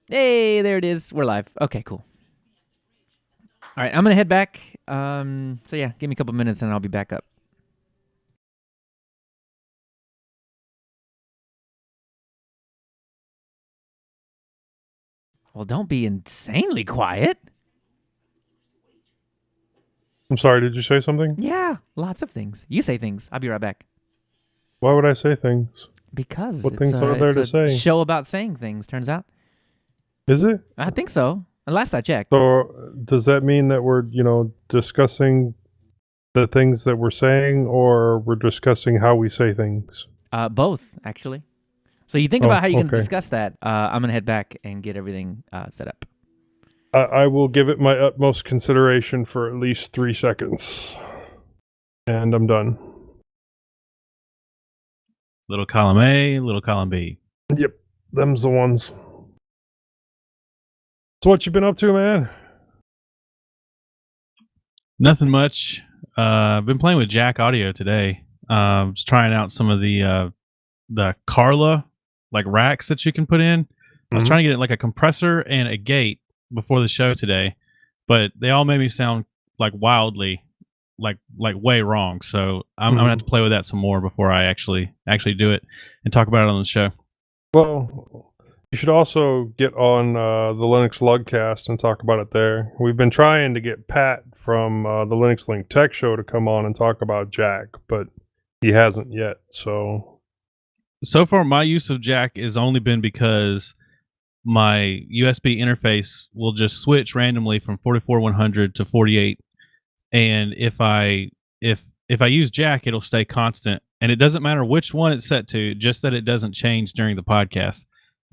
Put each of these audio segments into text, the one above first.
Hey, there it is. We're live. Okay, cool. All right, I'm gonna head back. So yeah, give me a couple minutes and I'll be back up. Well, don't be insanely quiet. I'm sorry, did you say something? Yeah, lots of things. You say things. I'll be right back. Why would I say things? Because What it's things a are there it's to a say? show about saying things. Turns out. Is it? I think so. Last I checked. So, does that mean that we're, discussing the things that we're saying, or we're discussing how we say things? Both actually. So you think Oh, about how you're gonna okay. discuss that. I'm gonna head back and get everything set up. I will give it my utmost consideration for at least 3 seconds. And I'm done. Little column A, little column B. Yep, them's the ones. So what you been up to, man? Nothing much. I've been playing with Jack Audio today. Just trying out some of the Carla like racks that you can put in. I was trying to get like a compressor and a gate before the show today, but they all made me sound like wildly like way wrong. So I'm gonna have to play with that some more before I actually do it and talk about it on the show. Well, you should also get on the Linux Lugcast and talk about it there. We've been trying to get Pat from the Linux Link Tech Show to come on and talk about Jack, but he hasn't yet. So far, my use of Jack has only been because my USB interface will just switch randomly from 44100 to 48, and if I use Jack, it'll stay constant, and it doesn't matter which one it's set to, just that it doesn't change during the podcast.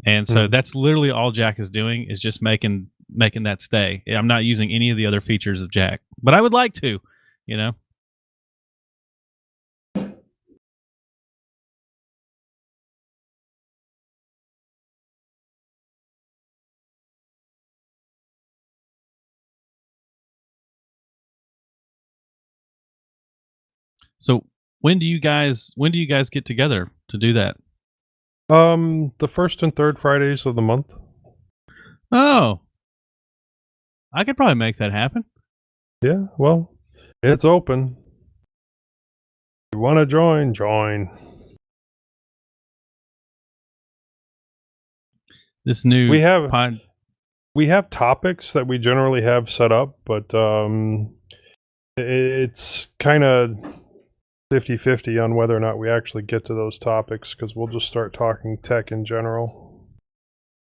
And so that's literally all Jack is doing, is just making that stay. I'm not using any of the other features of Jack, but I would like to, you know. So when do you guys get together to do that? The first and third Fridays of the month. Oh, I could probably make that happen. Yeah, well, it's open. If you want to join, join. This new We have pod. we have topics that we generally have set up, but it's kind of 50-50 on whether or not we actually get to those topics, because we'll just start talking tech in general.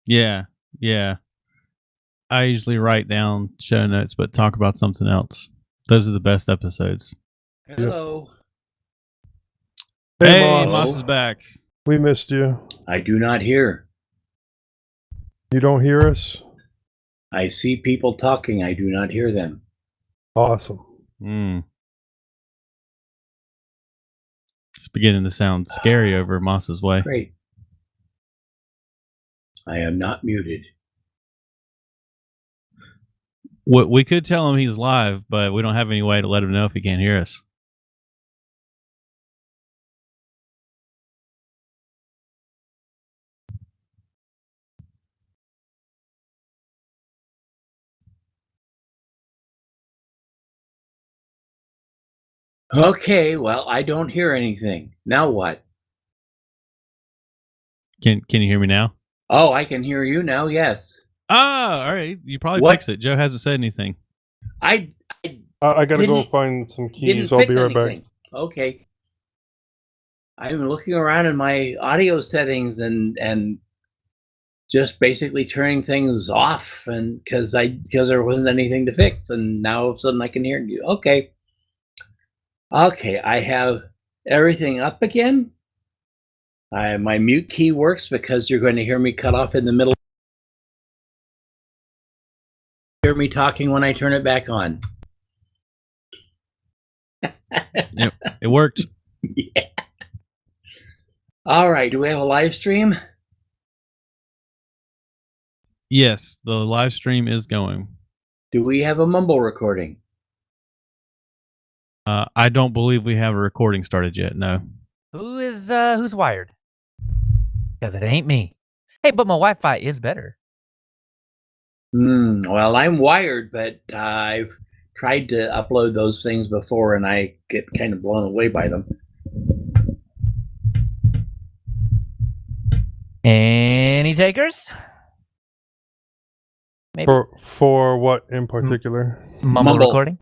Yeah, yeah. I usually write down show notes, but talk about something else. Those are the best episodes. Hello. Hey, Hey, Moss. Moss is back. We missed you. I do not hear. You don't hear us? I see people talking. I do not hear them. Awesome. It's beginning to sound scary over Moss's way. Great. I am not muted. We could tell him he's live, but we don't have any way to let him know if he can't hear us. Okay, well, I don't hear anything. Now what? Can you hear me now? Oh, I can hear you now, yes. Oh, all right. You probably What? fixed it. Joe hasn't said anything. I gotta go find some keys. I'll be right back. Okay. I'm looking around in my audio settings and just basically turning things off, and because there wasn't anything to fix, and now all of a sudden I can hear you. Okay. Okay, I have everything up again. My mute key works because you're going to hear me cut off in the middle. Hear me talking when I turn it back on. Yep, it worked. Yeah. All right, do we have a live stream? Yes, the live stream is going. Do we have a mumble recording? I don't believe we have a recording started yet. No. Who's wired? Because it ain't me. Hey, but my Wi-Fi is better. Well, I'm wired, but I've tried to upload those things before, and I get kind of blown away by them. Any takers? Maybe. For what in particular? Mumble recording?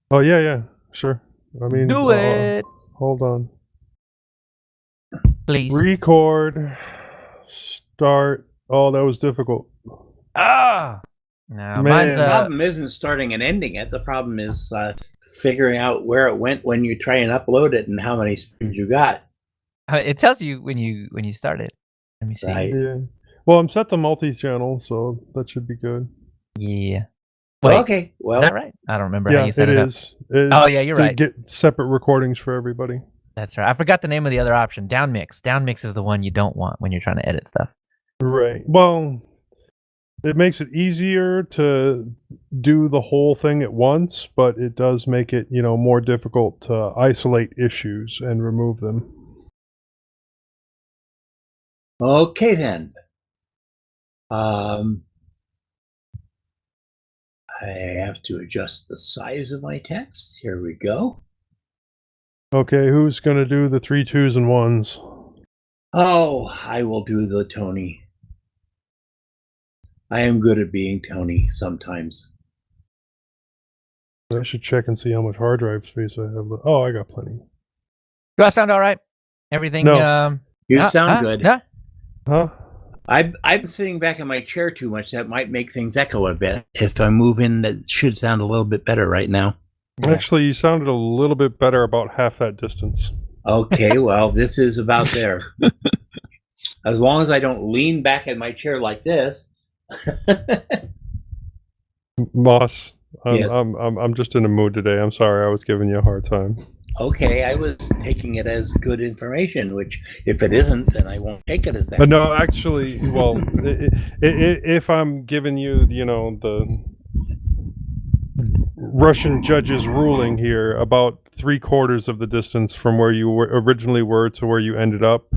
Oh, yeah, sure. I mean, Do it. Hold on. Please. Record. Start. Oh, that was difficult. No, Man. mine's The problem isn't starting and ending it. The problem is figuring out where it went when you try and upload it and how many streams you got. It tells you when you start it. Let me see. Right. Yeah. Well, I'm set to multi-channel, so that should be good. Yeah. Wait, Okay. Well, is that right? I don't remember Yeah, how you set it up. is. It's Oh, yeah, you're to right. Get separate recordings for everybody. That's right. I forgot the name of the other option. Downmix. Downmix is the one you don't want when you're trying to edit stuff. Right. Well, it makes it easier to do the whole thing at once, but it does make it, more difficult to isolate issues and remove them. okay then. I have to adjust the size of my text. Here we go. Okay, who's going to do the 3 2s and 1s? Oh, I will do the Tony. I am good at being Tony sometimes. I should check and see how much hard drive space I have. Oh, I got plenty. Do I sound all right? Everything? No. You sound good. Yeah. Huh? I've been sitting back in my chair too much. That might make things echo a bit. If I move in, that should sound a little bit better right now. Yeah. Actually, you sounded a little bit better about half that distance. Okay, well, this is about there. As long as I don't lean back in my chair like this. Moss, Yes. I'm just in a mood today. I'm sorry I was giving you a hard time. Okay, I was taking it as good information, which if it isn't, then I won't take it as that. But no, actually, well, if I'm giving you, the Russian judge's ruling here, about 3/4 of the distance from where you originally were to where you ended up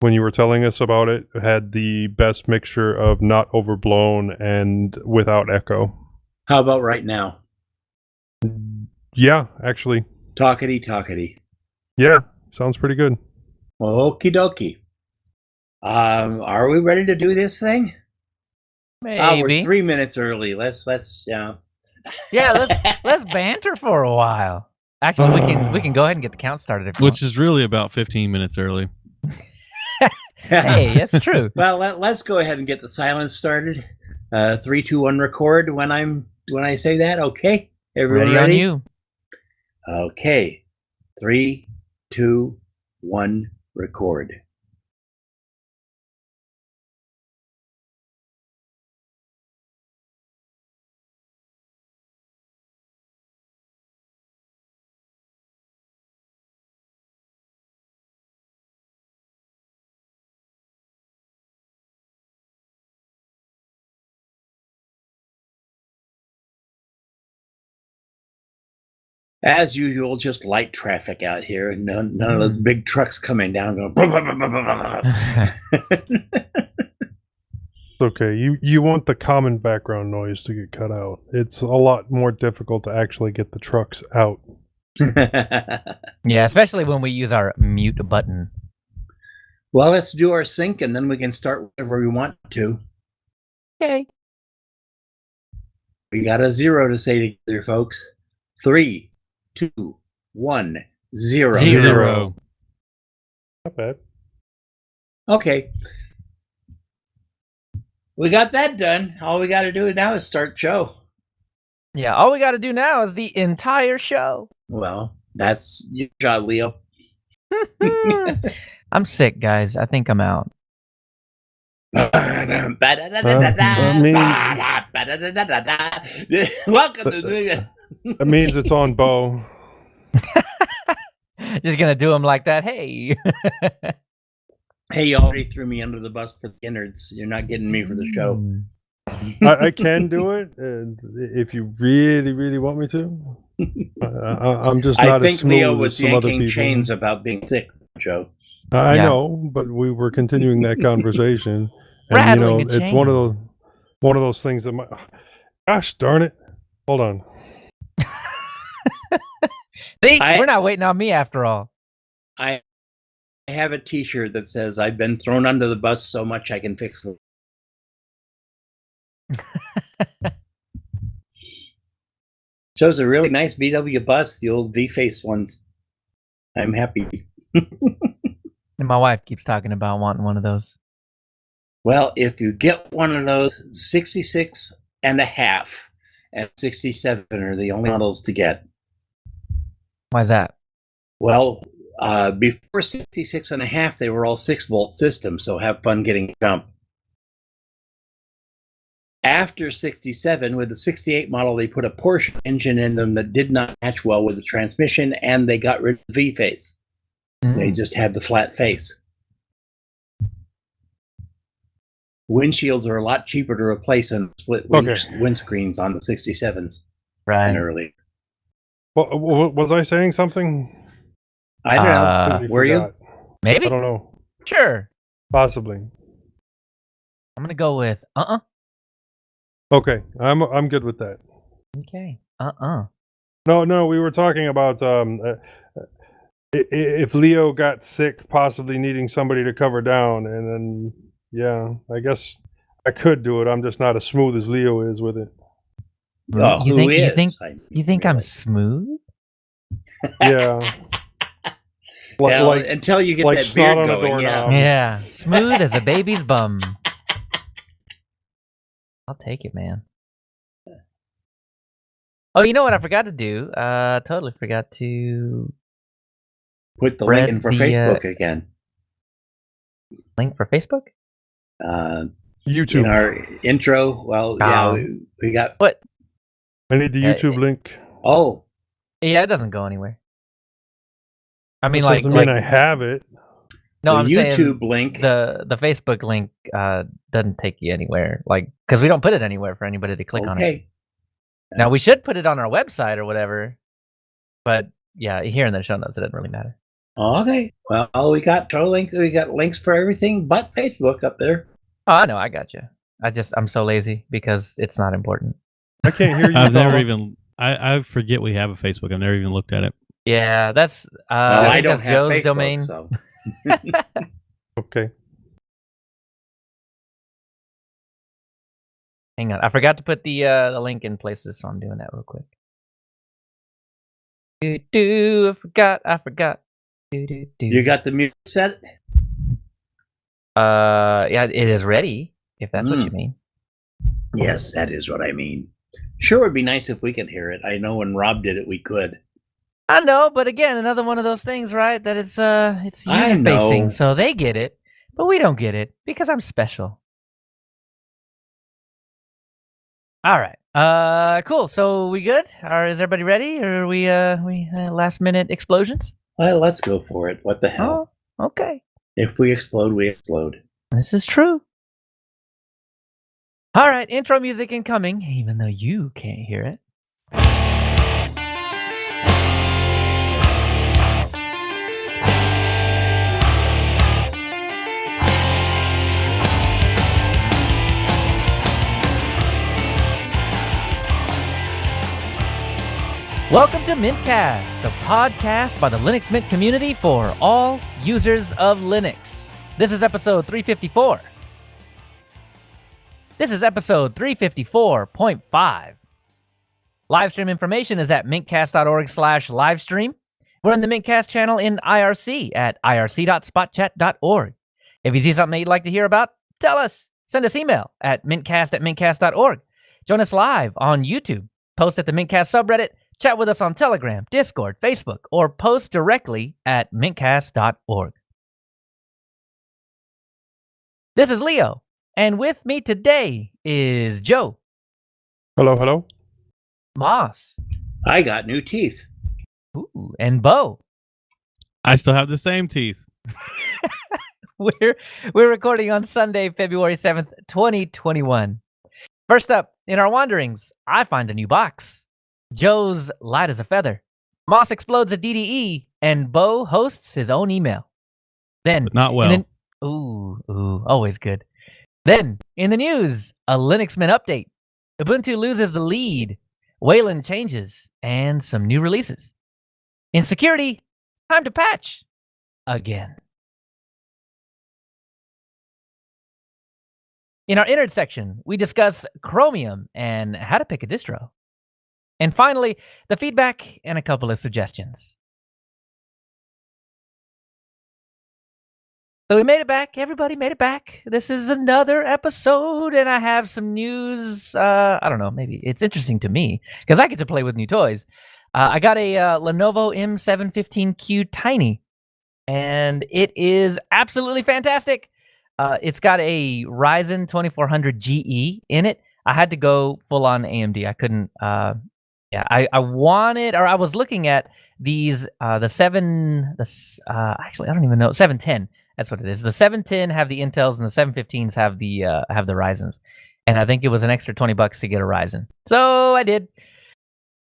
when you were telling us about it had the best mixture of not overblown and without echo. How about right now? Yeah, actually. Talkity. Yeah, sounds pretty good. Okie dokie. Are we ready to do this thing? Maybe. We're 3 minutes early. Let's Yeah, let's banter for a while. Actually, we can go ahead and get the count started. If you Which is really about 15 minutes early. want. Hey, that's true. Well, let's go ahead and get the silence started. 3, 2, 1, record when I say that. Okay, everyone Ready ready? on you. Okay, 3, 2, 1, record. As usual, just light traffic out here, and none of those big trucks coming down going. Okay, you want the common background noise to get cut out. It's a lot more difficult to actually get the trucks out. Yeah, especially when we use our mute button. Well, let's do our sync, and then we can start whenever we want to. Okay. We got a 0 to say together, folks. 3, 2, 1, 0. Zero. Not bad. Okay. We got that done. All we got to do now is start show. Yeah, all we got to do now is the entire show. Well, that's your job, Leo. I'm sick, guys. I think I'm out. Welcome to That means it's on Bo. Just gonna do them like that. Hey. Hey, you already threw me under the bus for the innards. You're not getting me for the show. I can do it, and if you really, really want me to. I'm just not I as think smooth Leo as was some other yanking people. chains about being sick, Joe. I Yeah. know, but we were continuing that conversation, and Rattling a it's one of those. one of those things that gosh darn it. Hold on. See, we're not waiting on me after all. I have a T-shirt that says, "I've been thrown under the bus so much I can fix them." Shows a really nice VW bus, the old V-face ones. I'm happy. And my wife keeps talking about wanting one of those. Well, if you get one of those, 66 and a half and 67 are the only models to get. Why's that? Well, before 66 and a half, they were all 6-volt systems, so have fun getting jump. After 67, with the 68 model, they put a Porsche engine in them that did not match well with the transmission, and they got rid of the V-face. They just had the flat face. Windshields are a lot cheaper to replace than split windscreens on the 67s. Right. And early. Well, was I saying something? I don't know. Were you? Maybe. I don't know. Sure. Possibly. I'm gonna go with Okay, I'm good with that. Okay. No, we were talking about if Leo got sick, possibly needing somebody to cover down, and then yeah, I guess I could do it. I'm just not as smooth as Leo is with it. Oh, you think I'm smooth? Yeah. Well, until you get that beard going, yeah, smooth as a baby's bum. I'll take it, man. Oh, you know what I forgot to do? Totally forgot to put the link in for Facebook again. Link for Facebook? YouTube. In our intro. Well, yeah, we got what? I need the YouTube link. Oh, yeah, it doesn't go anywhere. I mean, doesn't mean I have it. No, the I'm YouTube saying link. The Facebook link doesn't take you anywhere, because we don't put it anywhere for anybody to click on it. Now we should put it on our website or whatever, but yeah, here in the show notes it doesn't really matter. Okay, well, we got links for everything but Facebook up there. Oh, I know, I got you. I'm so lazy because it's not important. I can't hear you. I've never even. I forget we have a Facebook. I've never even looked at it. Yeah, that's I don't have Joe's Facebook, domain. So. Okay. Hang on, I forgot to put the link in places, so I'm doing that real quick. I forgot. You got the music set? Yeah, it is ready. If that's what you mean. Yes, that is what I mean. Sure, would be nice if we could hear it. I know when Rob did it, we could. I know, but again, another one of those things, right? That it's user facing, so they get it, but we don't get it because I'm special. All right, cool. So we good? Or is everybody ready? Or are we last minute explosions? Well, let's go for it. What the hell? Oh, okay. If we explode, we explode. This is true. All right, intro music incoming, even though you can't hear it. Welcome to mintCast, the podcast by the Linux Mint community for all users of Linux. This is episode 354. This is episode 354.5. Livestream information is at mintcast.org/livestream. We're in the mintcast channel in IRC at irc.spotchat.org. If you see something that you'd like to hear about, tell us. Send us email at mintcast@mintcast.org. Join us live on YouTube. Post at the mintcast subreddit. Chat with us on Telegram, Discord, Facebook, or post directly at mintcast.org. This is Leo, and with me today is Joe. Hello. Moss. I got new teeth. Ooh, and Bo. I still have the same teeth. We're recording on Sunday, February 7th, 2021. First up, in our wanderings, I find a new box. Joe's light as a feather. Moss explodes a DDE, and Bo hosts his own email. Then, But not well. ooh, always good. Then, in the news, a Linux Mint update. Ubuntu loses the lead. Wayland changes. And some new releases. In security, time to patch. Again. In our innard section, we discuss Chromium and how to pick a distro. And finally, the feedback and a couple of suggestions. So we made it back. Everybody made it back. This is another episode, and I have some news. I don't know, maybe it's interesting to me because I get to play with new toys. I got a Lenovo M715Q Tiny, and it is absolutely fantastic. It's got a Ryzen 2400 GE in it. I had to go full on AMD. I couldn't. I wanted, or I was looking at these. Actually, I don't even know. 710. That's what it is. The 710 have the Intels, and the 715s have the Ryzens. And I think it was an extra $20 to get a Ryzen. So I did.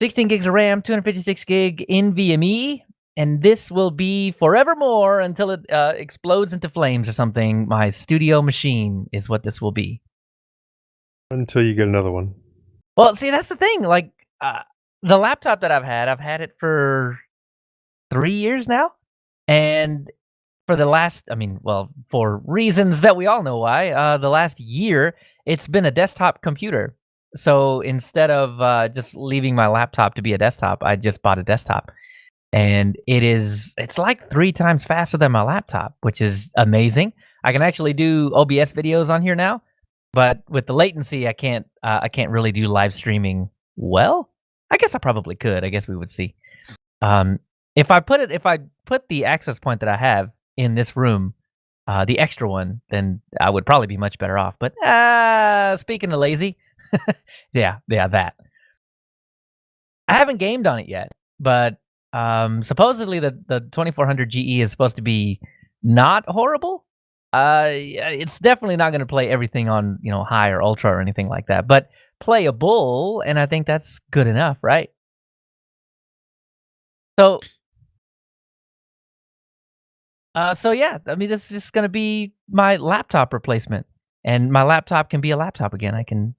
16 gigs of RAM, 256 gig NVMe. And this will be forevermore until it explodes into flames or something. My studio machine is what this will be. Until you get another one. Well, see, that's the thing. Like, the laptop that I've had it for 3 years now. And for the last, for reasons that we all know why, the last year, it's been a desktop computer. So instead of just leaving my laptop to be a desktop, I just bought a desktop. And it's like 3 times faster than my laptop, which is amazing. I can actually do OBS videos on here now, but with the latency, I can't really do live streaming well. I guess I probably could. I guess we would see. If I put the access point that I have in this room, the extra one, then I would probably be much better off. But speaking of lazy, yeah, that. I haven't gamed on it yet, but supposedly the 2400 GE is supposed to be not horrible. It's definitely not going to play everything on high or ultra or anything like that, but playable, and I think that's good enough, right? So yeah, this is just going to be my laptop replacement, and my laptop can be a laptop again. I can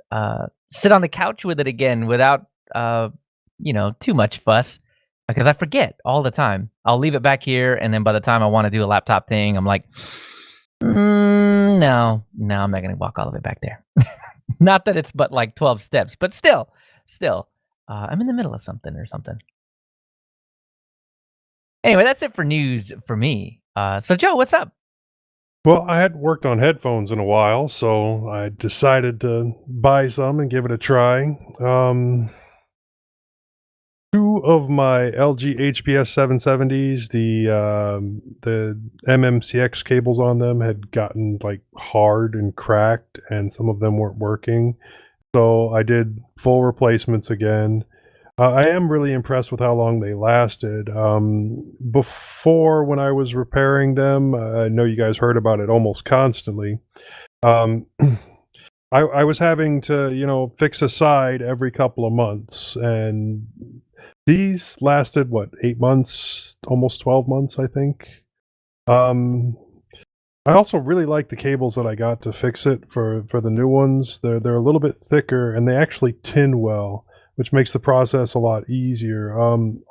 sit on the couch with it again without too much fuss. Because I forget all the time. I'll leave it back here, and then by the time I want to do a laptop thing, I'm like, no, I'm not going to walk all the way back there. Not that it's but like 12 steps, but still, I'm in the middle of something or something. Anyway, that's it for news for me. So Joe, what's up? Well, I hadn't worked on headphones in a while, so I decided to buy some and give it a try. 2 of my LG HPS 770s, the MMCX cables on them had gotten like hard and cracked, and some of them weren't working. So I did full replacements again. I am really impressed with how long they lasted. Before, when I was repairing them, I know you guys heard about it almost constantly. I was having to, fix a side every couple of months, and these lasted 8 months, almost 12 months, I think. I also really like the cables that I got to fix it for the new ones. They're a little bit thicker, and they actually tin well, which makes the process a lot easier.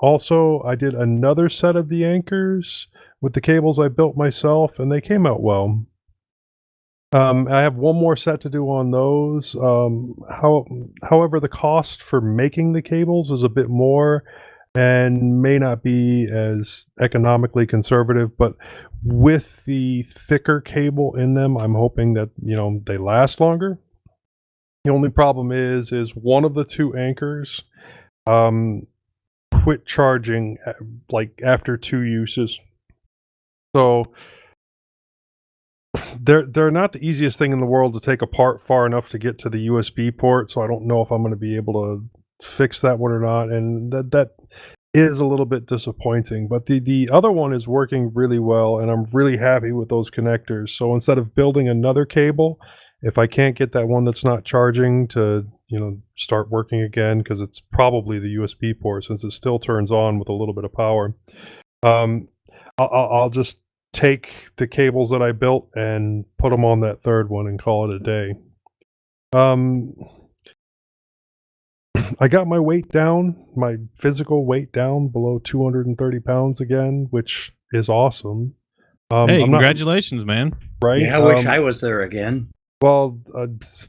Also, I did another set of the anchors with the cables I built myself, and they came out well. I have one more set to do on those. However, the cost for making the cables is a bit more and may not be as economically conservative, but with the thicker cable in them, I'm hoping that, they last longer. The only problem is one of the 2 anchors quit charging after 2 uses. So they're not the easiest thing in the world to take apart far enough to get to the USB port, so I don't know if I'm going to be able to fix that one or not, and that is a little bit disappointing. But the other one is working really well, and I'm really happy with those connectors. So instead of building another cable, if I can't get that one that's not charging to start working again, because it's probably the USB port since it still turns on with a little bit of power, I'll just take the cables that I built and put them on that third one and call it a day. I got my weight down, my physical weight down below 230 pounds again, which is awesome. Hey, I'm not, congratulations, man. right? Yeah, I wish I was there again. Well,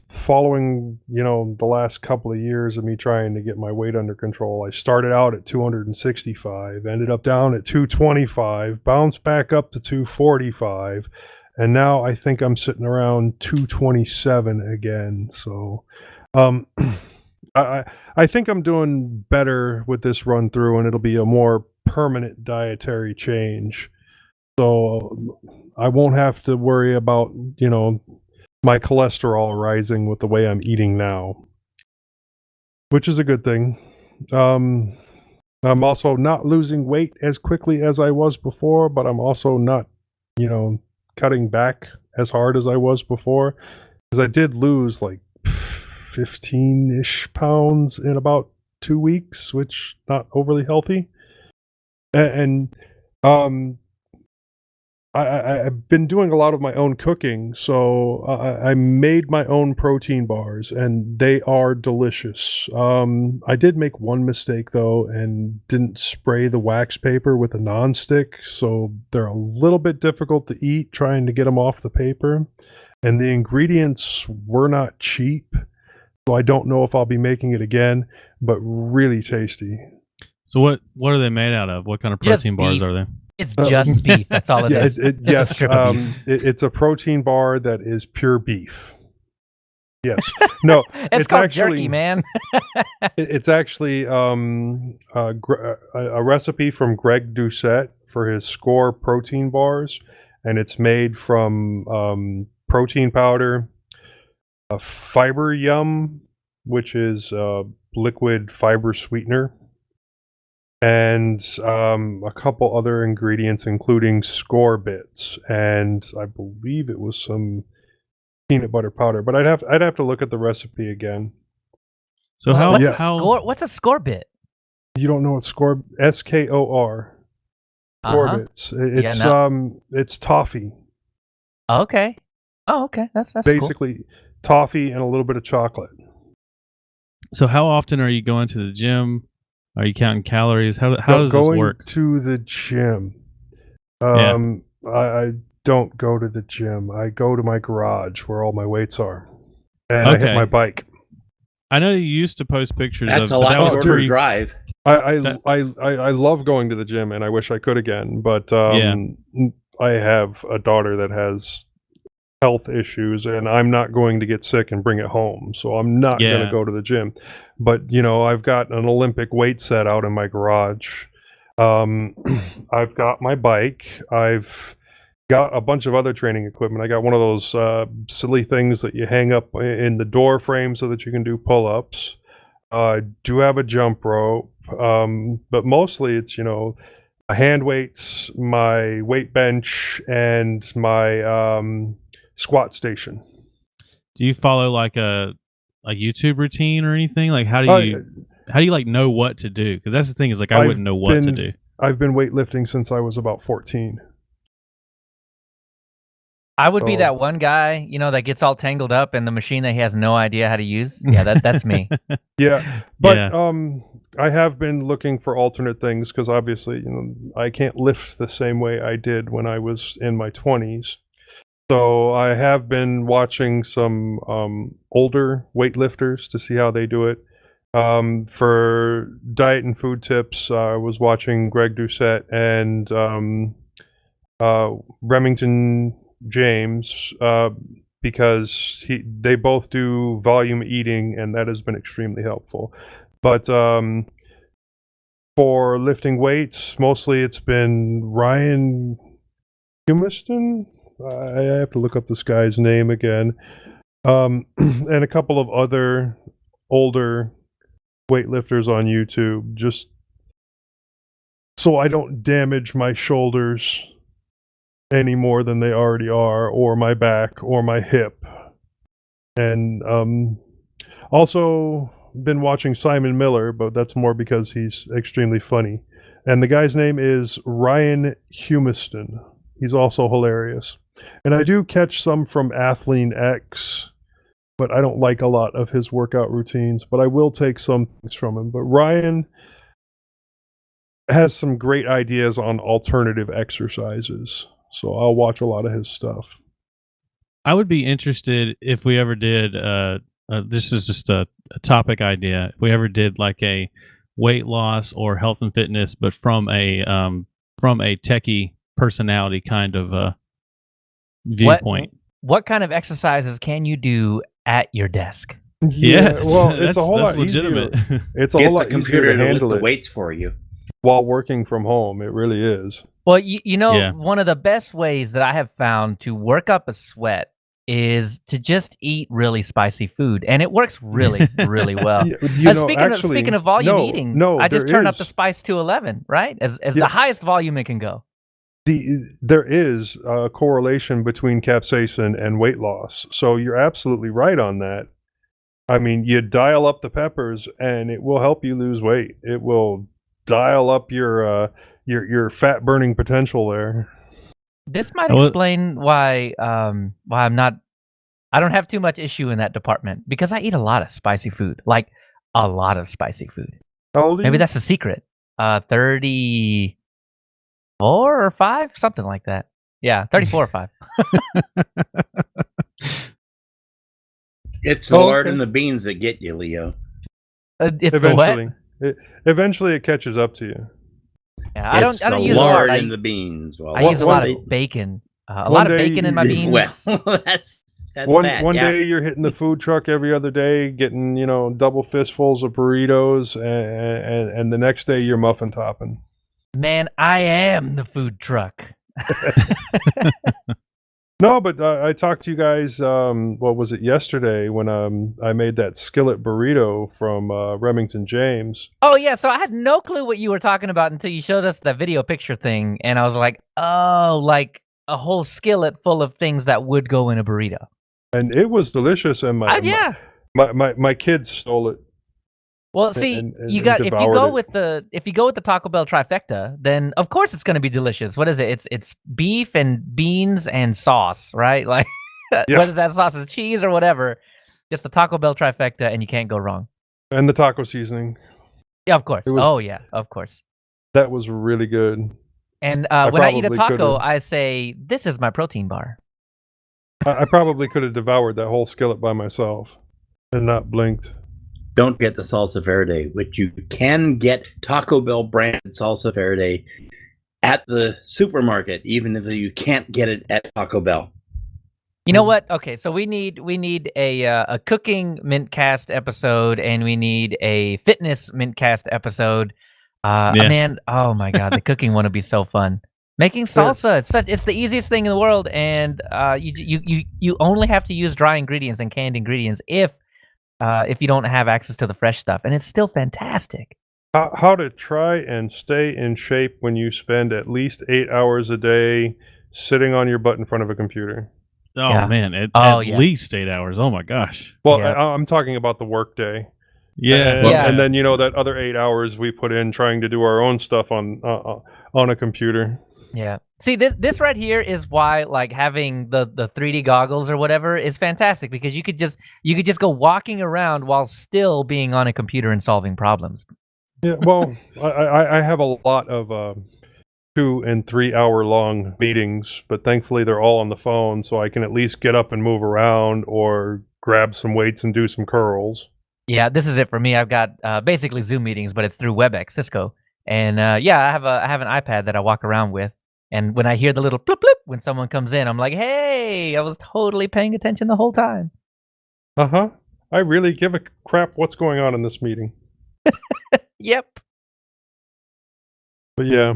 following, the last couple of years of me trying to get my weight under control, I started out at 265, ended up down at 225, bounced back up to 245, and now I think I'm sitting around 227 again. So, I think I'm doing better with this run through, and it'll be a more permanent dietary change. So I won't have to worry about, my cholesterol rising with the way I'm eating now, which is a good thing. I'm also not losing weight as quickly as I was before, but I'm also not, cutting back as hard as I was before, because I did lose like 15-ish pounds in about 2 weeks, which not overly healthy. And I've been doing a lot of my own cooking, so I made my own protein bars, and they are delicious. I did make one mistake, though, and didn't spray the wax paper with a nonstick, so they're a little bit difficult to eat trying to get them off the paper. And the ingredients were not cheap, so I don't know if I'll be making it again, but really tasty. So what are they made out of? What kind of protein bars beef. are they? It's just beef. That's all it is. Just a Yes, strip of beef. it's a protein bar that is pure beef. Yes, no, it's called jerky, man. It's actually a recipe from Greg Doucette for his Score protein bars, and it's made from protein powder, Fiber Yum, which is liquid fiber sweetener, and a couple other ingredients, including Score bits, and I believe it was some peanut butter powder. But I'd have to look at the recipe again. So what's a score bit? You don't know what Score? SKOR. Score bits. It's toffee. Okay. Oh, okay. That's basically cool. Toffee and a little bit of chocolate. So how often are you going to the gym? Are you counting calories? How does this work? Going to the gym. I don't go to the gym. I go to my garage where all my weights are, and I hit my bike. I know you used to post pictures. That's a lot shorter drive. I love going to the gym, and I wish I could again. But I have a daughter that has health issues, and I'm not going to get sick and bring it home, so I'm not going to go to the gym. But I've got an Olympic weight set out in my garage. I've got my bike. I've got a bunch of other training equipment. I got one of those silly things that you hang up in the door frame so that you can do pull-ups. I do have a jump rope, but mostly it's hand weights, my weight bench, and my squat station. Do you follow like a YouTube routine or anything? Like how do you like know what to do? Because that's the thing, is like I wouldn't know what to do. I've been weightlifting since I was about 14. I would be that one guy, that gets all tangled up in the machine that he has no idea how to use. Yeah, that's me. Yeah, but I have been looking for alternate things because obviously, I can't lift the same way I did when I was in my 20s. So I have been watching some older weightlifters to see how they do it. For diet and food tips, I was watching Greg Doucette and Remington James because they both do volume eating, and that has been extremely helpful. But for lifting weights, mostly it's been Ryan Humiston. I have to look up this guy's name again. And a couple of other older weightlifters on YouTube, just so I don't damage my shoulders any more than they already are, or my back, or my hip. And also been watching Simon Miller, but that's more because he's extremely funny. And the guy's name is Ryan Humiston. He's also hilarious. And I do catch some from Athlean X, but I don't like a lot of his workout routines, but I will take some things from him. But Ryan has some great ideas on alternative exercises, so I'll watch a lot of his stuff. I would be interested if we ever did. This is just a topic idea. If we ever did like a weight loss or health and fitness, but from a techie personality kind of viewpoint. What kind of exercises can you do at your desk? Yeah, well, it's a whole lot legitimate. easier. It's a Get whole the lot computer easier to to lift handle the it weights for you. while working from home. It really is. Well, you know, Yeah. one of the best ways that I have found to work up a sweat is to just eat really spicy food, and it works really, really well. Yeah, Speaking of volume eating, I just there turn up the is. spice to 11, right? As Yeah. the highest volume it can go. There is a correlation between capsaicin and weight loss, so you're absolutely right on that. I mean, you dial up the peppers, and it will help you lose weight. It will dial up your fat burning potential there. This might Well- explain why I'm not. I don't have too much issue in that department because I eat a lot of spicy food, like a lot of spicy food. How old are Maybe you? that's the secret. 34 or 5, something like that. Yeah, 34 or 5. It's the Oh, lard okay. and the beans that get you, Leo. It's the what? Eventually it catches up to you. Yeah, I It's don't the use a lot. lard I, and the beans. Well, I use a lot one- of bacon. A one lot of day bacon in my you- beans. Well, that's One bad. Yeah. day you're hitting the food truck every other day, getting double fistfuls of burritos, and the next day you're muffin topping. Man, I am the food truck. No, but I talked to you guys. What was it yesterday when I made that skillet burrito from Remington James? Oh yeah, so I had no clue what you were talking about until you showed us the video picture thing, and I was like, oh, like a whole skillet full of things that would go in a burrito. And it was delicious. And Yeah. my kids stole it. Well, see, and you got if you devoured go it. with the Taco Bell trifecta, then of course it's going to be delicious. What is it? It's beef and beans and sauce, right? Like Yeah. whether that sauce is cheese or whatever, just the Taco Bell trifecta, and you can't go wrong. And the taco seasoning. Yeah, of course. It was- Oh yeah, of course. That was really good. And when I eat a probably taco, could've- I say, "This is my protein bar." I probably could have devoured that whole skillet by myself and not blinked. Don't get the salsa verde, which you can get Taco Bell branded salsa verde at the supermarket, even if you can't get it at Taco Bell. You know what? Okay, so we need a cooking mintcast episode, and we need a fitness mintcast episode. Yeah. Man, oh my god, the cooking one would be so fun. Making salsa, it's the easiest thing in the world, and you only have to use dry ingredients and canned ingredients if you don't have access to the fresh stuff, and it's still fantastic. How to try and stay in shape when you spend at least 8 hours a day sitting on your butt in front of a computer. Oh Yeah. man, at Yeah. least 8 hours. Oh my gosh. Well, Yeah. I'm talking about the work day. Yeah. Yeah. And then that other 8 hours we put in trying to do our own stuff on a computer. Yeah. See, this right here is why like having the 3D goggles or whatever is fantastic, because you could just go walking around while still being on a computer and solving problems. Yeah, well, I have a lot of 2 and 3 hour long meetings, but thankfully they're all on the phone, so I can at least get up and move around or grab some weights and do some curls. Yeah, this is it for me. I've got basically Zoom meetings, but it's through WebEx, Cisco. And yeah, I have an iPad that I walk around with. And when I hear the little bloop bloop when someone comes in, I'm like, hey, I was totally paying attention the whole time. Uh-huh. I really give a crap what's going on in this meeting. Yep. But yeah,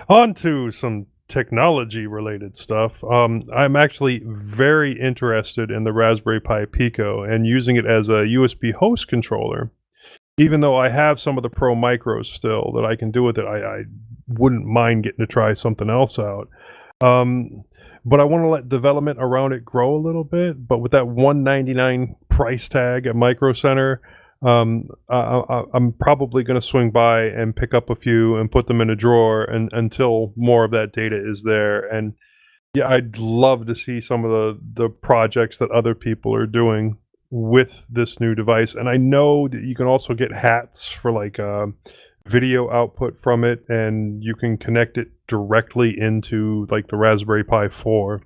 on to some technology-related stuff. I'm actually very interested in the Raspberry Pi Pico and using it as a USB host controller. Even though I have some of the Pro Micros still that I can do with it, I wouldn't mind getting to try something else out. But I want to let development around it grow a little bit. But with that $199 price tag at Micro Center, I'm probably going to swing by and pick up a few and put them in a drawer until more of that data is there. And yeah, I'd love to see some of the projects that other people are doing with this new device. And I know that you can also get hats for like video output from it, and you can connect it directly into like the Raspberry Pi 4.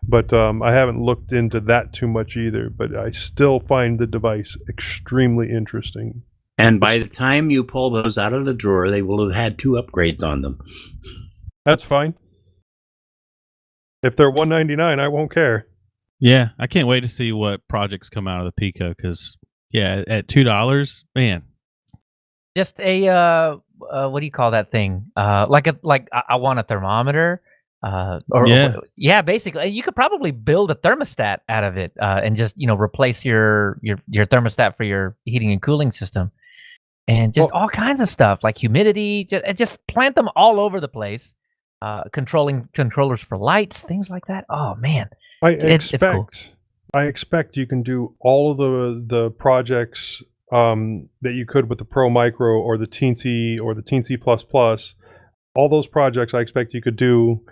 But I haven't looked into that too much either. But I still find the device extremely interesting. And by the time you pull those out of the drawer, they will have had 2 upgrades on them. That's fine. If they're $199, I won't care. Yeah, I can't wait to see what projects come out of the Pico because, yeah, at $2, man. Just a what do you call that thing? I want a thermometer. Basically, you could probably build a thermostat out of it, and just replace your thermostat for your heating and cooling system, and just all kinds of stuff like humidity. Just plant them all over the place. Controllers for lights, things like that. Oh man, it's cool. I expect you can do all of the projects that you could with the Pro Micro or the Teensy or the Teensy Plus Plus. All those projects I expect you could do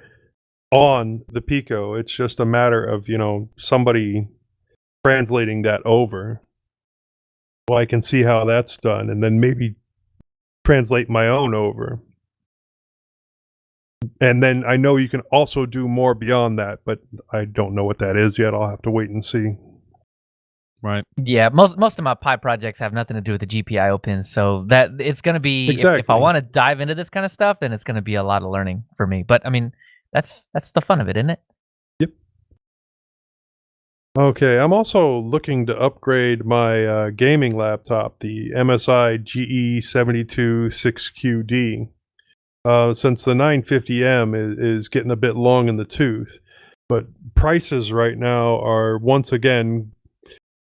on the Pico. It's just a matter of somebody translating that over. Well, I can see how that's done, and then maybe translate my own over. And then I know you can also do more beyond that, but I don't know what that is yet. I'll have to wait and see. Right. Yeah, most of my Pi projects have nothing to do with the GPIO pins, so that it's going to be exactly. if I want to dive into this kind of stuff, then it's going to be a lot of learning for me. But I mean, that's the fun of it, isn't it? Yep. Okay, I'm also looking to upgrade my gaming laptop, the MSI GE72 6QD. Since the 950M is getting a bit long in the tooth, but prices right now are once again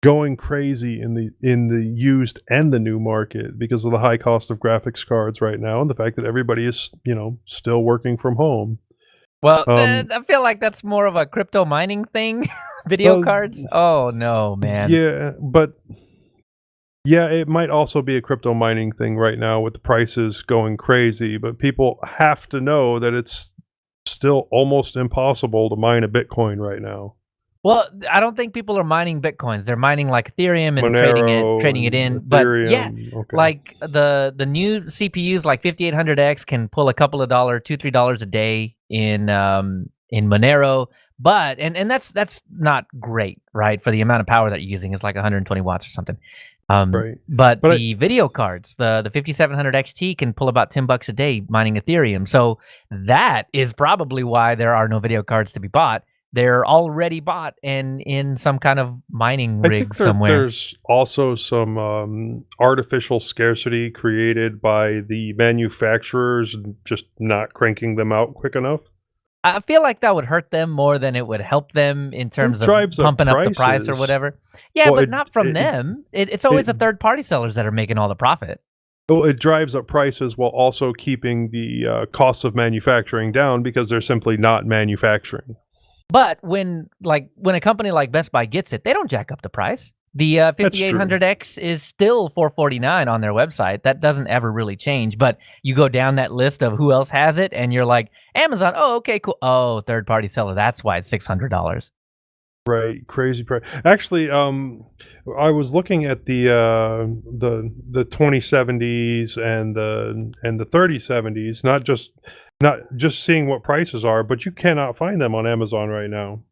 going crazy in the used and the new market because of the high cost of graphics cards right now and the fact that everybody is still working from home. Well, I feel like that's more of a crypto mining thing. Video cards. Oh no, man. Yeah, but. Yeah, it might also be a crypto mining thing right now with the prices going crazy, but people have to know that it's still almost impossible to mine a Bitcoin right now. Well, I don't think people are mining Bitcoins. They're mining like Ethereum and Monero trading it in. Ethereum, But yeah, okay. like the new CPUs like 5800X can pull a couple of $2-3 a day in Monero. But and that's not great, right? For the amount of power that you're using, it's like 120 watts or something. Right. But the video cards, the 5700 XT can pull about $10 a day mining Ethereum. So that is probably why there are no video cards to be bought. They're already bought and in some kind of mining rig somewhere. There's also some artificial scarcity created by the manufacturers just not cranking them out quick enough. I feel like that would hurt them more than it would help them in terms of pumping up the price or whatever. Yeah, well, but not from them. It's always the third-party sellers that are making all the profit. Well, it drives up prices while also keeping the costs of manufacturing down because they're simply not manufacturing. But when a company like Best Buy gets it, they don't jack up the price. The 5800X is still $449 on their website. That doesn't ever really change. But you go down that list of who else has it, and you're like, Amazon. Oh, okay, cool. Oh, third-party seller. That's why it's $600. Right, crazy price. Actually, I was looking at the 2070s and the 3070s, not just seeing what prices are, but you cannot find them on Amazon right now.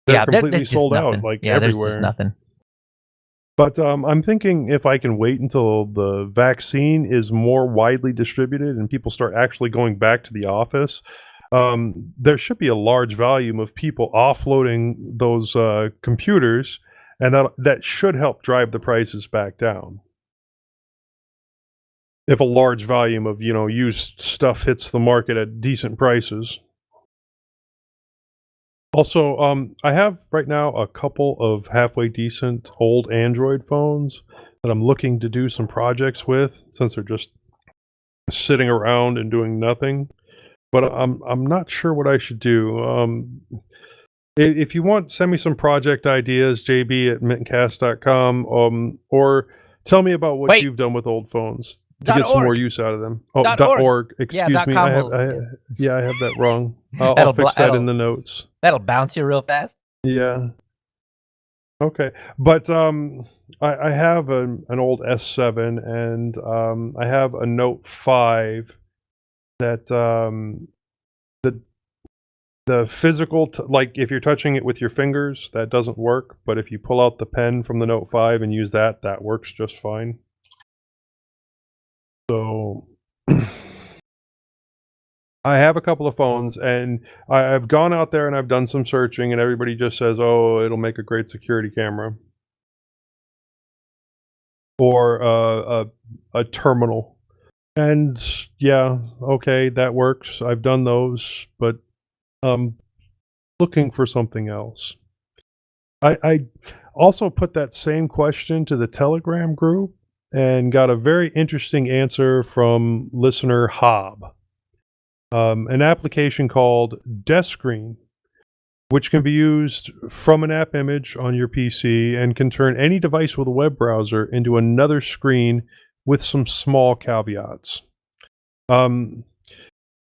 They're completely sold out, like everywhere. There's just nothing. But I'm thinking if I can wait until the vaccine is more widely distributed and people start actually going back to the office, there should be a large volume of people offloading those computers, and that should help drive the prices back down. If a large volume of used stuff hits the market at decent prices. Also, I have right now a couple of halfway decent old Android phones that I'm looking to do some projects with, since they're just sitting around and doing nothing. But I'm not sure what I should do. If you want, send me some project ideas, jb@mintcast.com, or tell me about what Wait. you've done with old phones to get .org. some more use out of them. Oh, .org. .org. Excuse Yeah, me. .com I have, will- I have that wrong. I'll That'll fix that in that'll- the notes. That'll bounce you real fast. Yeah. Okay, but I have an old S7, and I have a Note 5 that the physical, like if you're touching it with your fingers, that doesn't work. But if you pull out the pen from the Note 5 and use that, that works just fine. So I have a couple of phones, and I've gone out there and I've done some searching, and everybody just says, "Oh, it'll make a great security camera." Or a terminal. And yeah, okay, that works. I've done those, but looking for something else. I also put that same question to the Telegram group and got a very interesting answer from listener Hob. An application called Deskscreen, which can be used from an app image on your PC and can turn any device with a web browser into another screen with some small caveats.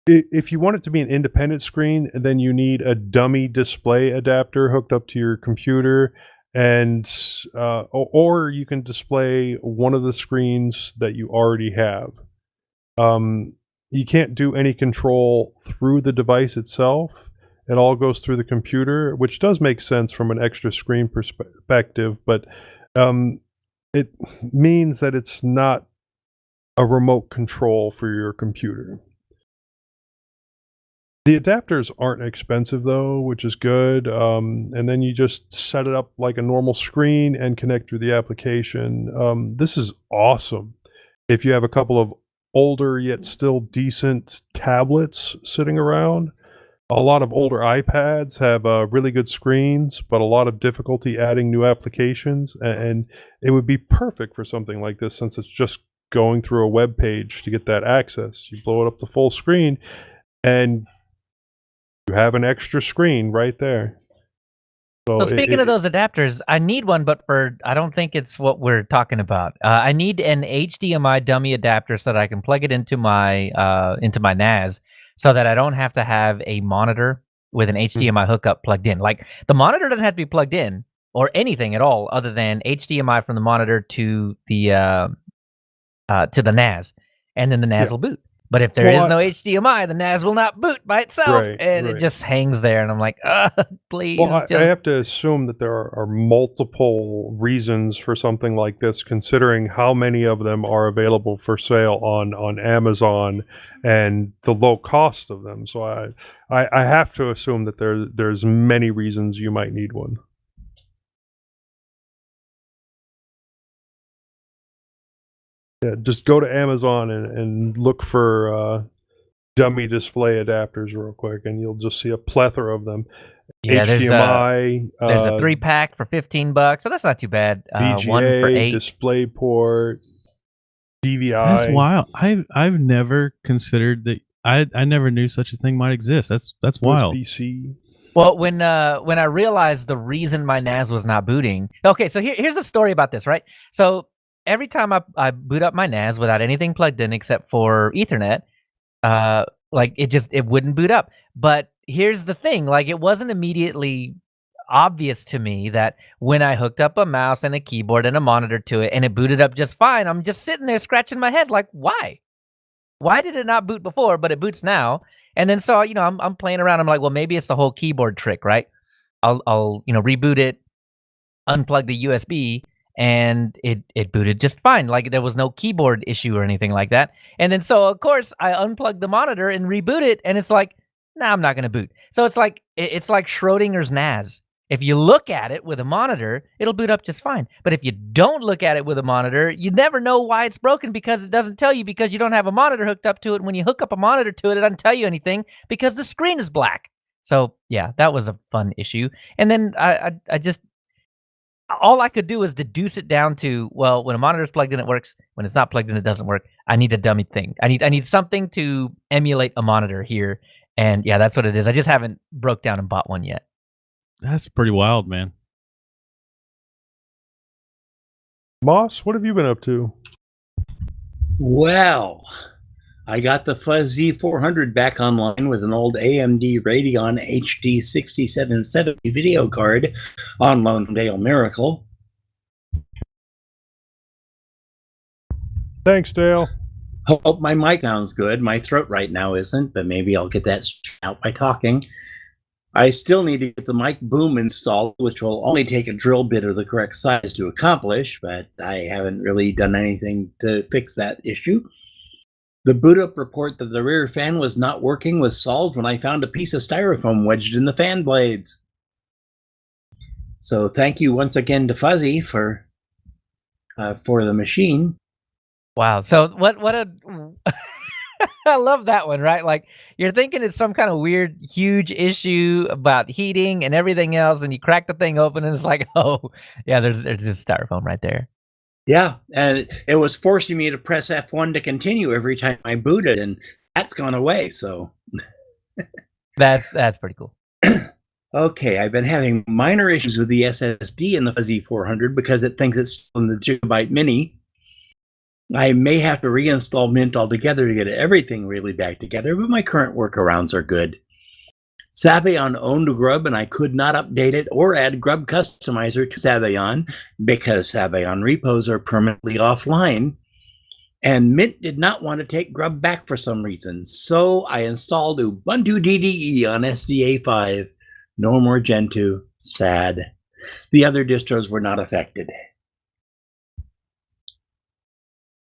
If you want it to be an independent screen, then you need a dummy display adapter hooked up to your computer, and or you can display one of the screens that you already have. You can't do any control through the device itself. It all goes through the computer, which does make sense from an extra screen perspective, but it means that it's not a remote control for your computer. The adapters aren't expensive though, which is good. And then you just set it up like a normal screen and connect through the application. This is awesome if you have a couple of older yet still decent tablets sitting around. A lot of older iPads have really good screens, but a lot of difficulty adding new applications. And it would be perfect for something like this, since it's just going through a web page to get that access. You blow it up to full screen, and you have an extra screen right there. So speaking of those adapters, I need one, but I don't think it's what we're talking about. I need an HDMI dummy adapter so that I can plug it into my NAS, so that I don't have to have a monitor with an HDMI hookup plugged in. Like, the monitor doesn't have to be plugged in or anything at all, other than HDMI from the monitor to the NAS, and then the NAS will boot. But if there is no HDMI, the NAS will not boot by itself, and it just hangs there. And I'm like, please. Well, I have to assume that there are multiple reasons for something like this, considering how many of them are available for sale on Amazon and the low cost of them. So I have to assume that there's many reasons you might need one. Yeah, just go to Amazon and look for dummy display adapters real quick, and you'll just see a plethora of them. Yeah, HDMI. There's a 3-pack for $15, so that's not too bad. VGA, one for $8. DisplayPort, DVI. That's wild. I've never considered that. I never knew such a thing might exist. That's wild. USB-C. Well, when I realized the reason my NAS was not booting. Okay, so here's the story about this, right? So every time I boot up my NAS without anything plugged in except for Ethernet, like it wouldn't boot up. But here's the thing, like, it wasn't immediately obvious to me that when I hooked up a mouse and a keyboard and a monitor to it and it booted up just fine, I'm just sitting there scratching my head like, why? Why did it not boot before, but it boots now? And then so, I'm playing around. I'm like, well, maybe it's the whole keyboard trick, right? I'll reboot it, unplug the USB, and it booted just fine. Like, there was no keyboard issue or anything like that. And then so, of course, I unplugged the monitor and reboot it, and it's like, nah, I'm not going to boot. So it's like Schrodinger's NAS. If you look at it with a monitor, it'll boot up just fine. But if you don't look at it with a monitor, you never know why it's broken, because it doesn't tell you, because you don't have a monitor hooked up to it. When you hook up a monitor to it, it doesn't tell you anything because the screen is black. So yeah, that was a fun issue. And then I just, all I could do was deduce it down to, well, when a monitor is plugged in, it works. When it's not plugged in, it doesn't work. I need a dummy thing. I need something to emulate a monitor here. And yeah, that's what it is. I just haven't broke down and bought one yet. That's pretty wild, man. Moss, what have you been up to? Well, I got the Fuzzy 400 back online with an old AMD Radeon HD 6770 video card on loan from Dale Miracle. Thanks, Dale. Hope my mic sounds good. My throat right now isn't, but maybe I'll get that out by talking. I still need to get the mic boom installed, which will only take a drill bit of the correct size to accomplish, but I haven't really done anything to fix that issue. The boot up report that the rear fan was not working was solved when I found a piece of styrofoam wedged in the fan blades. So thank you once again to Fuzzy for the machine. Wow. So what a I love that one, right? Like you're thinking it's some kind of weird, huge issue about heating and everything else, and you crack the thing open and it's like, oh yeah, there's just styrofoam right there. Yeah, and it was forcing me to press F1 to continue every time I booted, and that's gone away, so. That's pretty cool. Okay, I've been having minor issues with the SSD in the Fuzzy 400 because it thinks it's still in the Gigabyte Mini. I may have to reinstall Mint altogether to get everything really back together, but my current workarounds are good. Sabayon owned Grub, and I could not update it or add Grub Customizer to Sabayon because Sabayon repos are permanently offline. And Mint did not want to take Grub back for some reason, so I installed Ubuntu DDE on SDA 5. No more Gentoo. Sad. The other distros were not affected.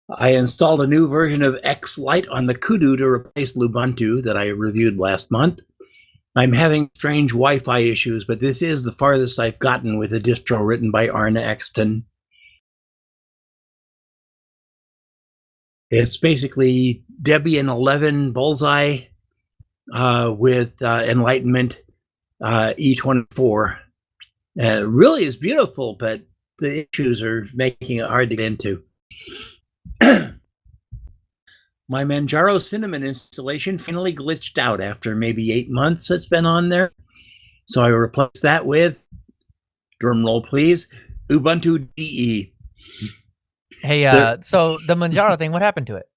I installed a new version of X Lite on the Kudu to replace Lubuntu that I reviewed last month. I'm having strange Wi-Fi issues, but this is the farthest I've gotten with a distro written by Arne Exton. It's basically Debian 11 Bullseye with Enlightenment E24. It really is beautiful, but the issues are making it hard to get into. My Manjaro Cinnamon installation finally glitched out after maybe 8 months it's been on there. So I replaced that with, drumroll please, Ubuntu DE. Hey, so the Manjaro thing, what happened to it?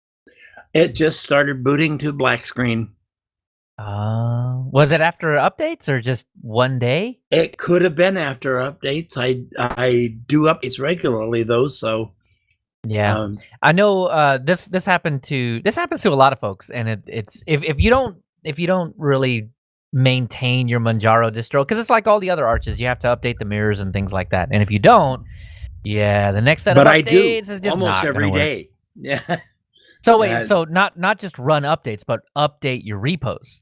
It just started booting to black screen. Was it after updates or just one day? It could have been after updates. I do updates regularly though, so yeah. I know this happens to a lot of folks, and it's if you don't really maintain your Manjaro distro, because it's like all the other arches, you have to update the mirrors and things like that, and if you don't, yeah, the next set of updates is just almost not every gonna work. day. Yeah. So wait, so not just run updates, but update your repos.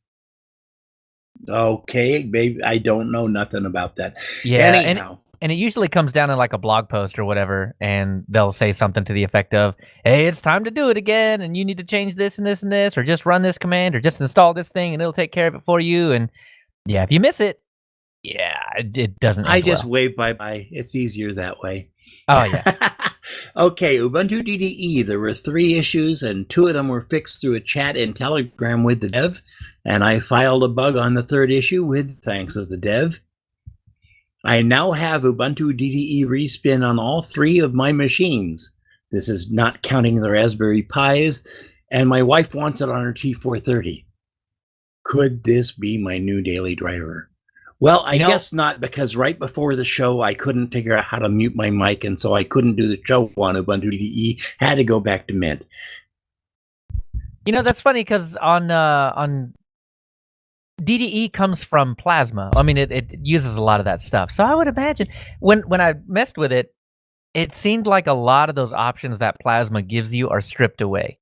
Okay, baby, I don't know nothing about that. Yeah, anyhow. And it usually comes down in like a blog post or whatever, and they'll say something to the effect of, hey, it's time to do it again, and you need to change this and this and this, or just run this command, or just install this thing, and it'll take care of it for you. And yeah, if you miss it, yeah, it doesn't end I just well. wave bye-bye. It's easier that way. Oh, yeah. Okay, Ubuntu DDE. There were 3 issues, and 2 of them were fixed through a chat in Telegram with the dev, and I filed a bug on the 3rd issue with thanks of the dev. I now have Ubuntu DDE respin on all 3 of my machines. This is not counting the Raspberry Pis, and my wife wants it on her T430. Could this be my new daily driver? Well, I guess not, because right before the show, I couldn't figure out how to mute my mic, and so I couldn't do the show on Ubuntu DDE. Had to go back to Mint. You know, that's funny, because on DDE comes from Plasma. I mean, it uses a lot of that stuff. So I would imagine when I messed with it, it seemed like a lot of those options that Plasma gives you are stripped away.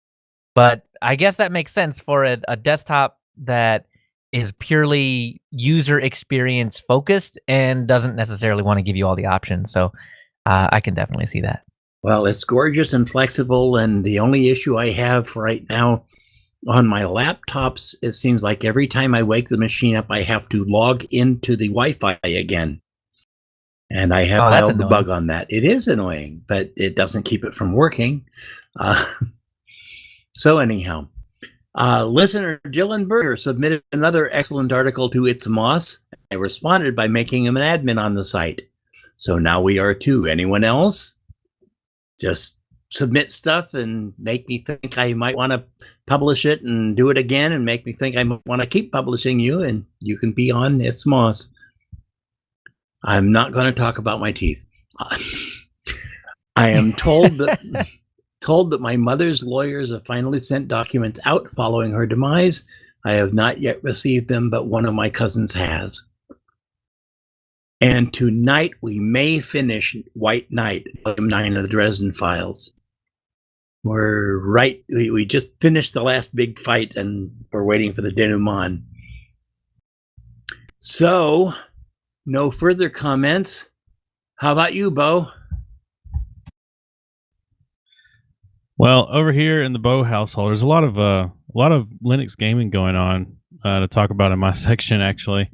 But I guess that makes sense for a desktop that is purely user experience focused and doesn't necessarily want to give you all the options. So I can definitely see that. Well, it's gorgeous and flexible, and the only issue I have right now on my laptops, it seems like every time I wake the machine up, I have to log into the Wi-Fi again. And I have filed the bug on that. It is annoying, but it doesn't keep it from working. So anyhow, Listener Dylan Berger submitted another excellent article to It's Moss. I responded by making him an admin on the site. So now we are two. Anyone else? Just submit stuff and make me think I might want to publish it and do it again and make me think I want to keep publishing you, and you can be on It's Moss. I'm not going to talk about my teeth. I am told that my mother's lawyers have finally sent documents out following her demise. I have not yet received them, but one of my cousins has. And tonight we may finish White Knight, Volume 9 of the Dresden Files. We're right. We just finished the last big fight, and we're waiting for the denouement. So, no further comments. How about you, Bo? Well, over here in the Bo household, there's a lot of Linux gaming going on to talk about in my section, actually.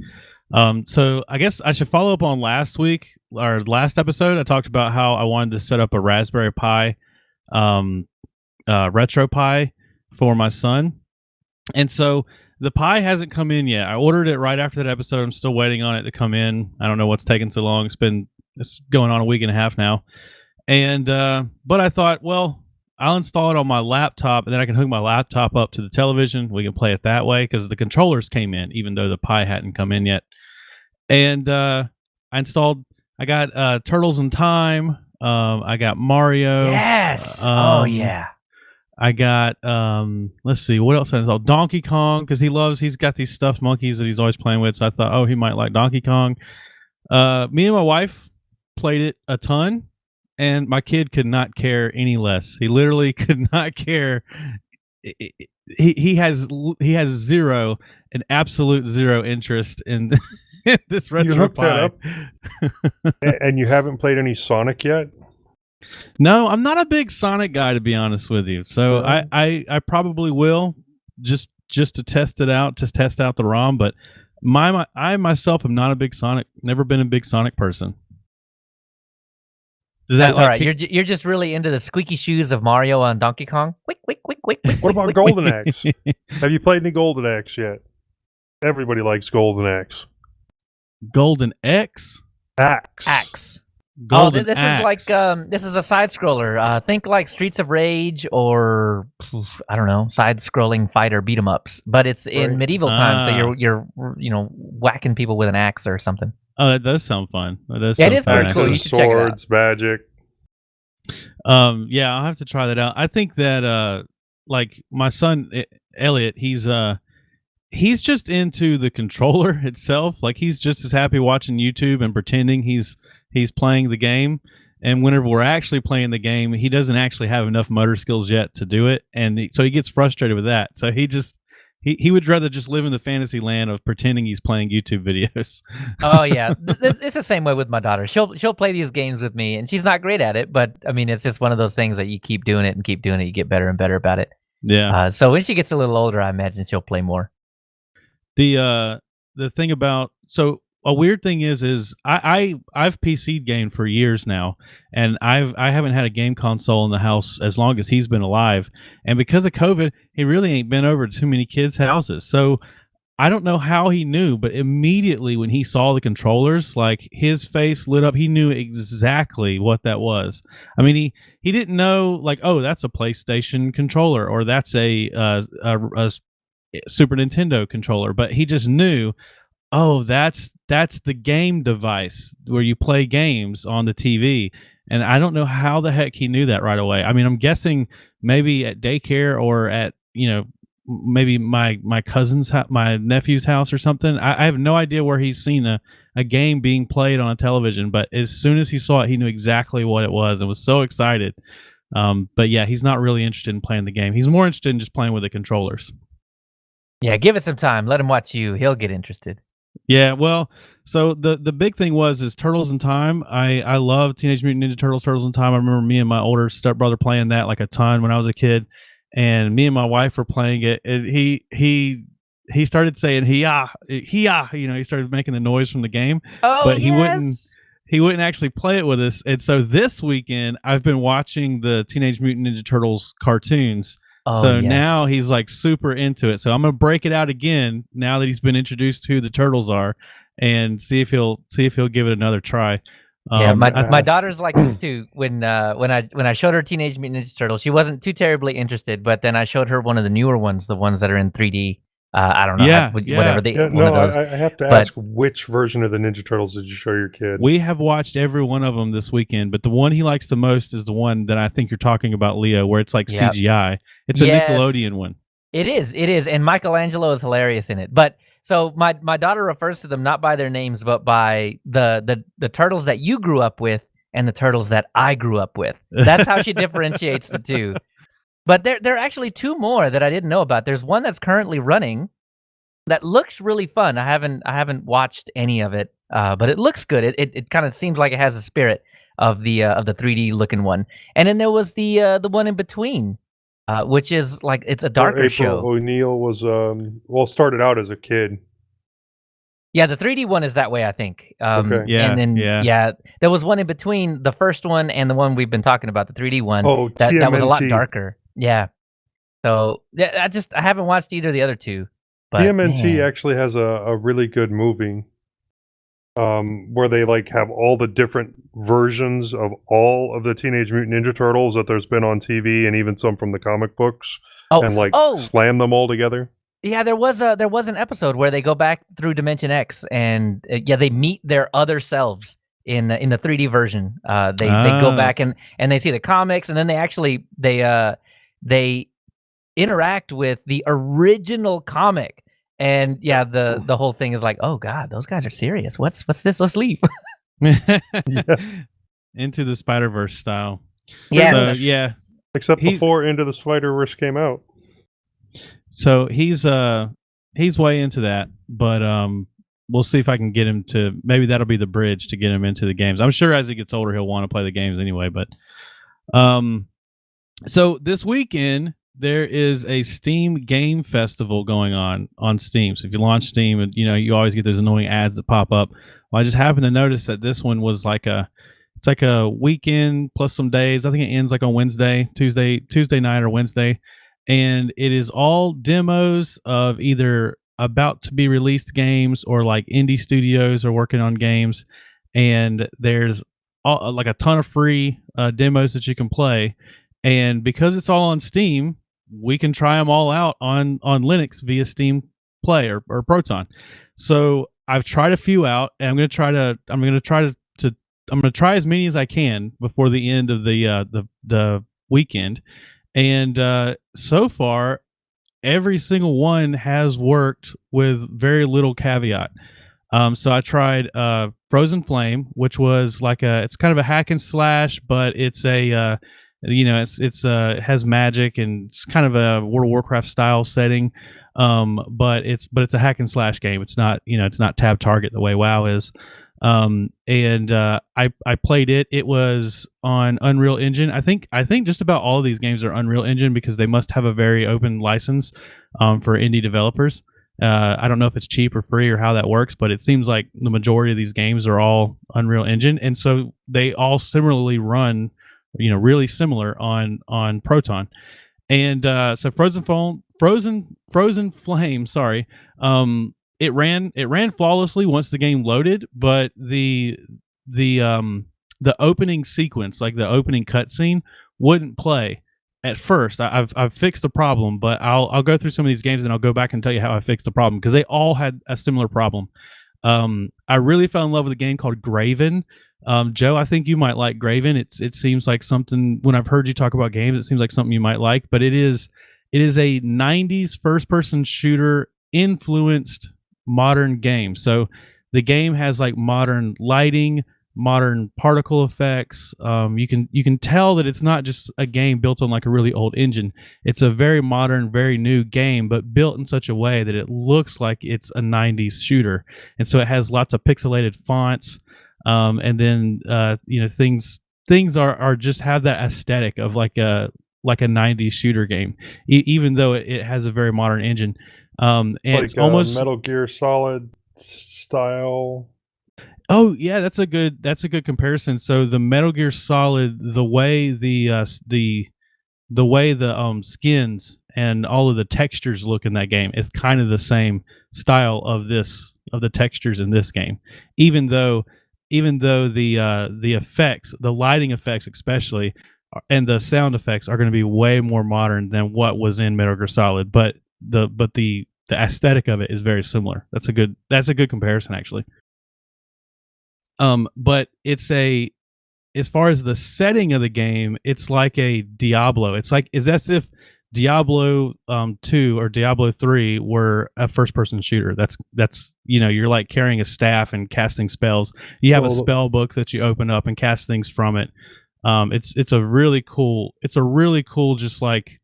So I guess I should follow up on last episode. I talked about how I wanted to set up a Raspberry Pi, Retro Pi for my son, and so the Pi hasn't come in yet. I ordered it right after that episode. I'm still waiting on it to come in. I don't know what's taking so long. It's going on a week and a half now, and but I thought, well, I'll install it on my laptop, and then I can hook my laptop up to the television. We can play it that way because the controllers came in, even though the Pi hadn't come in yet. And I got Turtles in Time. I got Mario. Yes. Oh yeah. I got let's see, what else I installed? Donkey Kong, because he's got these stuffed monkeys that he's always playing with. So I thought, oh, he might like Donkey Kong. Me and my wife played it a ton, and my kid could not care any less. He literally could not care. He has an absolute zero interest in this Retro Pi. And you haven't played any Sonic yet? No, I'm not a big Sonic guy, to be honest with you. So I probably will just to test it out, just test out the ROM. But I myself am not a big Sonic. Never been a big Sonic person. That's all right. You're just really into the squeaky shoes of Mario on Donkey Kong. Quick. What about Golden Axe? Have you played any Golden Axe yet? Everybody likes Golden Axe. Golden X? Axe. Golden this Axe. is like this is a side scroller. Think like Streets of Rage or I don't know, side scrolling fighter beat 'em ups, but it's in medieval times, so you're whacking people with an axe or something. Oh, that does sound fun. It is pretty cool. You should check it out. Swords, magic. Yeah, I'll have to try that out. I think that like my son Elliot, he's just into the controller itself. Like he's just as happy watching YouTube and pretending he's playing the game. And whenever we're actually playing the game, he doesn't actually have enough motor skills yet to do it, and so he gets frustrated with that. So he would rather just live in the fantasy land of pretending he's playing YouTube videos. Oh yeah, it's the same way with my daughter. She'll play these games with me, and she's not great at it, but I mean, it's just one of those things that you keep doing it, you get better and better about it. Yeah. So when she gets a little older, I imagine she'll play more. The thing about a weird thing is I've PC'd game for years now, and I haven't had a game console in the house as long as he's been alive, and because of COVID, he really ain't been over to too many kids' houses. So I don't know how he knew, but immediately when he saw the controllers, like his face lit up. He knew exactly what that was. I mean, he didn't know like, oh, that's a PlayStation controller or that's a Super Nintendo controller, but he just knew, oh, that's the game device where you play games on the TV. And I don't know how the heck he knew that right away. I mean, I'm guessing maybe at daycare or at, maybe my cousin's my nephew's house or something. I have no idea where he's seen a game being played on a television, but as soon as he saw it, he knew exactly what it was and was so excited. But yeah, he's not really interested in playing the game. He's more interested in just playing with the controllers. Yeah, give it some time. Let him watch you. He'll get interested. Yeah, well, so the big thing is Turtles in Time. I love Teenage Mutant Ninja Turtles, Turtles in Time. I remember me and my older stepbrother playing that like a ton when I was a kid, and me and my wife were playing it. And he started saying he-ah, he started making the noise from the game, but he wouldn't actually play it with us. And so this weekend I've been watching the Teenage Mutant Ninja Turtles cartoons Oh, So yes. now he's like super into it. So I'm gonna break it out again now that he's been introduced to who the turtles are, and see if he'll give it another try. Yeah, my ask- daughter's like this too. When I showed her Teenage Mutant Ninja Turtles, she wasn't too terribly interested. But then I showed her one of the newer ones, the ones that are in 3D. I don't know, whatever one of those. I have to But- ask, which version of the Ninja Turtles did you show your kid? We have watched every one of them this weekend, but the one he likes the most is the one that I think you're talking about, Leo, where it's like Yep. CGI. It's Yes. a Nickelodeon one. It is, and Michelangelo is hilarious in it. But so my daughter refers to them not by their names, but by the turtles that you grew up with and the turtles that I grew up with. That's how she differentiates the two. But there are actually two more that I didn't know about. There's one that's currently running that looks really fun. I haven't watched any of it, but it looks good. It kind of seems like it has the spirit of the 3D looking one. And then there was the one in between, which is like it's a darker April show. O'Neil was started out as a kid. Yeah, the 3D one is that way, I think. Okay. Yeah, and then yeah. there was one in between the first one and the one we've been talking about, the 3D one. Oh, that was a lot TMNT. darker. Yeah. So yeah, I haven't watched either of the other two. But TMNT man. actually has a really good movie, where they like have all the different versions of all of the Teenage Mutant Ninja Turtles that there's been on TV, and even some from the comic books, and like slam them all together. Yeah, there was an episode where they go back through Dimension X and they meet their other selves in the 3D version. They go back and they see the comics, and then they interact with the original comic. And yeah, the whole thing is like, oh god, those guys are serious. What's this? Let's leave. Into the Spider-Verse style. Yeah, So, yeah. Except before Into the Spider-Verse came out. So he's way into that, but we'll see if I can get him to, maybe that'll be the bridge to get him into the games. I'm sure as he gets older he'll want to play the games anyway, but so this weekend there is a Steam Game Festival going on Steam. So if you launch Steam, and you always get those annoying ads that pop up. Well, I just happened to notice that this one was it's like a weekend plus some days. I think it ends like on Tuesday night or Wednesday. And it is all demos of either about to be released games or like indie studios are working on games. And there's like a ton of free demos that you can play. And because it's all on Steam, we can try them all out on Linux via Steam Play or Proton. So I've tried a few out, and I'm going to try as many as I can before the end of the weekend. And so far, every single one has worked with very little caveat. So I tried Frozen Flame, which was it's kind of a hack and slash, but it's it has magic, and it's kind of a World of Warcraft style setting. But it's a hack and slash game. It's not it's not tab target the way WoW is. I played it. It was on Unreal Engine. I think just about all of these games are Unreal Engine because they must have a very open license for indie developers. I don't know if it's cheap or free or how that works, but it seems like the majority of these games are all Unreal Engine, and so they all similarly run, really similar on Proton. And so Frozen Flame, sorry. It ran flawlessly once the game loaded, but the opening sequence, like the opening cutscene, wouldn't play at first. I've fixed the problem, but I'll go through some of these games and I'll go back and tell you how I fixed the problem because they all had a similar problem. I really fell in love with a game called Graven. Joe, I think you might like Graven. It seems like something, when I've heard you talk about games, it seems like something you might like. But it is a 90s first-person shooter influenced modern game. So the game has like modern lighting, modern particle effects. You can tell that it's not just a game built on like a really old engine. It's a very modern, very new game, but built in such a way that it looks like it's a 90s shooter. And so it has lots of pixelated fonts. And then things are just have that aesthetic of like a 90s shooter game, even though it has a very modern engine. And like it's almost Metal Gear Solid style. Oh yeah, that's a good comparison. So the Metal Gear Solid, the way the the way the skins and all of the textures look in that game is kind of the same style of the textures in this game, even though the effects, the lighting effects especially, and the sound effects are going to be way more modern than what was in Metal Gear Solid, but the aesthetic of it is very similar. That's a good comparison, actually. But as far as the setting of the game, it's like a Diablo. It's as if Diablo 2 or Diablo 3 were a first person shooter. That's you're like carrying a staff and casting spells. You have a spell book that you open up and cast things from it. It's a really cool just like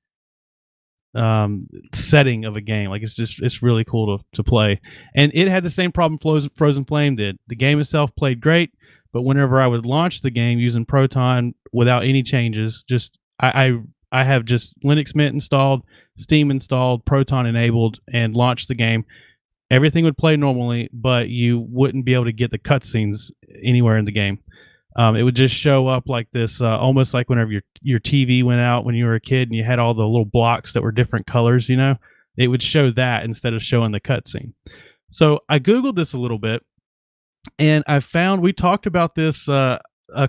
setting of a game. Like it's really cool to play. And it had the same problem Frozen Flame did. The game itself played great, but whenever I would launch the game using Proton without any changes, just I have just Linux Mint installed, Steam installed, Proton enabled, and launched the game. Everything would play normally, but you wouldn't be able to get the cutscenes anywhere in the game. It would just show up like this, almost like whenever your TV went out when you were a kid and you had all the little blocks that were different colors, it would show that instead of showing the cutscene. So I Googled this a little bit, and I found, we talked about this a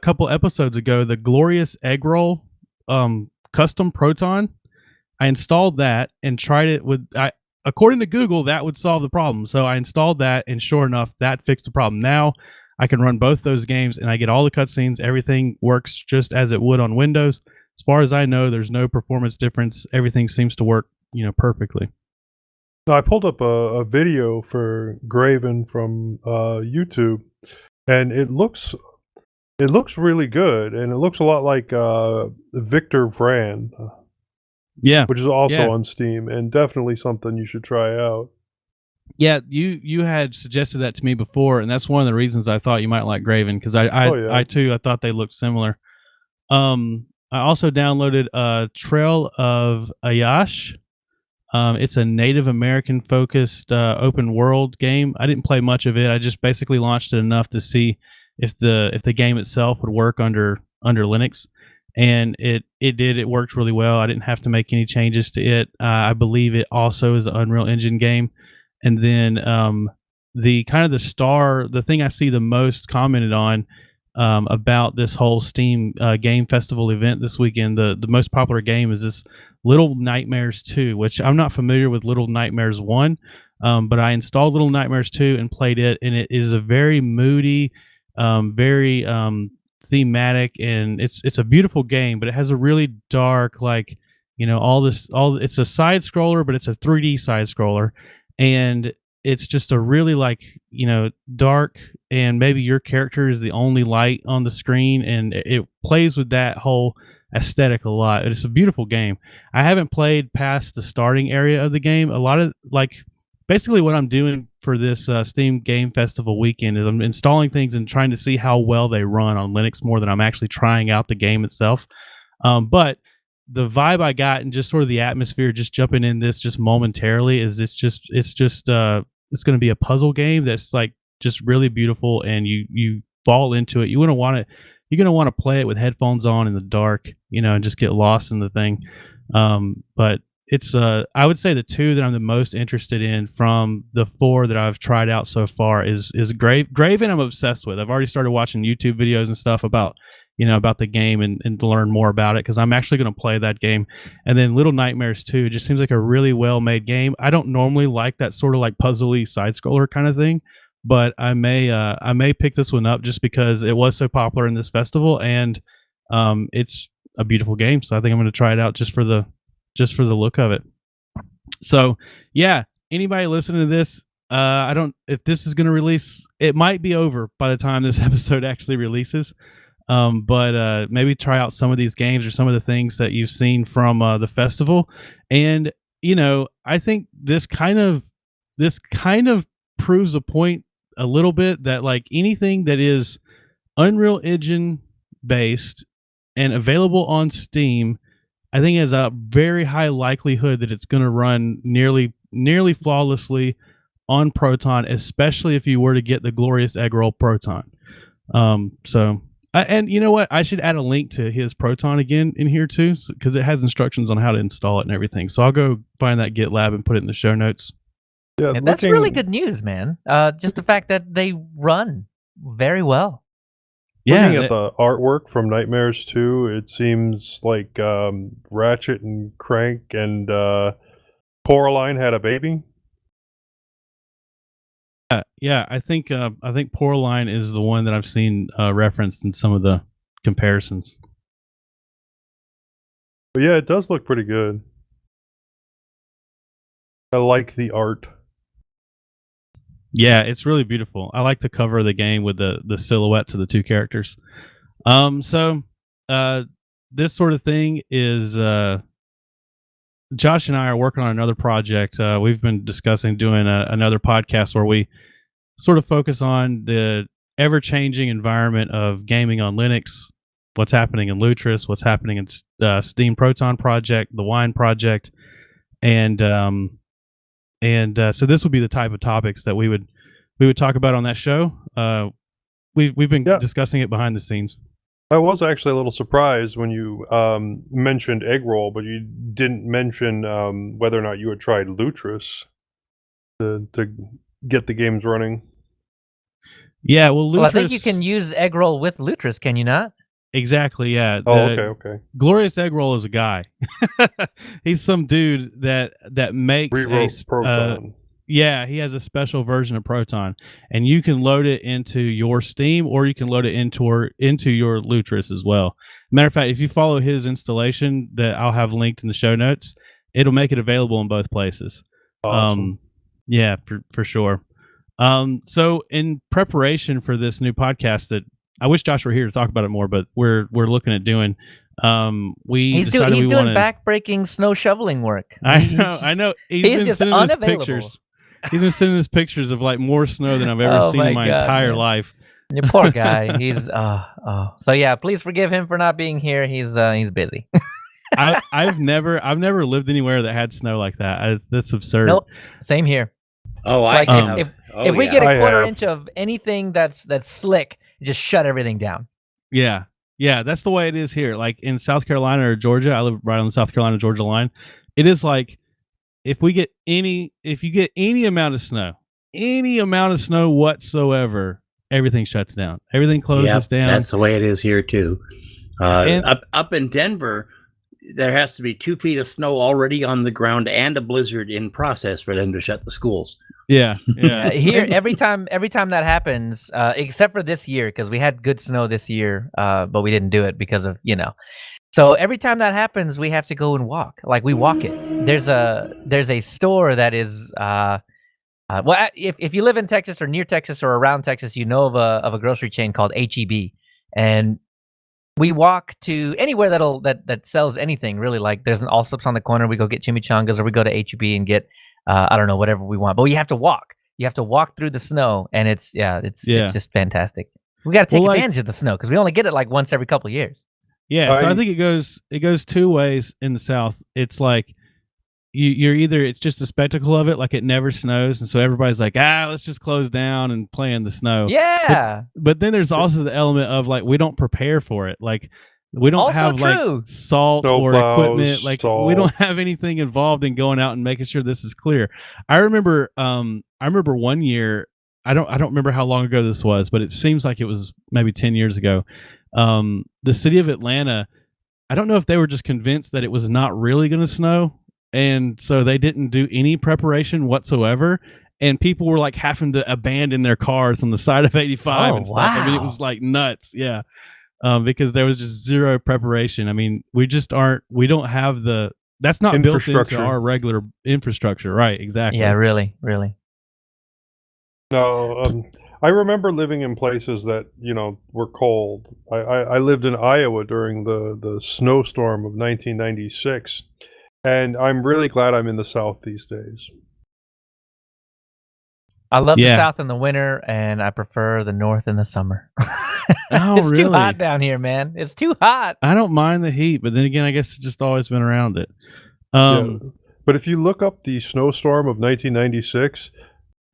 couple episodes ago, the Glorious Egg Roll custom Proton. I installed that and tried it with, according to Google, that would solve the problem. So I installed that, and sure enough, that fixed the problem. Now I can run both those games, and I get all the cutscenes. Everything works just as it would on Windows. As far as I know, there's no performance difference. Everything seems to work, perfectly. Now, I pulled up a video for Graven from YouTube, and it looks really good, and it looks a lot like Victor Vran, which is also on Steam, and definitely something you should try out. Yeah, you had suggested that to me before, and that's one of the reasons I thought you might like Graven, because I too thought they looked similar. I also downloaded Trail of Ayash. It's a Native American focused open world game. I didn't play much of it. I just basically launched it enough to see if the game itself would work under Linux, and it did. It worked really well. I didn't have to make any changes to it. I believe it also is an Unreal Engine game. And then the thing I see the most commented on about this whole Steam Game Festival event this weekend, the most popular game is this Little Nightmares 2, which I'm not familiar with Little Nightmares 1, but I installed Little Nightmares 2 and played it, and it is a very moody, very thematic, and it's a beautiful game, but it has a really dark, it's a side scroller, but it's a 3D side scroller. And it's just a really dark, and maybe your character is the only light on the screen, and it plays with that whole aesthetic a lot. It's a beautiful game. I haven't played past the starting area of the game. A lot of basically what I'm doing for this Steam Game Festival weekend is I'm installing things and trying to see how well they run on Linux more than I'm actually trying out the game itself. But the vibe I got and just sort of the atmosphere, just jumping in this just momentarily, is it's going to be a puzzle game that's just really beautiful, and you fall into it. You're going to want to play it with headphones on in the dark, and just get lost in the thing. But it's I would say the two that I'm the most interested in from the four that I've tried out so far is Graven. I'm obsessed with. I've already started watching YouTube videos and stuff about the game and to learn more about it, because I'm actually going to play that game. And then Little Nightmares 2 just seems like a really well-made game. I don't normally like that sort of puzzly side-scroller kind of thing, but I may pick this one up just because it was so popular in this festival, and it's a beautiful game. So I think I'm going to try it out just for the look of it. So yeah, anybody listening to this, if this is going to release, it might be over by the time this episode actually releases. But maybe try out some of these games or some of the things that you've seen from the festival. And I think this kind of proves a point a little bit that anything that is Unreal Engine based and available on Steam, I think has a very high likelihood that it's going to run nearly flawlessly on Proton, especially if you were to get the Glorious Egg Roll Proton. So And you know what? I should add a link to his Proton again in here too, because it has instructions on how to install it and everything. So I'll go find that GitLab and put it in the show notes. Yeah, And that's really good news, man. Just the fact that they run very well. Looking at the artwork from Nightmares 2, it seems like Ratchet and Crank and Coraline had a baby. Yeah, I think Coraline is the one that I've seen referenced in some of the comparisons. But yeah, it does look pretty good. I like the art. Yeah, it's really beautiful. I like the cover of the game with the silhouettes of the two characters. So this sort of thing is Josh and I are working on another project. We've been discussing doing another podcast where we sort of focus on the ever-changing environment of gaming on Linux, what's happening in Lutris, what's happening in Steam Proton Project, the Wine Project, and so this would be the type of topics that we would talk about on that show. We've been discussing it behind the scenes. I was actually a little surprised when you mentioned egg roll, but you didn't mention whether or not you had tried Lutris to get the games running. Yeah, well, Lutris. Well, I think you can use egg roll with Lutris, can you not? Exactly. Yeah. Okay. Glorious Egg Roll is a guy. He's some dude that makes Proton. Yeah, he has a special version of Proton, and you can load it into your Steam, or you can load it into your Lutris as well. Matter of fact, if you follow his installation that I'll have linked in the show notes, it'll make it available in both places. Awesome. Yeah, for sure. So in preparation for this new podcast that I wish Josh were here to talk about it more, but we're looking at doing. He's doing back-breaking snow shoveling work. I know. He's just unavailable. He's been sending us pictures of like more snow than I've ever seen in my entire life. Your poor guy. He's So yeah, please forgive him for not being here. He's busy. I've never lived anywhere that had snow like that. That's absurd. Nope. Same here. Oh, if we get a quarter inch of anything that's slick, just shut everything down. Yeah, that's the way it is here. Like in South Carolina or Georgia, I live right on the South Carolina-Georgia line. It is like if you get any amount of snow whatsoever, everything shuts down. Everything closes down. That's the way it is here too. Up in Denver, there has to be 2 feet of snow already on the ground and a blizzard in process for them to shut the schools. Yeah. Here, every time that happens, except for this year, because we had good snow this year, but we didn't do it because of So every time that happens, we have to go and walk. Like we walk it. There's a store that is well, if you live in Texas or near Texas or around Texas, you know of a grocery chain called HEB, and we walk to anywhere that sells anything really. Like there's an Allsup's on the corner. We go get chimichangas, or we go to HEB and get I don't know, whatever we want. But you have to walk. You have to walk through the snow, and it's just fantastic. We got to take advantage of the snow because we only get it like once every couple of years. Yeah, so I think it goes two ways in the South. It's like you're either it's just a spectacle of it, like it never snows, and so everybody's like, let's just close down and play in the snow. Yeah. But then there's also the element of like we don't prepare for it. Like we don't have like salt or equipment. Like we don't have anything involved in going out and making sure this is clear. I remember one year, I don't remember how long ago this was, but it seems like it was maybe 10 years ago. The city of Atlanta, I don't know if they were just convinced that it was not really going to snow, and so they didn't do any preparation whatsoever, and people were like having to abandon their cars on the side of 85 and stuff. Wow. I mean, it was like nuts. Yeah. Because there was just zero preparation. I mean, we don't have that's not built into our regular infrastructure. Right. Exactly. Yeah, really. No, I remember living in places that, were cold. I lived in Iowa during the snowstorm of 1996, and I'm really glad I'm in the South these days. I love the South in the winter, and I prefer the North in the summer. It's too hot down here, man. It's too hot. I don't mind the heat, but then again, I guess it's just always been around it. But if you look up the snowstorm of 1996,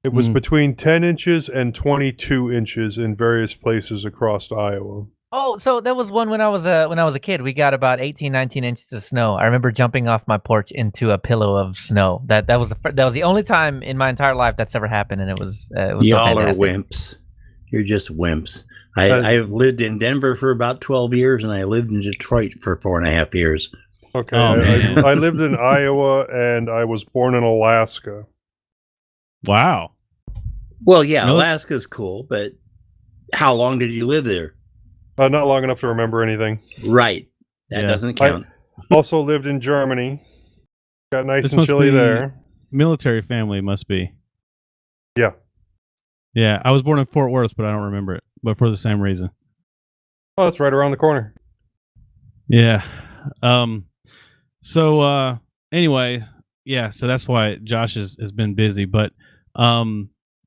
it was between 10 inches and 22 inches in various places across Iowa. Oh, so there was one when I was a kid. We got about 18, 19 inches of snow. I remember jumping off my porch into a pillow of snow. That was the only time in my entire life that's ever happened, and it was so Y'all are fantastic. wimps. You're just wimps. I've lived in Denver for about 12 years, and I lived in Detroit for 4.5 years. Okay, Oh, man. I lived in Iowa, and I was born in Alaska. Wow. Well, yeah, Really? Alaska's cool, but how long did you live there? Not long enough to remember anything. Right. That Yeah. doesn't count. Also lived in Germany. Got nice This and must chilly be there. military family must be. Yeah. Yeah, I was born in Fort Worth, but I don't remember it. But for the same reason. Oh, it's right around the corner. Yeah. So anyway, yeah, so that's why Josh has been busy. But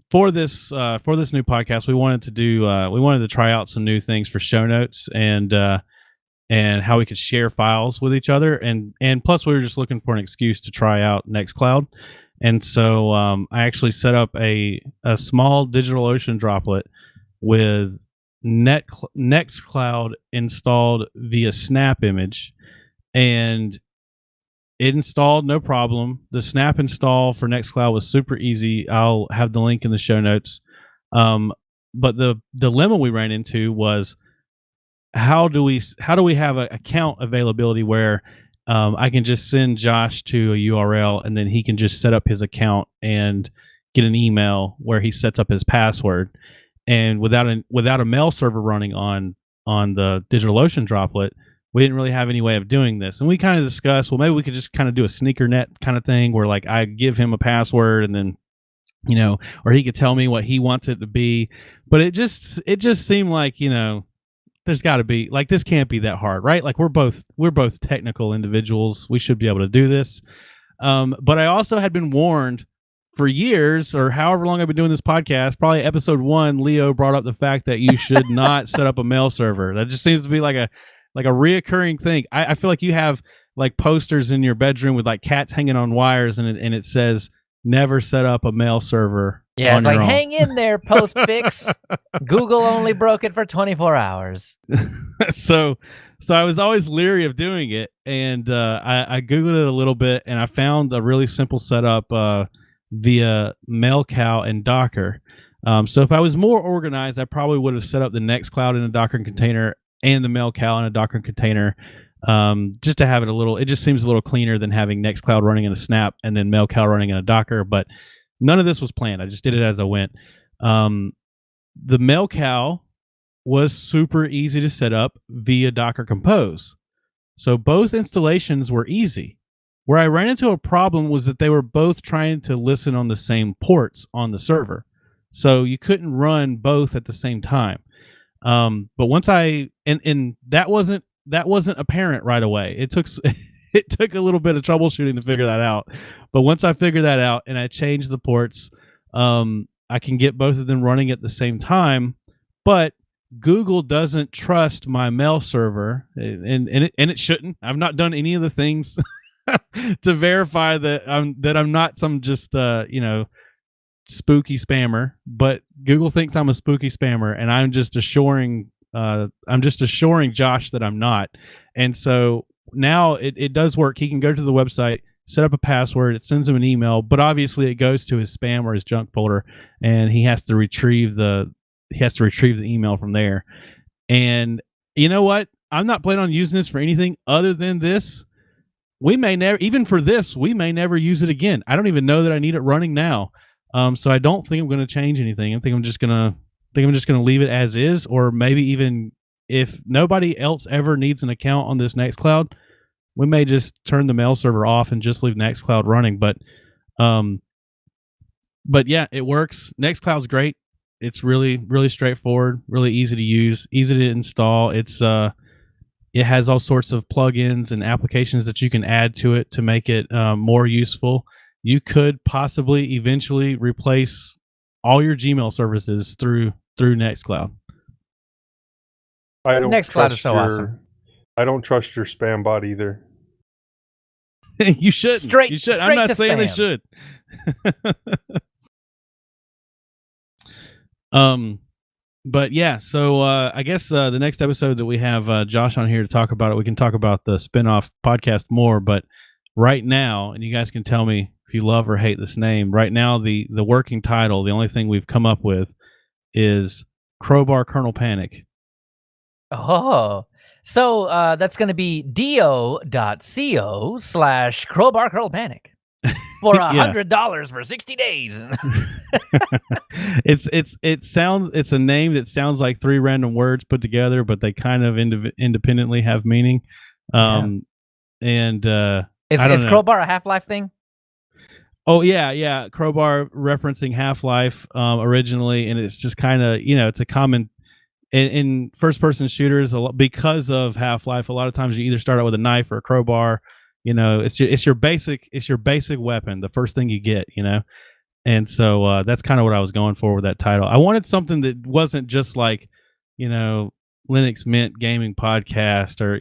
for this new podcast, we wanted to try out some new things for show notes and how we could share files with each other, and plus we were just looking for an excuse to try out Nextcloud. And so I actually set up a small DigitalOcean droplet with Nextcloud installed via Snap Image, and it installed no problem. The Snap install for Nextcloud was super easy. I'll have the link in the show notes. But the dilemma we ran into was how do we have an account availability where I can just send Josh to a URL and then he can just set up his account and get an email where he sets up his password. And without a mail server running on the DigitalOcean droplet, we didn't really have any way of doing this. And we kind of discussed, well, maybe we could just kind of do a sneaker net kind of thing where like I give him a password and then, or he could tell me what he wants it to be. But it just seemed like, there's got to be, like, this can't be that hard, right? Like we're both technical individuals. We should be able to do this. But I also had been warned for years, or however long I've been doing this podcast, probably episode 1, Leo brought up the fact that you should not set up a mail server. That just seems to be like a reoccurring thing. I feel like you have like posters in your bedroom with like cats hanging on wires, and it says never set up a mail server. Yeah, it's like, own. hang in there, postfix. Google only broke it for 24 hours. So I was always leery of doing it, and I Googled it a little bit, and I found a really simple setup via MailCow and Docker. So if I was more organized, I probably would have set up the Nextcloud in a Docker container and the MailCow in a Docker container, just to have it it just seems a little cleaner than having Nextcloud running in a Snap and then MailCow running in a Docker. But none of this was planned. I just did it as I went. The MailCow was super easy to set up via Docker Compose. So both installations were easy. Where I ran into a problem was that they were both trying to listen on the same ports on the server. So you couldn't run both at the same time. But once and that wasn't apparent right away. It took a little bit of troubleshooting to figure that out. But once I figured that out and I changed the ports, I can get both of them running at the same time. But Google doesn't trust my mail server, and it shouldn't. I've not done any of the things to verify that I'm not some just spooky spammer. But Google thinks I'm a spooky spammer, and I'm just assuring Josh that I'm not. And so now it does work. He can go to the website, set up a password, it sends him an email, but obviously it goes to his spam or his junk folder, and he has to retrieve the email from there. And you know what? I'm not planning on using this for anything other than this. We may never use it again. I don't even know that I need it running now. So I don't think I'm going to change anything. I think I'm just going to leave it as is, or maybe even if nobody else ever needs an account on this Nextcloud, we may just turn the mail server off and just leave Nextcloud running. But yeah, it works. Nextcloud's great. It's really, really straightforward, really easy to use, easy to install. It has all sorts of plugins and applications that you can add to it to make it more useful. You could possibly eventually replace all your Gmail services through Nextcloud. Nextcloud is so awesome. I don't trust your spam bot either. You shouldn't. You should. I'm not saying they should. But yeah, so I guess the next episode that we have Josh on here to talk about it, we can talk about the spinoff podcast more. But right now, and you guys can tell me if you love or hate this name. Right now, the working title, the only thing we've come up with, is Crowbar Colonel Panic. Oh, so that's going to be do.co/crowbar curl panic for $100 for 60 days. It's a name that sounds like three random words put together, but they kind of independently have meaning. And is Crowbar a Half-Life thing? Oh yeah, Crowbar referencing Half-Life originally, and it's just kind of it's a common in first-person shooters because of Half-Life. A lot of times you either start out with a knife or a crowbar. It's your basic weapon, the first thing you get. And so that's kind of what I was going for with that title. I wanted something that wasn't just like Linux Mint Gaming Podcast, or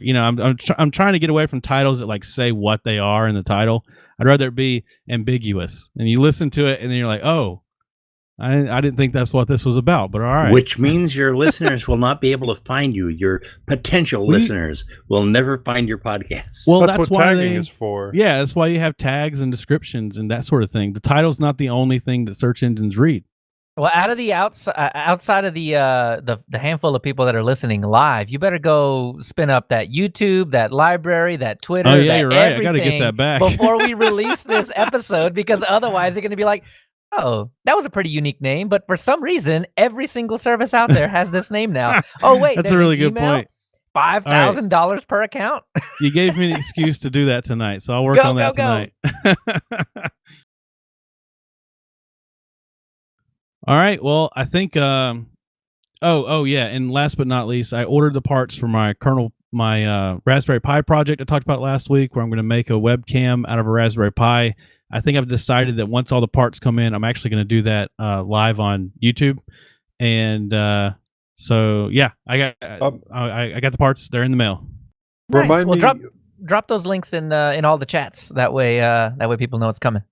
I'm trying to get away from titles that like say what they are in the title. I'd rather it be ambiguous, and you listen to it and then you're like, oh, I didn't think that's what this was about, but all right. Which means your listeners will not be able to find you. Your potential listeners will never find your podcast. Well, that's what tagging is for. Yeah, that's why you have tags and descriptions and that sort of thing. The title's not the only thing that search engines read. Well, out of the outside of the handful of people that are listening live, you better go spin up that YouTube, that library, that Twitter. Oh yeah, you're right. I got to get that back before we release this episode, because otherwise they're going to be like, oh, that was a pretty unique name, but for some reason, every single service out there has this name now. Oh wait, that's a really good point. $5,000 per account. You gave me an excuse to do that tonight, so I'll work on that tonight. All right. Well, I think. Oh yeah, and last but not least, I ordered the parts for my Raspberry Pi project I talked about last week, where I'm going to make a webcam out of a Raspberry Pi. I think I've decided that once all the parts come in, I'm actually going to do that live on YouTube. And so yeah, I got the parts. They're in the mail. Nice. Well, drop those links in all the chats. That way people know it's coming.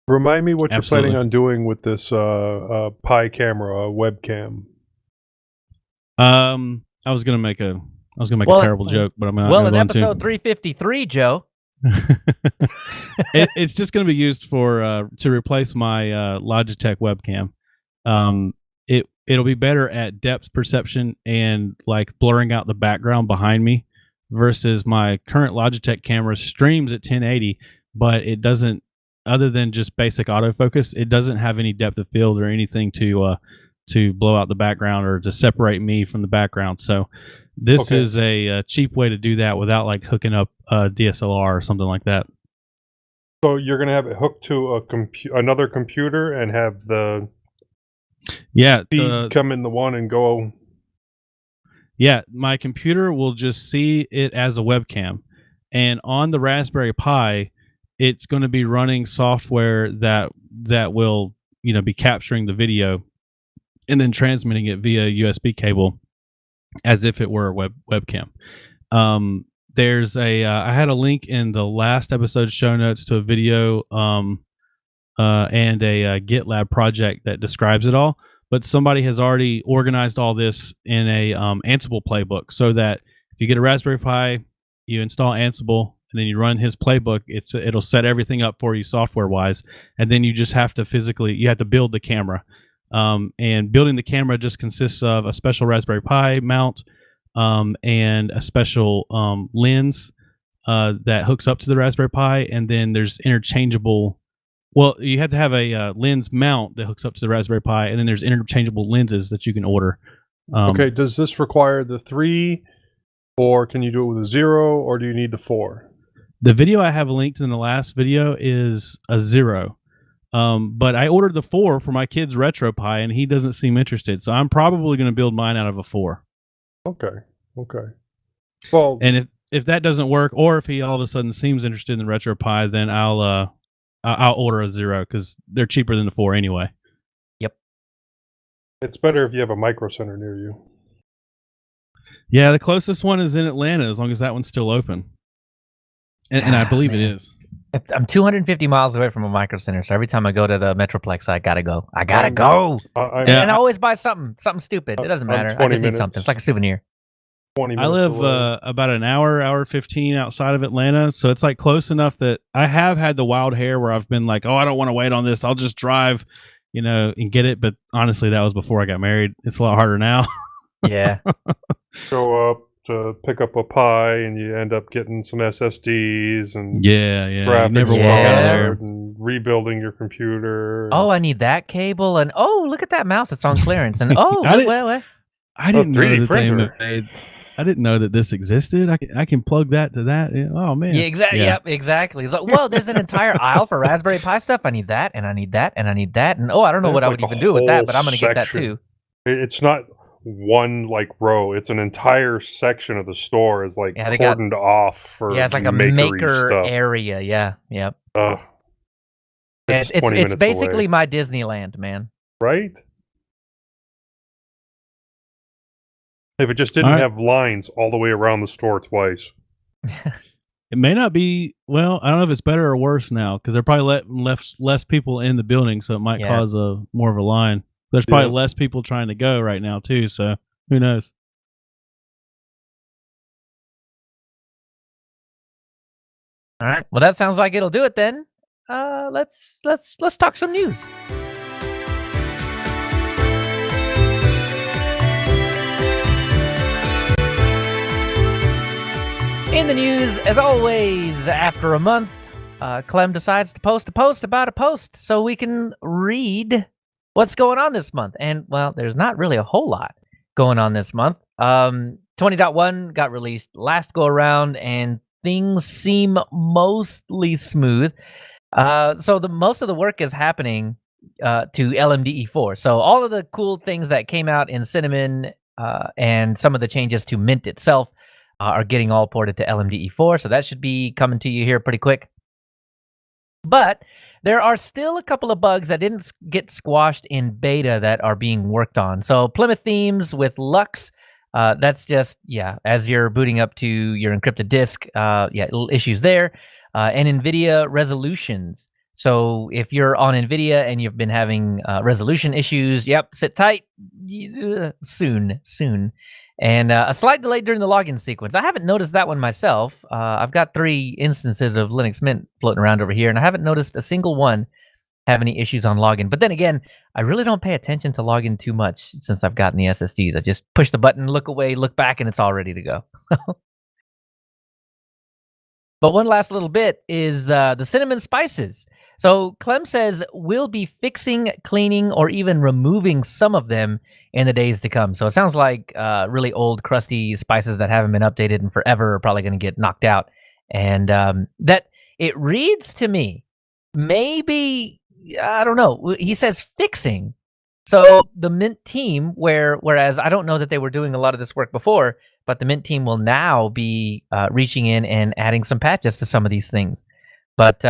Remind me what you're planning on doing with this Pi camera webcam. I was gonna make a terrible joke, but I'm not. Well, in episode 353, Joe. It's just going to be used for to replace my Logitech webcam. It'll be better at depth perception and like blurring out the background behind me, versus my current Logitech camera streams at 1080, but it doesn't. Other than just basic autofocus, it doesn't have any depth of field or anything to blow out the background or to separate me from the background. So this is a cheap way to do that without like hooking up a DSLR or something like that. So you're going to have it hooked to another computer and have the feed come in the one and go. Yeah, my computer will just see it as a webcam, and on the Raspberry Pi, it's going to be running software that will be capturing the video and then transmitting it via USB cable as if it were a webcam. There's I had a link in the last episode's show notes to a video and a GitLab project that describes it all, but somebody has already organized all this in a Ansible playbook, so that if you get a Raspberry Pi, you install Ansible, and then you run his playbook. It'll set everything up for you software-wise, and then you just have to build the camera. And building the camera just consists of a special Raspberry Pi mount and a special lens that hooks up to the Raspberry Pi, and then there's interchangeable. Well, you have to have a lens mount that hooks up to the Raspberry Pi, and then there's interchangeable lenses that you can order. Okay, does this require the 3, or can you do it with a 0, or do you need the 4? The video I have linked in the last video is a 0. But I ordered the 4 for my kid's Retro Pi, and he doesn't seem interested. So I'm probably going to build mine out of a 4. Okay. Well, and if that doesn't work, or if he all of a sudden seems interested in the Retro Pi, then I'll order a 0, because they're cheaper than the 4 anyway. Yep. It's better if you have a Micro Center near you. Yeah, the closest one is in Atlanta, as long as that one's still open. And I believe it is. I'm 250 miles away from a Micro Center, so every time I go to the Metroplex, I gotta go. I gotta go. Yeah, And I always buy something stupid. It doesn't I'm matter. I 20 just need something. minutes. It's like a souvenir. 20 I minutes live away. about an hour 15 outside of Atlanta, so it's like close enough that I have had the wild hair where I've been like, oh, I don't want to wait on this. I'll just drive, and get it. But honestly, that was before I got married. It's a lot harder now. Yeah. Show up to pick up a pie, and you end up getting some SSDs and Yeah. You graphics never walk out of there. card and rebuilding your computer. Oh, I need that cable, and oh, look at that mouse. It's on clearance, and oh, I wait. I didn't know 3D that they printer. made. I didn't know that this existed. I can plug that to that. Yeah. Oh man. Yeah, exactly. Yeah. Yep, exactly. It's like, whoa, there's an entire aisle for Raspberry Pi stuff. I need that, and I need that, and I need that, and oh, I don't know They what have, I would like, a even do with that, whole but I'm gonna get that section. too. It's not one row. It's an entire section of the store is like Yeah, they got- cordoned off for Yeah, it's like a makery maker stuff. area. Yeah, yep. It's 20 It's minutes basically away. my Disneyland, man. Right? If it just didn't All right. have lines all the way around the store twice. It may not be. Well, I don't know if it's better or worse now because they're probably letting less people in the building, so it might Yeah. cause a more of a line. There's probably Yeah. less people trying to go right now too. So who knows? All right. Well, that sounds like it'll do it then. Let's talk some news. In the news, as always, after a month, Clem decides to post a post about a post so we can read what's going on this month. And, well, there's not really a whole lot going on this month. 20.1 got released last go around, and things seem mostly smooth. So most of the work is happening to LMDE4. So all of the cool things that came out in Cinnamon and some of the changes to Mint itself are getting all ported to LMDE4. So that should be coming to you here pretty quick. But there are still a couple of bugs that didn't get squashed in beta that are being worked on. So Plymouth themes with Lux, that's just, as you're booting up to your encrypted disk, little issues there. And NVIDIA resolutions. So if you're on NVIDIA and you've been having resolution issues, sit tight. Soon. And a slight delay during the login sequence. I haven't noticed that one myself. I've got 3 instances of Linux Mint floating around over here, and I haven't noticed a single one have any issues on login. But then again, I really don't pay attention to login too much since I've gotten the SSDs. I just push the button, look away, look back, and it's all ready to go. But one last little bit is the cinnamon spices. So Clem says we'll be fixing, cleaning, or even removing some of them in the days to come. So it sounds like really old, crusty spices that haven't been updated in forever are probably going to get knocked out. And that it reads to me, maybe, I don't know. He says fixing. So the Mint team, whereas I don't know that they were doing a lot of this work before, but the Mint team will now be reaching in and adding some patches to some of these things. But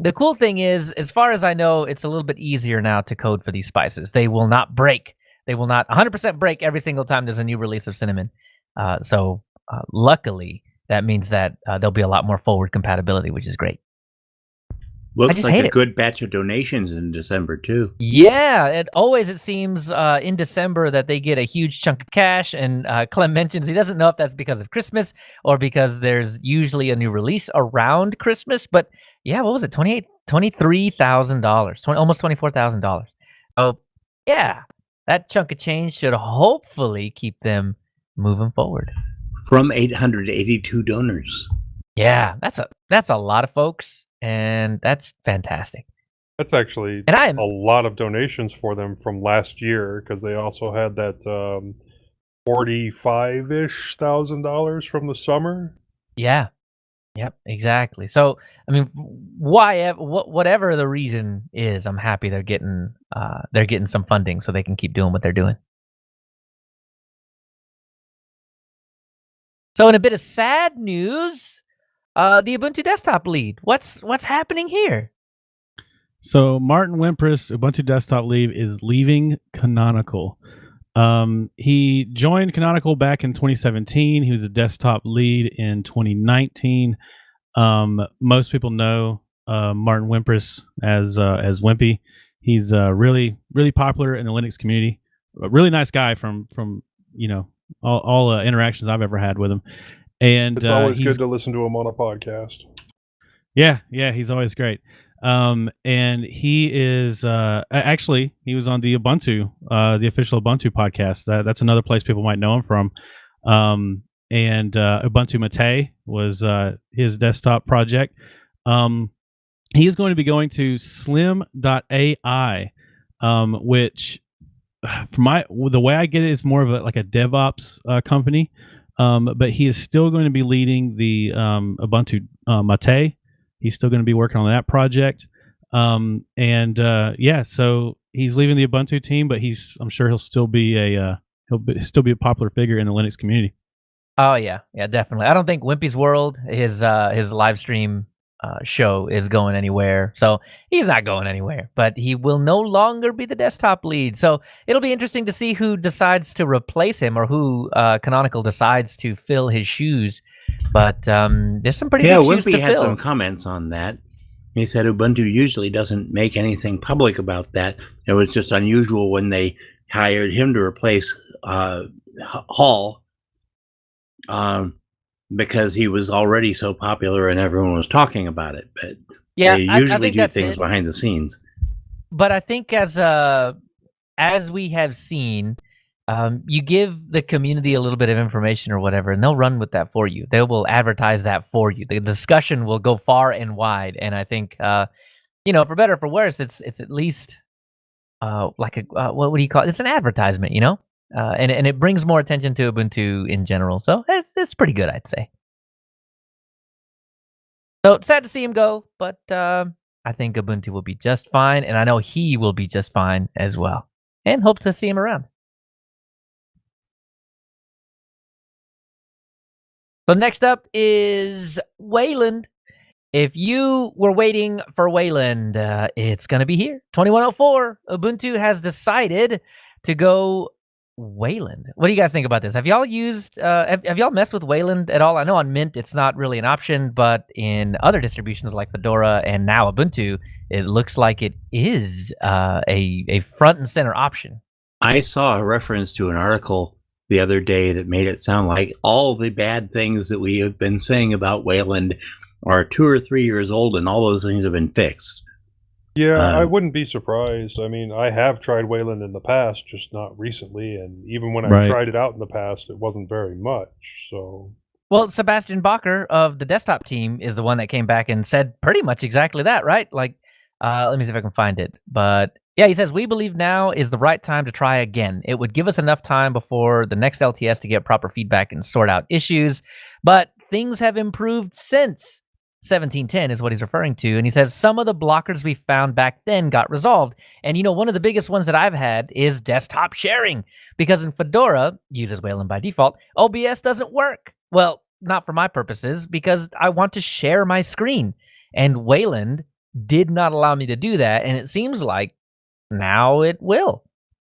the cool thing is, as far as I know, it's a little bit easier now to code for these spices. They will not break. They will not 100% break every single time there's a new release of Cinnamon. So luckily, that means that there'll be a lot more forward compatibility, which is great. Looks like a good batch of donations in December, too. Yeah, it seems in December that they get a huge chunk of cash, and Clem mentions he doesn't know if that's because of Christmas or because there's usually a new release around Christmas, but yeah, what was it, $23,000, almost $24,000. So yeah, that chunk of change should hopefully keep them moving forward. From 882 donors. Yeah, that's a lot of folks. And that's fantastic. That's actually a lot of donations for them from last year because they also had that $45,000-ish from the summer. Yeah. Yep, exactly. So, I mean, whatever the reason is, I'm happy they're getting some funding so they can keep doing what they're doing. So, in a bit of sad news, the Ubuntu desktop lead. What's happening here? So Martin Wimpress, Ubuntu desktop lead, is leaving Canonical. He joined Canonical back in 2017. He was a desktop lead in 2019. Most people know Martin Wimpress as Wimpy. He's really popular in the Linux community. A really nice guy from all interactions I've ever had with him. And It's always he's good to listen to him on a podcast. yeah, he's always great. And he is actually he was on the Ubuntu, the official Ubuntu podcast. That's another place people might know him from. And Ubuntu Mate was his desktop project. He is going to be going to Slim.ai, which the way I get it is more of like a DevOps company. But he is still going to be leading the Ubuntu Mate. He's still going to be working on that project. So he's leaving the Ubuntu team, but I'm sure he'll still be a popular figure in the Linux community. Oh yeah, definitely. I don't think Wimpy's World, his live stream show, is going anywhere. So he's not going anywhere, but he will no longer be the desktop lead. So it'll be interesting to see who decides to replace him, or who Canonical decides to fill his shoes. But there's some pretty big shoes to Wimpy fill. had some comments on that. He said Ubuntu usually doesn't make anything public about that. It was just unusual when they hired him to replace Hall, because he was already so popular and everyone was talking about it. But they usually do things behind the scenes. But I think as we have seen, you give the community a little bit of information or whatever, and they'll run with that for you. They will advertise that for you. The discussion will go far and wide. And I think, for better or for worse, it's at least like a what do you call it? It's an advertisement, and it brings more attention to Ubuntu in general. So it's pretty good, I'd say. So it's sad to see him go, but I think Ubuntu will be just fine, and I know he will be just fine as well. And hope to see him around. So next up is Wayland. If you were waiting for Wayland, it's going to be here. 2104. Ubuntu has decided to go Wayland. What do you guys think about this? Have y'all used, have y'all messed with Wayland at all? I know on Mint it's not really an option, but in other distributions like Fedora and now Ubuntu, it looks like it is a front and center option. I saw a reference to an article the other day that made it sound like all the bad things that we have been saying about Wayland are 2 or 3 years old, and all those things have been fixed. Yeah, I wouldn't be surprised. I mean, I have tried Wayland in the past, just not recently, and even when I tried it out in the past, it wasn't very much. So, well, Sebastian Bacher of the desktop team is the one that came back and said pretty much exactly that, right? Like, let me see if I can find it. But yeah, he says, we believe now is the right time to try again. It would give us enough time before the next LTS to get proper feedback and sort out issues. But things have improved since 1710 is what he's referring to. And he says some of the blockers we found back then got resolved. And, one of the biggest ones that I've had is desktop sharing. Because in Fedora, uses Wayland by default, OBS doesn't work. Well, not for my purposes, because I want to share my screen. And Wayland did not allow me to do that. And it seems like now it will.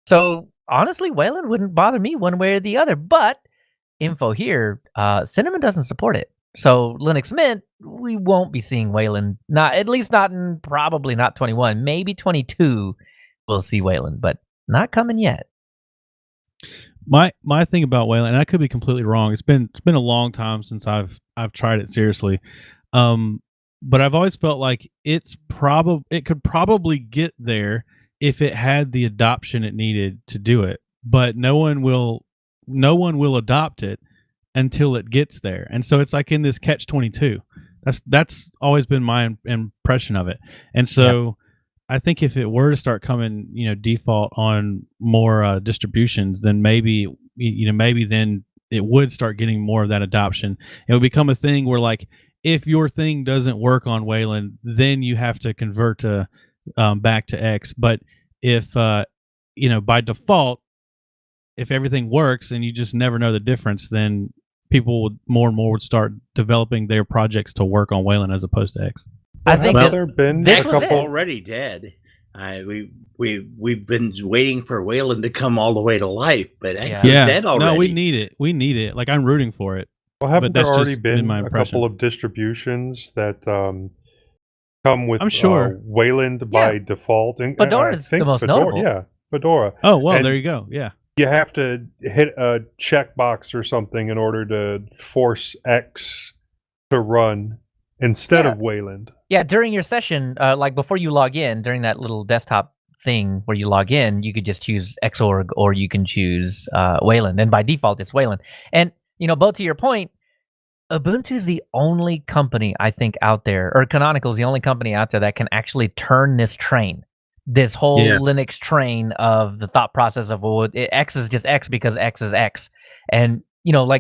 So honestly, Wayland wouldn't bother me one way or the other. But info here, Cinnamon doesn't support it. So Linux Mint, we won't be seeing Wayland. At least not in probably not 21, maybe 22. We'll see Wayland, but not coming yet. My thing about Wayland, and I could be completely wrong. It's been a long time since I've tried it seriously, but I've always felt like it could probably get there if it had the adoption it needed to do it. But no one will adopt it until it gets there. And so it's like in this catch-22. That's always been my impression of it. And so I think if it were to start coming, default on more distributions, then maybe then it would start getting more of that adoption. It would become a thing where, like, if your thing doesn't work on Wayland, then you have to convert to back to X. But if by default, if everything works and you just never know the difference, then people more and more would start developing their projects to work on Wayland as opposed to X. I think there been X is already dead. We've been waiting for Wayland to come all the way to life, but X is dead already. No, we need it. Like, I'm rooting for it. Well, haven't that's there already just been been my a impression. couple of distributions that come with I'm sure. Wayland by default? And Fedora I is the think most Fedora, notable. yeah, Fedora. Oh, well, And there you go. Yeah. you have to hit a checkbox or something in order to force X to run instead Yeah. of Wayland. Yeah, during your session, like before you log in, during that little desktop thing where you log in, you could just choose Xorg or you can choose Wayland. And by default, it's Wayland. And, both to your point, Ubuntu is the only company I think out there, or Canonical is the only company out there that can actually turn this train, this whole Yeah. Linux train of the thought process of, well, X is just X because X is X. And, yeah,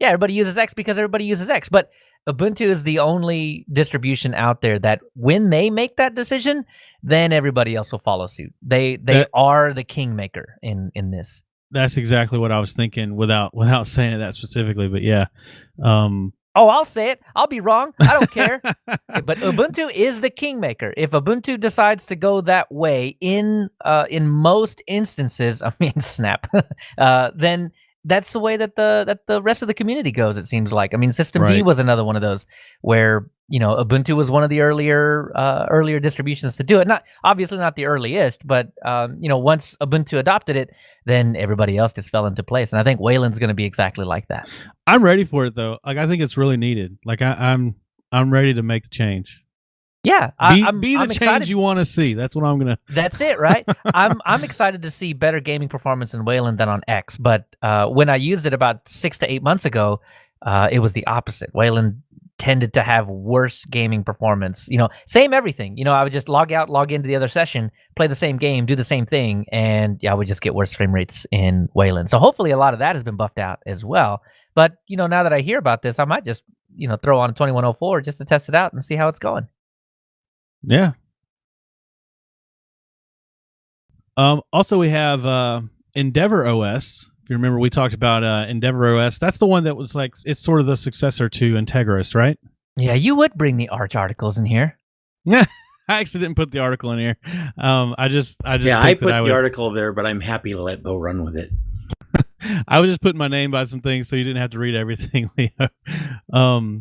everybody uses X because everybody uses X. But Ubuntu is the only distribution out there that when they make that decision, then everybody else will follow suit. They are the kingmaker in this. That's exactly what I was thinking without saying it that specifically, but yeah. Oh, I'll say it. I'll be wrong. I don't care. But Ubuntu is the kingmaker. If Ubuntu decides to go that way in most instances, I mean, snap, then that's the way that the rest of the community goes. It seems like. I mean, System D Right. was another one of those where Ubuntu was one of the earlier distributions to do it. Not obviously not the earliest, but once Ubuntu adopted it, then everybody else just fell into place. And I think Wayland's going to be exactly like that. I'm ready for it though. Like I think it's really needed. Like I'm ready to make the change. Yeah, I'm the I'm change excited. you want to see. That's what I'm gonna. That's it, right? I'm excited to see better gaming performance in Wayland than on X. But when I used it about 6 to 8 months ago, it was the opposite. Wayland tended to have worse gaming performance. Same everything. I would just log out, log into the other session, play the same game, do the same thing, and I would just get worse frame rates in Wayland. So hopefully a lot of that has been buffed out as well. But now that I hear about this, I might just throw on a 2104 just to test it out and see how it's going. Yeah. Also, we have Endeavor OS. If you remember, we talked about Endeavor OS. That's the one that was like, it's sort of the successor to Integris, right? Yeah, you would bring the Arch articles in here. Yeah, I actually didn't put the article in here. I just yeah, I put the article there, but I'm happy to let Bo run with it. I was just putting my name by some things so you didn't have to read everything, Leo.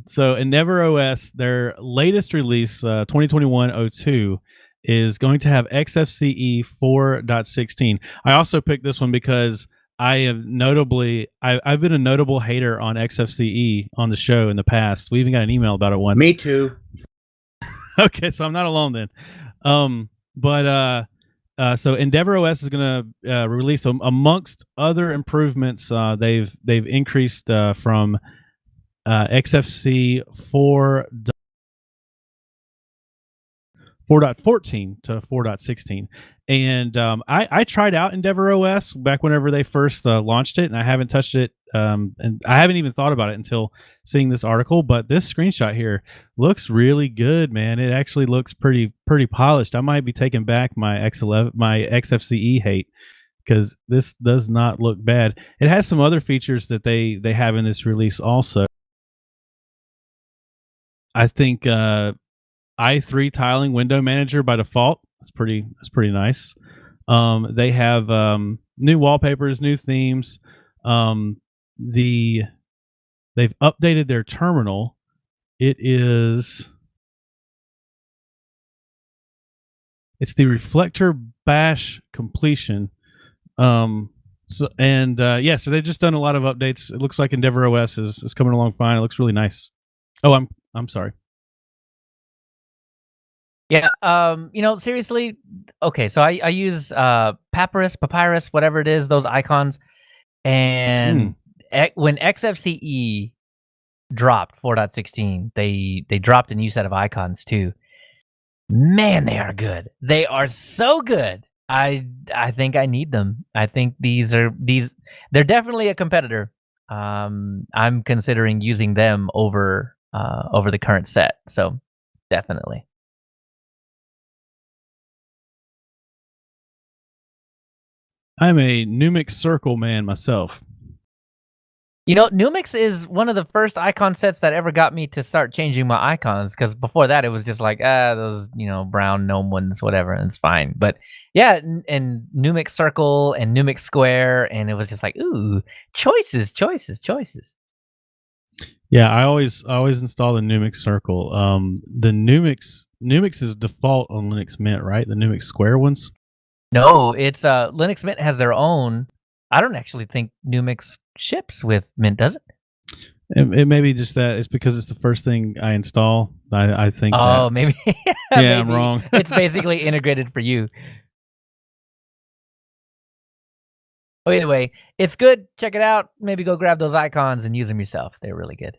So Endeavor OS, their latest release, 2021-02, is going to have XFCE 4.16. I also picked this one because I've been a notable hater on XFCE on the show in the past. We even got an email about it once. Me too. Okay, so I'm not alone then. So Endeavor OS is going to release amongst other improvements. They've increased from XFC 4.14 to 4.16. And I tried out Endeavor OS back whenever they first launched it, and I haven't touched it. And I haven't even thought about it until seeing this article. But this screenshot here looks really good, man. It actually looks pretty polished. I might be taking back my XFCE hate because this does not look bad. It has some other features that they have in this release also. I think i3 tiling window manager by default. That's pretty nice. They have new wallpapers, new themes. They've updated their terminal. It's the Reflector Bash completion. So they've just done a lot of updates. It looks like Endeavor OS is coming along fine. It looks really nice. Oh, I'm sorry. Yeah, seriously, okay, so I use Papyrus, whatever it is, those icons, and when XFCE dropped 4.16, they dropped a new set of icons too. Man, they are good. They are so good. I think I need them. I think they're definitely a competitor. I'm considering using them over the current set, so definitely. I'm a Numix Circle man myself. Numix is one of the first icon sets that ever got me to start changing my icons, because before that it was just like, those, brown gnome ones, whatever, and it's fine. But yeah, and Numix Circle and Numix Square, and it was just like, ooh, choices. Yeah, I always install the Numix Circle. The Numix is default on Linux Mint, right? The Numix Square ones. No, it's Linux Mint has their own. I don't actually think Numix ships with Mint, does it? It may be just that it's because it's the first thing I install. I think Oh, that. maybe. Yeah, I'm maybe wrong. It's basically integrated for you. Well, either way, it's good. Check it out. Maybe go grab those icons and use them yourself. They're really good.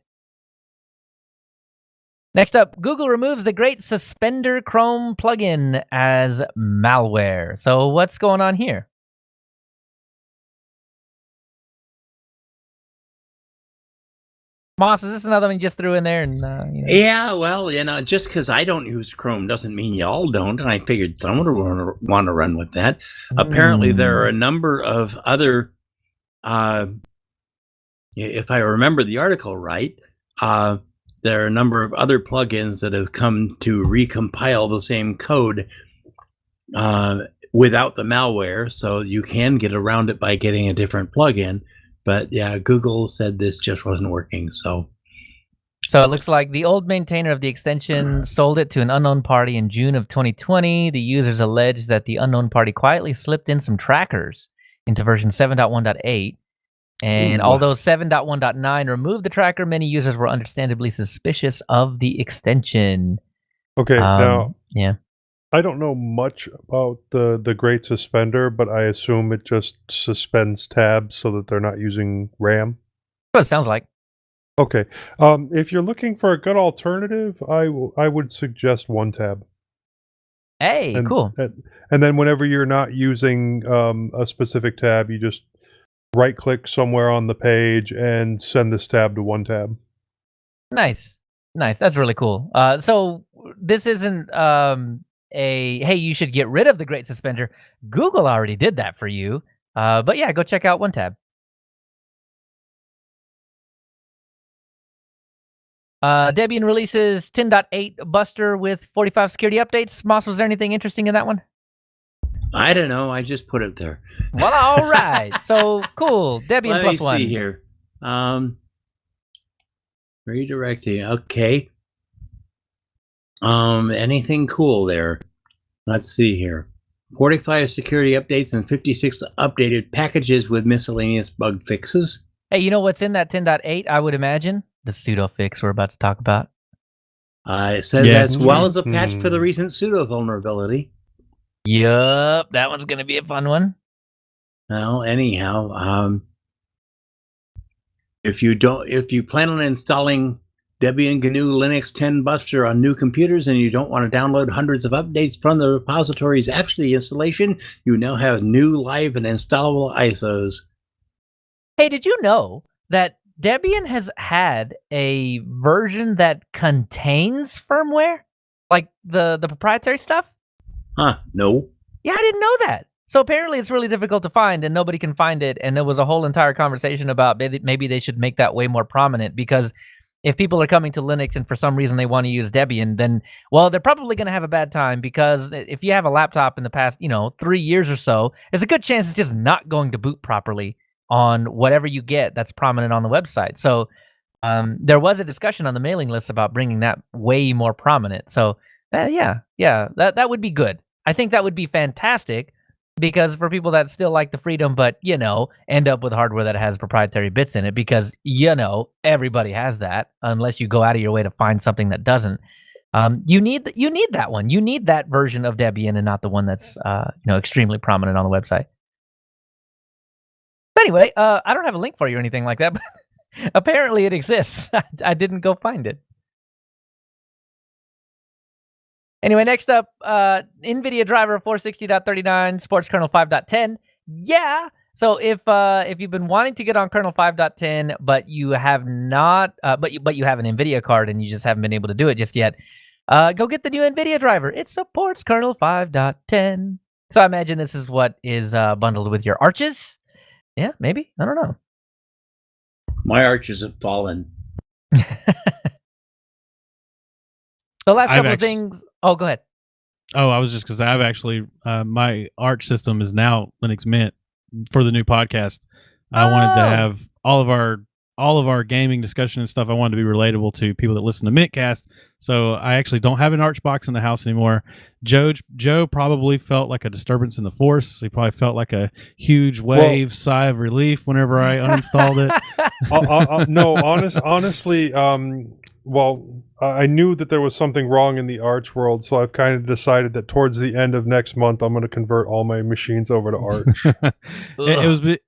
Next up, Google removes the Great Suspender Chrome plugin as malware. So what's going on here? Moss, is this another one you just threw in there? And Yeah, well, just because I don't use Chrome doesn't mean y'all don't, and I figured someone would want to run with that. Apparently, there are a number of other, if I remember the article right, there are a number of other plugins that have come to recompile the same code without the malware, so you can get around it by getting a different plugin. But yeah, Google said this just wasn't working, so it looks like the old maintainer of the extension sold it to an unknown party in June of 2020. The users alleged that the unknown party quietly slipped in some trackers into version 7.1.8. And although 7.1.9 removed the tracker, many users were understandably suspicious of the extension. Okay, now yeah, I don't know much about the Great Suspender, but I assume it just suspends tabs so that they're not using RAM. that's what it sounds like. Okay, if you're looking for a good alternative, I would suggest OneTab. Hey, cool. And then whenever you're not using a specific tab, you just right-click somewhere on the page and send this tab to OneTab. Nice. That's really cool. So this isn't hey, you should get rid of the Great Suspender. Google already did that for you. But yeah, go check out OneTab. Debian releases 10.8 Buster with 45 security updates. Moss, was there anything interesting in that one? I don't know. I just put it there. Well, all right. So cool. Debian Let me +1. see here. Redirecting. Okay. Anything cool there? Let's see here. 45 security updates and 56 updated packages with miscellaneous bug fixes. Hey, you know what's in that 10.8, I would imagine? The pseudo fix we're about to talk about. It says as well as a patch for the recent pseudo vulnerability. Yup, that one's going to be a fun one. Well, anyhow, if you plan on installing Debian GNU Linux 10 Buster on new computers and you don't want to download hundreds of updates from the repositories after the installation, you now have new live and installable ISOs. Hey, did you know that Debian has had a version that contains firmware? Like the proprietary stuff? Huh, no. Yeah, I didn't know that. So apparently it's really difficult to find and nobody can find it. And there was a whole entire conversation about maybe they should make that way more prominent, because if people are coming to Linux and for some reason they want to use Debian, then, well, they're probably going to have a bad time, because if you have a laptop in the past, 3 years or so, there's a good chance it's just not going to boot properly on whatever you get that's prominent on the website. So there was a discussion on the mailing list about bringing that way more prominent. So yeah, that would be good. I think that would be fantastic, because for people that still like the freedom, but, end up with hardware that has proprietary bits in it, because, everybody has that, unless you go out of your way to find something that doesn't. You need that one. You need that version of Debian and not the one that's, extremely prominent on the website. But anyway, I don't have a link for you or anything like that, but apparently it exists. I didn't go find it. Anyway, next up, NVIDIA driver 460.39 supports kernel 5.10. Yeah. So if you've been wanting to get on kernel 5.10, but you have not, but you have an NVIDIA card and you just haven't been able to do it just yet, go get the new NVIDIA driver. It supports kernel 5.10. So I imagine this is what is bundled with your arches. Yeah, maybe. I don't know. My arches have fallen. The last couple of things. Oh, go ahead. Oh, I was just because I've actually my Arch system is now Linux Mint for the new podcast. I wanted to have all of our all of our gaming discussion and stuff, I wanted to be relatable to people that listen to mintCast. So I actually don't have an Arch box in the house anymore. Joe probably felt like a disturbance in the force. He probably felt like a huge wave sigh of relief whenever I uninstalled it. No, honestly, well, I knew that there was something wrong in the Arch world, so I've kind of decided that towards the end of next month, I'm going to convert all my machines over to Arch.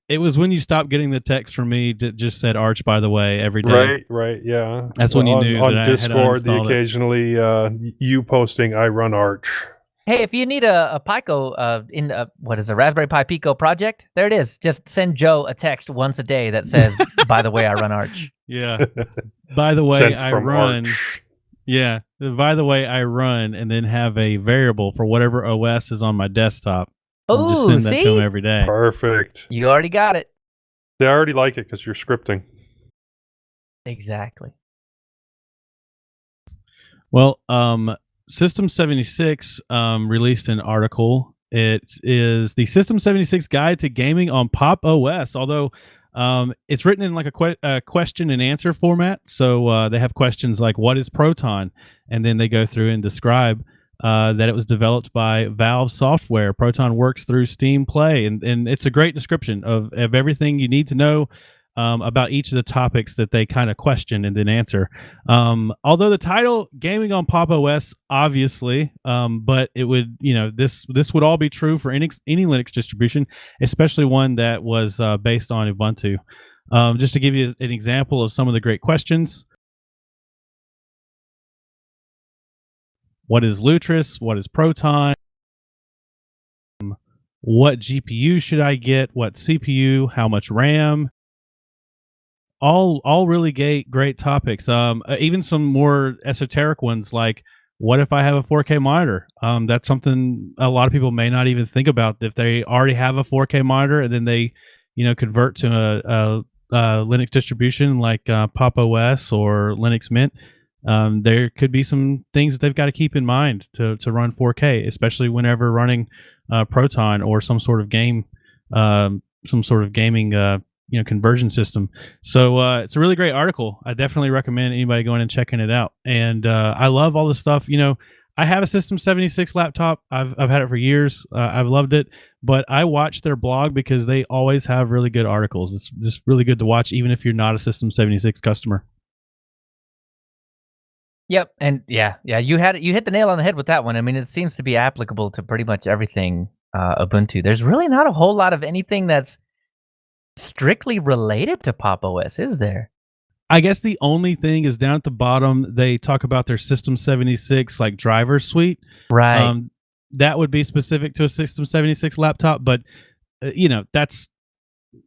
it was when you stopped getting the text from me that just said Arch, by the way, every day. Right, yeah. That's when you knew on that Discord, I had to occasionally you posting, I run Arch. Hey, if you need a Pico in what is a Raspberry Pi Pico project, there it is. Just send Joe a text once a day that says, "By the way, I run Arch." Yeah. By the way, Sent I from run. Arch. Yeah. By the way, I run, and then have a variable for whatever OS is on my desktop. And just Oh, send that to him every day. Perfect. You already got it. They already like it because you're scripting. Exactly. Well, System 76 released an article. It is the System 76 Guide to Gaming on Pop OS, although it's written in like a question and answer format. So they have questions like, what is Proton? And then they go through and describe that it was developed by Valve Software. Proton works through Steam Play, and it's a great description of everything you need to know about each of the topics that they kind of question and then answer. Although the title "Gaming on Pop OS," obviously, but it would, this would all be true for any Linux distribution, especially one that was based on Ubuntu. Just to give you an example of some of the great questions: what is Lutris? What is Proton? What GPU should I get? What CPU? How much RAM? All really great topics. Even some more esoteric ones like, what if I have a 4K monitor? That's something a lot of people may not even think about. If they already have a 4K monitor and then they, convert to a Linux distribution like Pop OS or Linux Mint, there could be some things that they've got to keep in mind to run 4K, especially whenever running Proton or some sort of gaming conversion system. So it's a really great article. I definitely recommend anybody going and checking it out. And I love all the stuff. I have a System 76 laptop. I've had it for years. I've loved it, but I watch their blog because they always have really good articles. It's just really good to watch, even if you're not a System 76 customer. Yep, and yeah, you hit the nail on the head with that one. I mean, it seems to be applicable to pretty much everything Ubuntu. There's really not a whole lot of anything that's strictly related to Pop OS, is there? I guess the only thing is down at the bottom, they talk about their System 76 like driver suite. Right. That would be specific to a System 76 laptop, but that's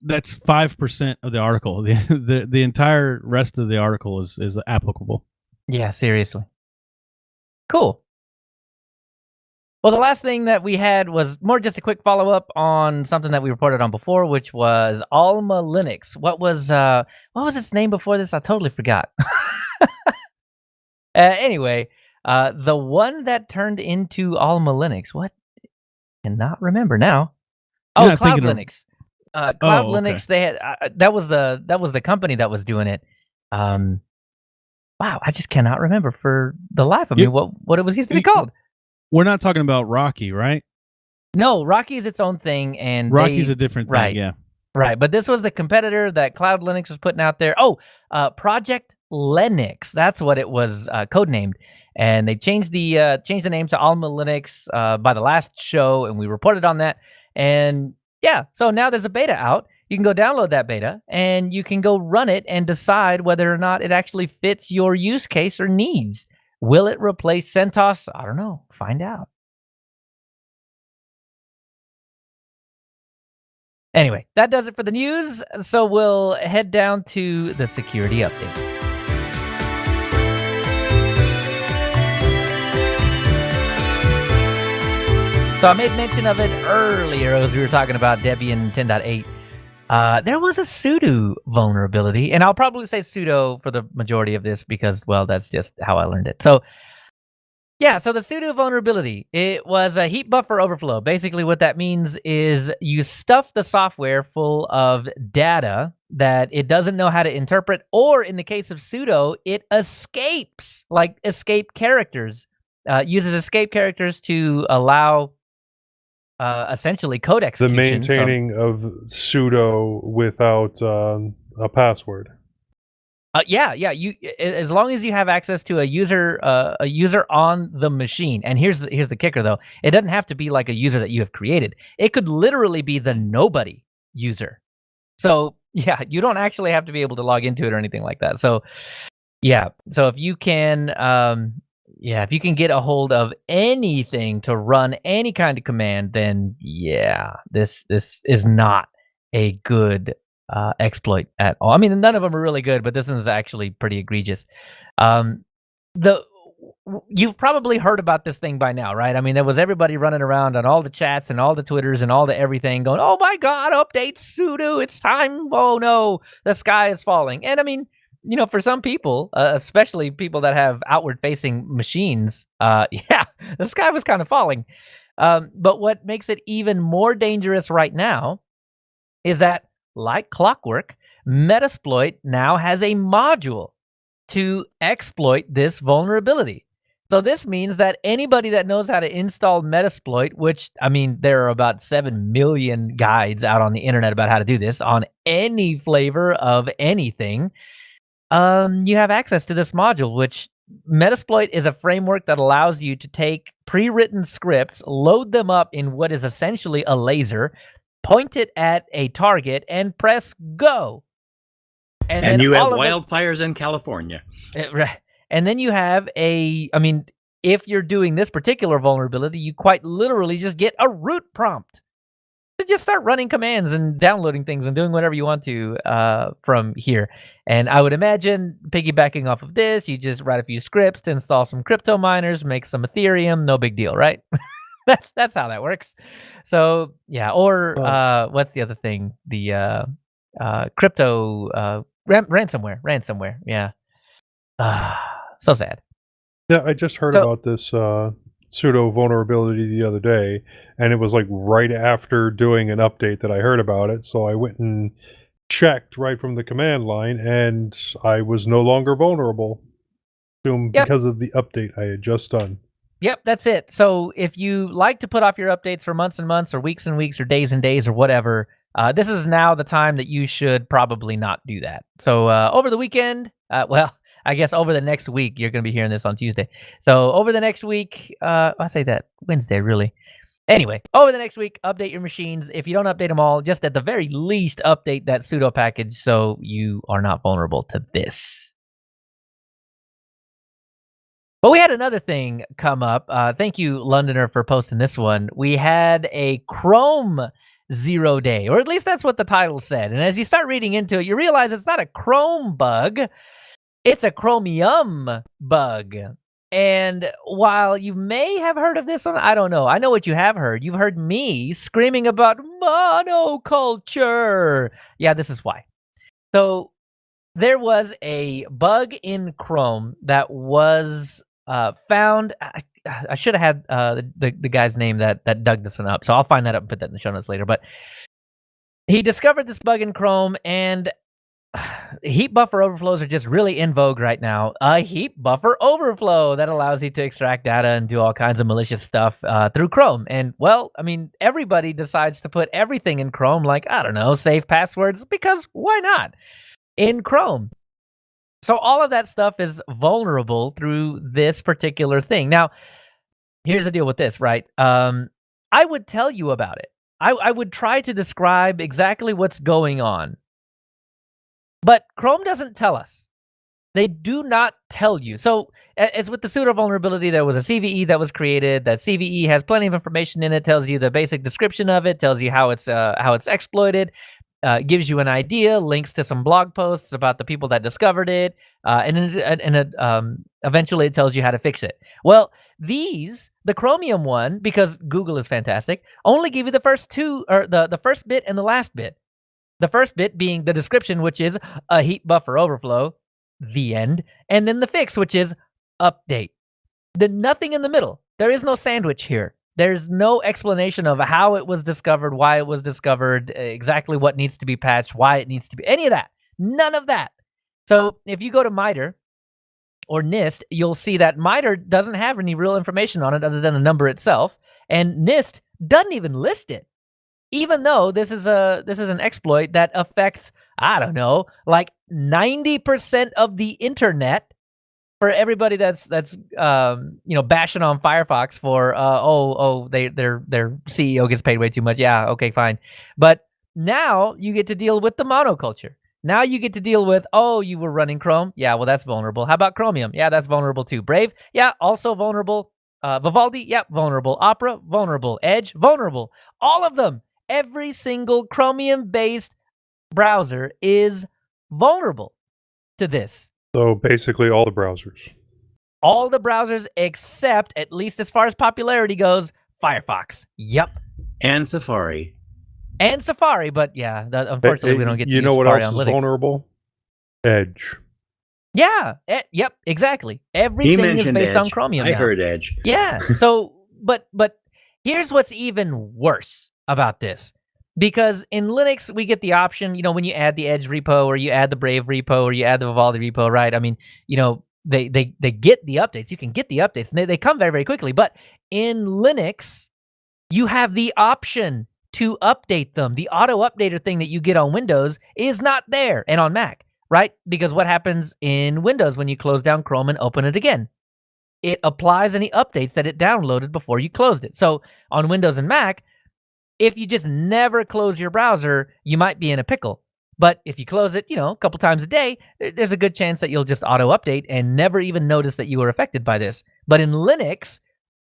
5% of the article. The entire rest of the article is applicable. Yeah, seriously. Cool. Well, the last thing that we had was more just a quick follow-up on something that we reported on before, which was Alma Linux. What was its name before this? I totally forgot. Anyway, the one that turned into Alma Linux. What? Cannot remember now. Oh, Cloud Linux. Cloud Linux. They had that was the company that was doing it. Wow, I just cannot remember for the life of me what it was used to be called. We're not talking about Rocky, right? No, Rocky is its own thing, and Rocky's a different thing. Right, yeah. Right, but this was the competitor that Cloud Linux was putting out there. Oh, Project Linux. That's what it was codenamed, and they changed the name to Alma Linux by the last show, and we reported on that. And yeah, so now there's a beta out. You can go download that beta, and you can go run it and decide whether or not it actually fits your use case or needs. Will it replace CentOS? I don't know. Find out. Anyway, that does it for the news. So we'll head down to the security update. So I made mention of it earlier as we were talking about Debian 10.8. There was a sudo vulnerability, and I'll probably say sudo for the majority of this because, well, that's just how I learned it. So Yeah, so the sudo vulnerability, it was a heap buffer overflow. Basically, what that means is you stuff the software full of data that it doesn't know how to interpret, or in the case of sudo, it escapes, like escape characters, uses escape characters to allow essentially code The execution. maintaining of sudo without a password. Yeah. You as long as you have access to a user on the machine. And here's the kicker though. It doesn't have to be like a user that you have created. It could literally be the nobody user. So yeah, you don't actually have to be able to log into it or anything like that. So yeah, so if you can if you can get a hold of anything to run any kind of command, then yeah, this is not a good exploit at all. I mean, none of them are really good, but this one's actually pretty egregious. The You've probably heard about this thing by now, right? I mean, there was everybody running around on all the chats and all the Twitters and all the everything going, "Oh my God, update sudo! It's time! Oh no, the sky is falling!" And I mean, for some people, especially people that have outward-facing machines, yeah, the sky was kind of falling. But what makes it even more dangerous right now is that, like clockwork, Metasploit now has a module to exploit this vulnerability. So this means that anybody that knows how to install Metasploit, which, I mean, there are about 7 million guides out on the internet about how to do this on any flavor of anything, you have access to this module, which Metasploit is a framework that allows you to take pre-written scripts, load them up in what is essentially a laser, point it at a target, and press go. And you have wildfires in California. And then you have if you're doing this particular vulnerability, you quite literally just get a root prompt to just start running commands and downloading things and doing whatever you want to from here. And I would imagine, piggybacking off of this, you just write a few scripts to install some crypto miners, make some Ethereum, no big deal, right? That's how that works. So yeah, or what's the other thing? The crypto ransomware. Yeah. So sad. Yeah, I just heard about this pseudo vulnerability the other day, and it was like right after doing an update that I heard about it. So I went and checked right from the command line, and I was no longer vulnerable because of the update I had just done. Yep, that's it. So if you like to put off your updates for months and months or weeks and weeks or days and days or whatever, this is now the time that you should probably not do that. So over the weekend, I guess over the next week, you're going to be hearing this on Tuesday. So over the next week, I say that Wednesday, really. Anyway, over the next week, update your machines. If you don't update them all, just at the very least, update that sudo package so you are not vulnerable to this. But we had another thing come up. Thank you, Londoner, for posting this one. We had a Chrome 0 day, or at least that's what the title said. And as you start reading into it, you realize it's not a Chrome bug. It's a Chromium bug. And while you may have heard of this one, I don't know. I know what you have heard. You've heard me screaming about monoculture. Yeah, this is why. So there was a bug in Chrome that was found. I should have had the guy's name that dug this one up. So I'll find that up and put that in the show notes later. But he discovered this bug in Chrome, and heap buffer overflows are just really in vogue right now. A heap buffer overflow that allows you to extract data and do all kinds of malicious stuff through Chrome. And well, I mean, everybody decides to put everything in Chrome, like, I don't know, save passwords, because why not? In Chrome. So all of that stuff is vulnerable through this particular thing. Now, here's the deal with this, right? I would tell you about it. I would try to describe exactly what's going on. But Chrome doesn't tell us. They do not tell you. So as with the pseudo vulnerability, there was a CVE that was created. That CVE has plenty of information in it, tells you the basic description of it, tells you how it's exploited, gives you an idea, links to some blog posts about the people that discovered it, and eventually it tells you how to fix it. Well, the Chromium one, because Google is fantastic, only give you the first two, or the first bit and the last bit. The first bit being the description, which is a heap buffer overflow, the end, and then the fix, which is update. Nothing in the middle. There is no sandwich here. There's no explanation of how it was discovered, why it was discovered, exactly what needs to be patched, why it needs to be, any of that. None of that. So if you go to MITRE or NIST, you'll see that MITRE doesn't have any real information on it other than the number itself, and NIST doesn't even list it. Even though this is an exploit that affects, I don't know, like 90% of the internet. For everybody that's bashing on Firefox for their CEO gets paid way too much. Yeah, okay, fine. But now you get to deal with the monoculture. Now you get to deal with, you were running Chrome. Yeah, well, that's vulnerable. How about Chromium? Yeah, that's vulnerable too. Brave? Yeah, also vulnerable. Vivaldi? Yep, vulnerable. Opera? Vulnerable. Edge? Vulnerable. All of them. Every single Chromium-based browser is vulnerable to this. So basically all the browsers. All the browsers except, at least as far as popularity goes, Firefox. Yep. And Safari. And Safari, but yeah, unfortunately we don't get to use You know what Safari else on is Linux. vulnerable? Edge. Yeah. Yep. Exactly. Everything is based on Chromium I now. heard Edge. Yeah. So, but here's what's even worse about this. Because in Linux, we get the option, when you add the Edge repo or you add the Brave repo or you add the Vivaldi repo, right? I mean, they get the updates. You can get the updates and they come very, very quickly. But in Linux, you have the option to update them. The auto updater thing that you get on Windows is not there, and on Mac, right? Because what happens in Windows when you close down Chrome and open it again? It applies any updates that it downloaded before you closed it. So on Windows and Mac, if you just never close your browser, you might be in a pickle. But if you close it, a couple times a day, there's a good chance that you'll just auto-update and never even notice that you were affected by this. But in Linux,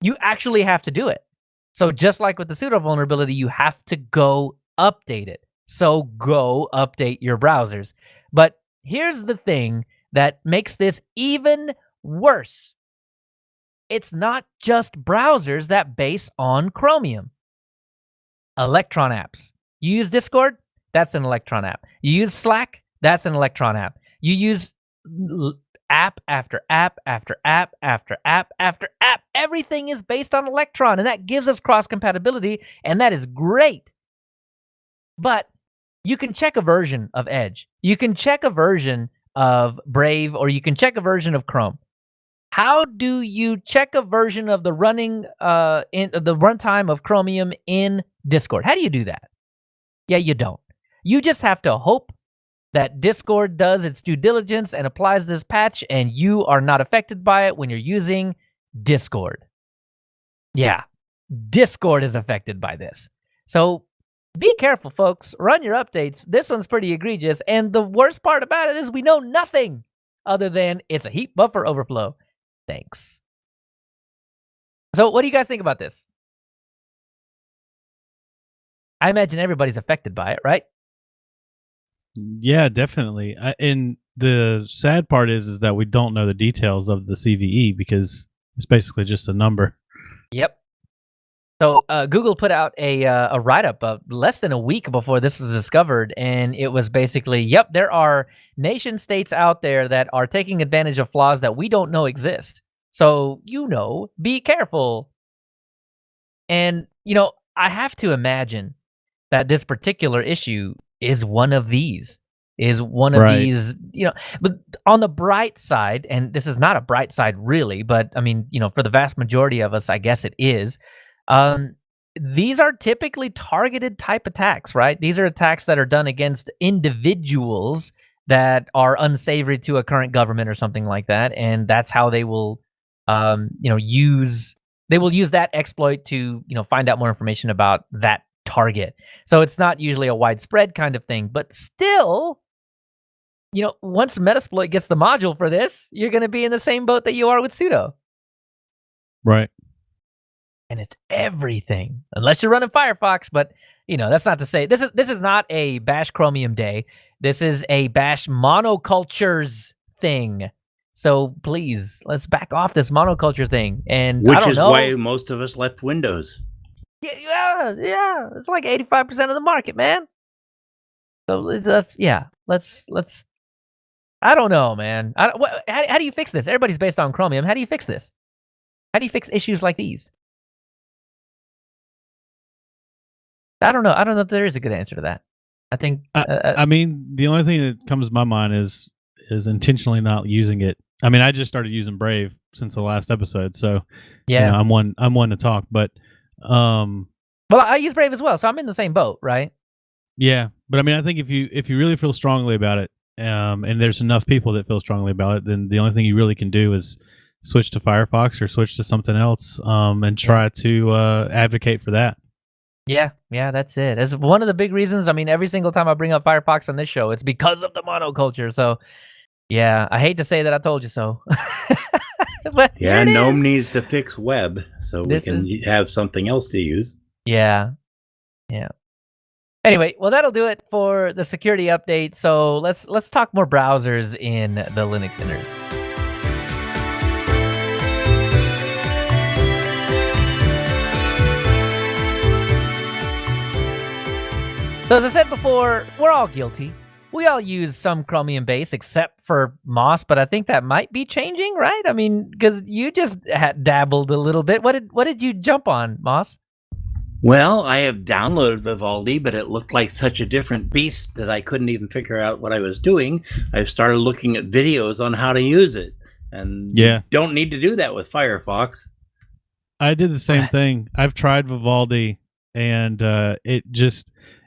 you actually have to do it. So just like with the pseudo vulnerability, you have to go update it. So go update your browsers. But here's the thing that makes this even worse. It's not just browsers that base on Chromium. Electron apps. You use Discord? That's an Electron app. You use Slack? That's an Electron app. You use app after app after app after app after app. Everything is based on Electron, and that gives us cross-compatibility, and that is great. But you can check a version of Edge. You can check a version of Brave, or you can check a version of Chrome. How do you check a version of the running in the runtime of Chromium in Discord? How do you do that? Yeah, you don't. You just have to hope that Discord does its due diligence and applies this patch, and you are not affected by it when you're using Discord. Yeah, Discord is affected by this. So be careful, folks. Run your updates. This one's pretty egregious, and the worst part about it is we know nothing other than it's a heap buffer overflow. Thanks. So what do you guys think about this? I imagine everybody's affected by it, right? Yeah, definitely. And the sad part is that we don't know the details of the CVE because it's basically just a number. Yep. So Google put out a write-up less than a week before this was discovered, and it was basically, there are nation states out there that are taking advantage of flaws that we don't know exist. So, be careful. And, I have to imagine that this particular issue is one of these. But on the bright side, and this is not a bright side really, but I mean, for the vast majority of us, I guess it is. These are typically targeted type attacks, right? These are attacks that are done against individuals that are unsavory to a current government or something like that, and that's how they will, use that exploit to, find out more information about that target. So it's not usually a widespread kind of thing, but still, once Metasploit gets the module for this, you're going to be in the same boat that you are with sudo. Right. And it's everything, unless you're running Firefox. But that's not to say this is not a bash Chromium day. This is a bash monocultures thing. So please, let's back off this monoculture thing. And which is why most of us left Windows. Yeah. It's like 85% of the market, man. So let's. I don't know, man. How do you fix this? Everybody's based on Chromium. How do you fix this? How do you fix issues like these? I don't know. I don't know if there is a good answer to that. I think. I mean, the only thing that comes to my mind is intentionally not using it. I mean, I just started using Brave since the last episode, so yeah, I'm one to talk. But well, I use Brave as well, so I'm in the same boat, right? Yeah, but I mean, I think if you really feel strongly about it, and there's enough people that feel strongly about it, then the only thing you really can do is switch to Firefox or switch to something else, and try to advocate for that. Yeah, that's it. It's one of the big reasons. I mean, every single time I bring up Firefox on this show, it's because of the monoculture. So, yeah, I hate to say that I told you so. But yeah, GNOME needs to fix web so we can have something else to use. Yeah. Anyway, well, that'll do it for the security update. So let's talk more browsers in the Linux innards. So as I said before, we're all guilty. We all use some Chromium base except for Moss, but I think that might be changing, right? I mean, because you just dabbled a little bit. What did you jump on, Moss? Well, I have downloaded Vivaldi, but it looked like such a different beast that I couldn't even figure out what I was doing. I started looking at videos on how to use it, and you don't need to do that with Firefox. I did the same thing. I've tried Vivaldi, and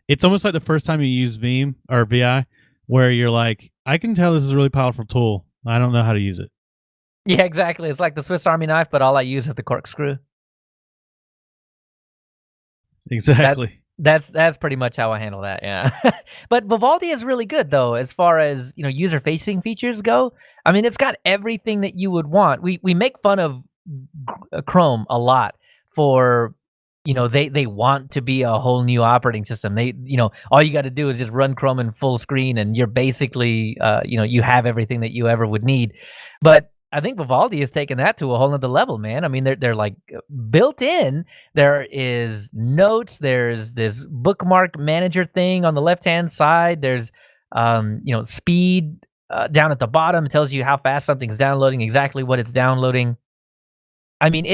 it's almost like the first time you use Veeam or VI, where you're like, I can tell this is a really powerful tool. I don't know how to use it. Yeah, exactly. It's like the Swiss Army knife, but all I use is the corkscrew. Exactly. That's pretty much how I handle that. Yeah. But Vivaldi is really good though, as far as user-facing features go. I mean, it's got everything that you would want. We make fun of Chrome a lot for. They want to be a whole new operating system. They, all you got to do is just run Chrome in full screen, and you're basically, you have everything that you ever would need. But I think Vivaldi has taken that to a whole nother level, man. I mean, they're like built in. There is notes. There's this bookmark manager thing on the left-hand side. There's, speed down at the bottom. It tells you how fast something's downloading, exactly what it's downloading. I mean,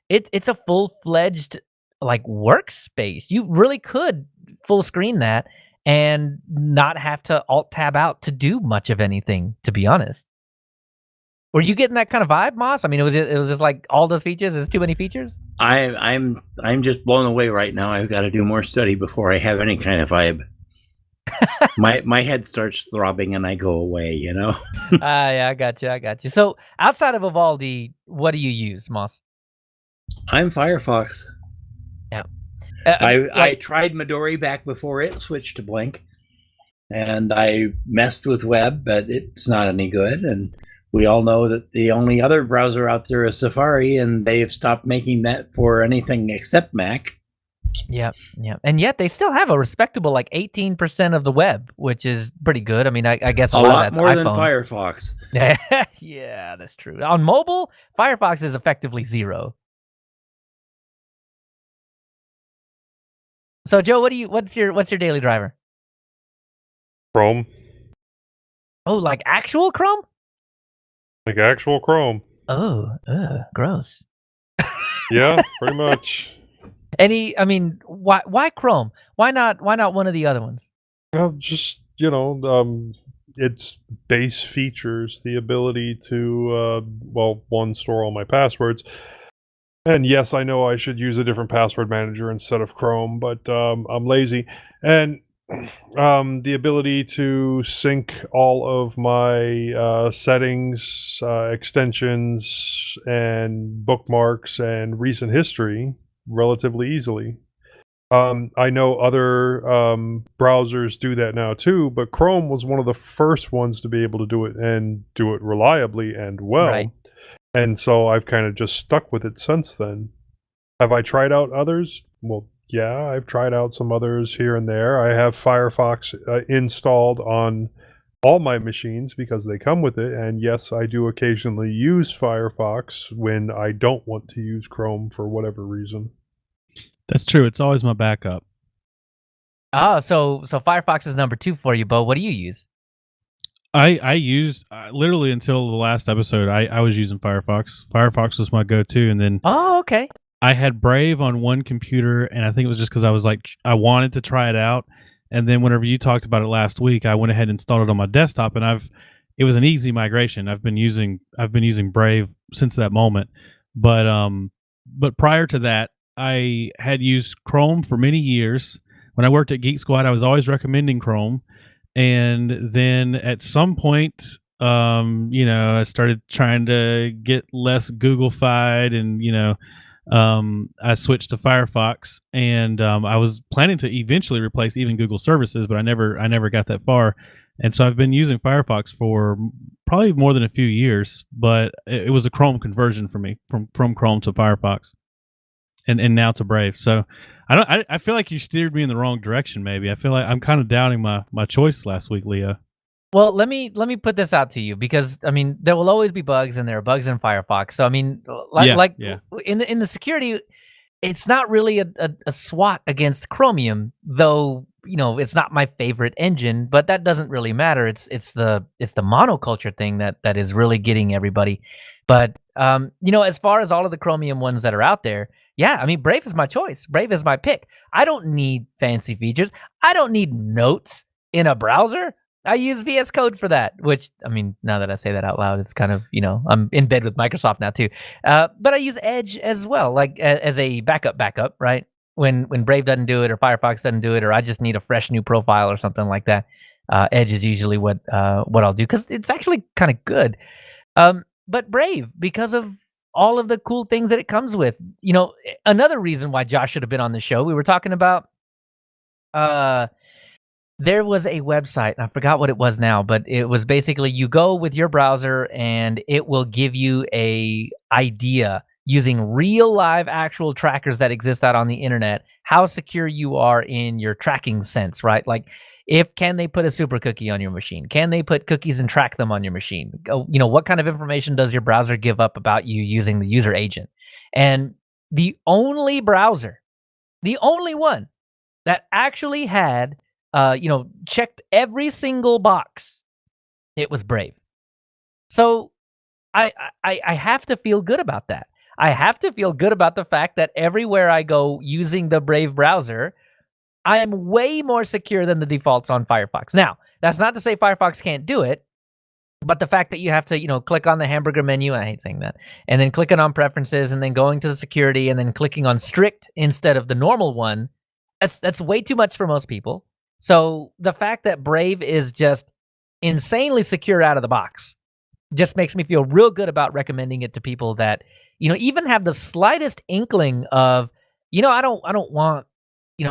it's a full-fledged like workspace. You really could full screen that and not have to alt tab out to do much of anything, to be honest. Were you getting that kind of vibe, Moss? I mean, it was just like all those features. There's too many features. I'm just blown away right now. I've got to do more study before I have any kind of vibe. my head starts throbbing and I go away. Yeah, I got you. So outside of Vivaldi, what do you use, Moss? I'm Firefox. Yeah. I tried Midori back before it switched to Blink, and I messed with web, but it's not any good. And we all know that the only other browser out there is Safari, and they've stopped making that for anything except Mac. Yeah. And yet they still have a respectable 18% of the web, which is pretty good. I mean, I guess a lot more than Firefox. Yeah, that's true. On mobile, Firefox is effectively 0. So Joe, what's your daily driver? Chrome. Oh, like actual Chrome? Like actual Chrome. Oh, gross. Yeah, pretty much. I mean, why Chrome? Why not one of the other ones? Well, just its base features, the ability to store all my passwords. And yes, I know I should use a different password manager instead of Chrome, but I'm lazy. And the ability to sync all of my settings, extensions, and bookmarks and recent history relatively easily. I know other browsers do that now too, but Chrome was one of the first ones to be able to do it and do it reliably and well. Right. And so I've kind of just stuck with it since then. Have I tried out others? Well, yeah, I've tried out some others here and there. I have Firefox installed on all my machines because they come with it. And yes, I do occasionally use Firefox when I don't want to use Chrome for whatever reason. That's true. It's always my backup. Oh, so Firefox is number 2 for you, Bo. What do you use? I used literally until the last episode. I was using Firefox. Firefox was my go-to, and then Oh, okay. I had Brave on one computer, and I think it was just because I was like I wanted to try it out. And then whenever you talked about it last week, I went ahead and installed it on my desktop, and it was an easy migration. I've been using Brave since that moment, but prior to that, I had used Chrome for many years. When I worked at Geek Squad, I was always recommending Chrome, and then at some point, I started trying to get less Google-fied, and I switched to Firefox, and I was planning to eventually replace even Google services, but I never got that far. And so I've been using Firefox for probably more than a few years, but it was a Chrome conversion for me from Chrome to Firefox, and now to Brave. So I feel like you steered me in the wrong direction. Maybe I feel like I'm kind of doubting my choice last week, Leo. Well, let me put this out to you, because I mean there will always be bugs, and there are bugs in Firefox. So I mean, Yeah. in the security, it's not really a SWAT against Chromium, though. It's not my favorite engine, but that doesn't really matter. It's the monoculture thing that is really getting everybody. But as far as all of the Chromium ones that are out there, yeah, I mean Brave is my choice. Brave is my pick. I don't need fancy features. I don't need notes in a browser. I use VS Code for that, which, I mean, now that I say that out loud, it's kind of, I'm in bed with Microsoft now too. But I use Edge as well, like as a backup, right? When Brave doesn't do it, or Firefox doesn't do it, or I just need a fresh new profile or something like that, Edge is usually what I'll do, because it's actually kind of good. But Brave, because of all of the cool things that it comes with, another reason why Josh should have been on the show, we were talking about, there was a website, and I forgot what it was now, but it was basically you go with your browser and it will give you a idea using real live actual trackers that exist out on the internet, how secure you are in your tracking sense, right? Like, can they put a super cookie on your machine? Can they put cookies and track them on your machine? What kind of information does your browser give up about you using the user agent? And the only browser, the only one that actually had checked every single box, it was Brave. So I have to feel good about that. I have to feel good about the fact that everywhere I go using the Brave browser, I am way more secure than the defaults on Firefox. Now, that's not to say Firefox can't do it, but the fact that you have to, click on the hamburger menu, I hate saying that, and then clicking on preferences, and then going to the security, and then clicking on strict instead of the normal one, that's way too much for most people. So the fact that Brave is just insanely secure out of the box just makes me feel real good about recommending it to people that, even have the slightest inkling of, I don't want,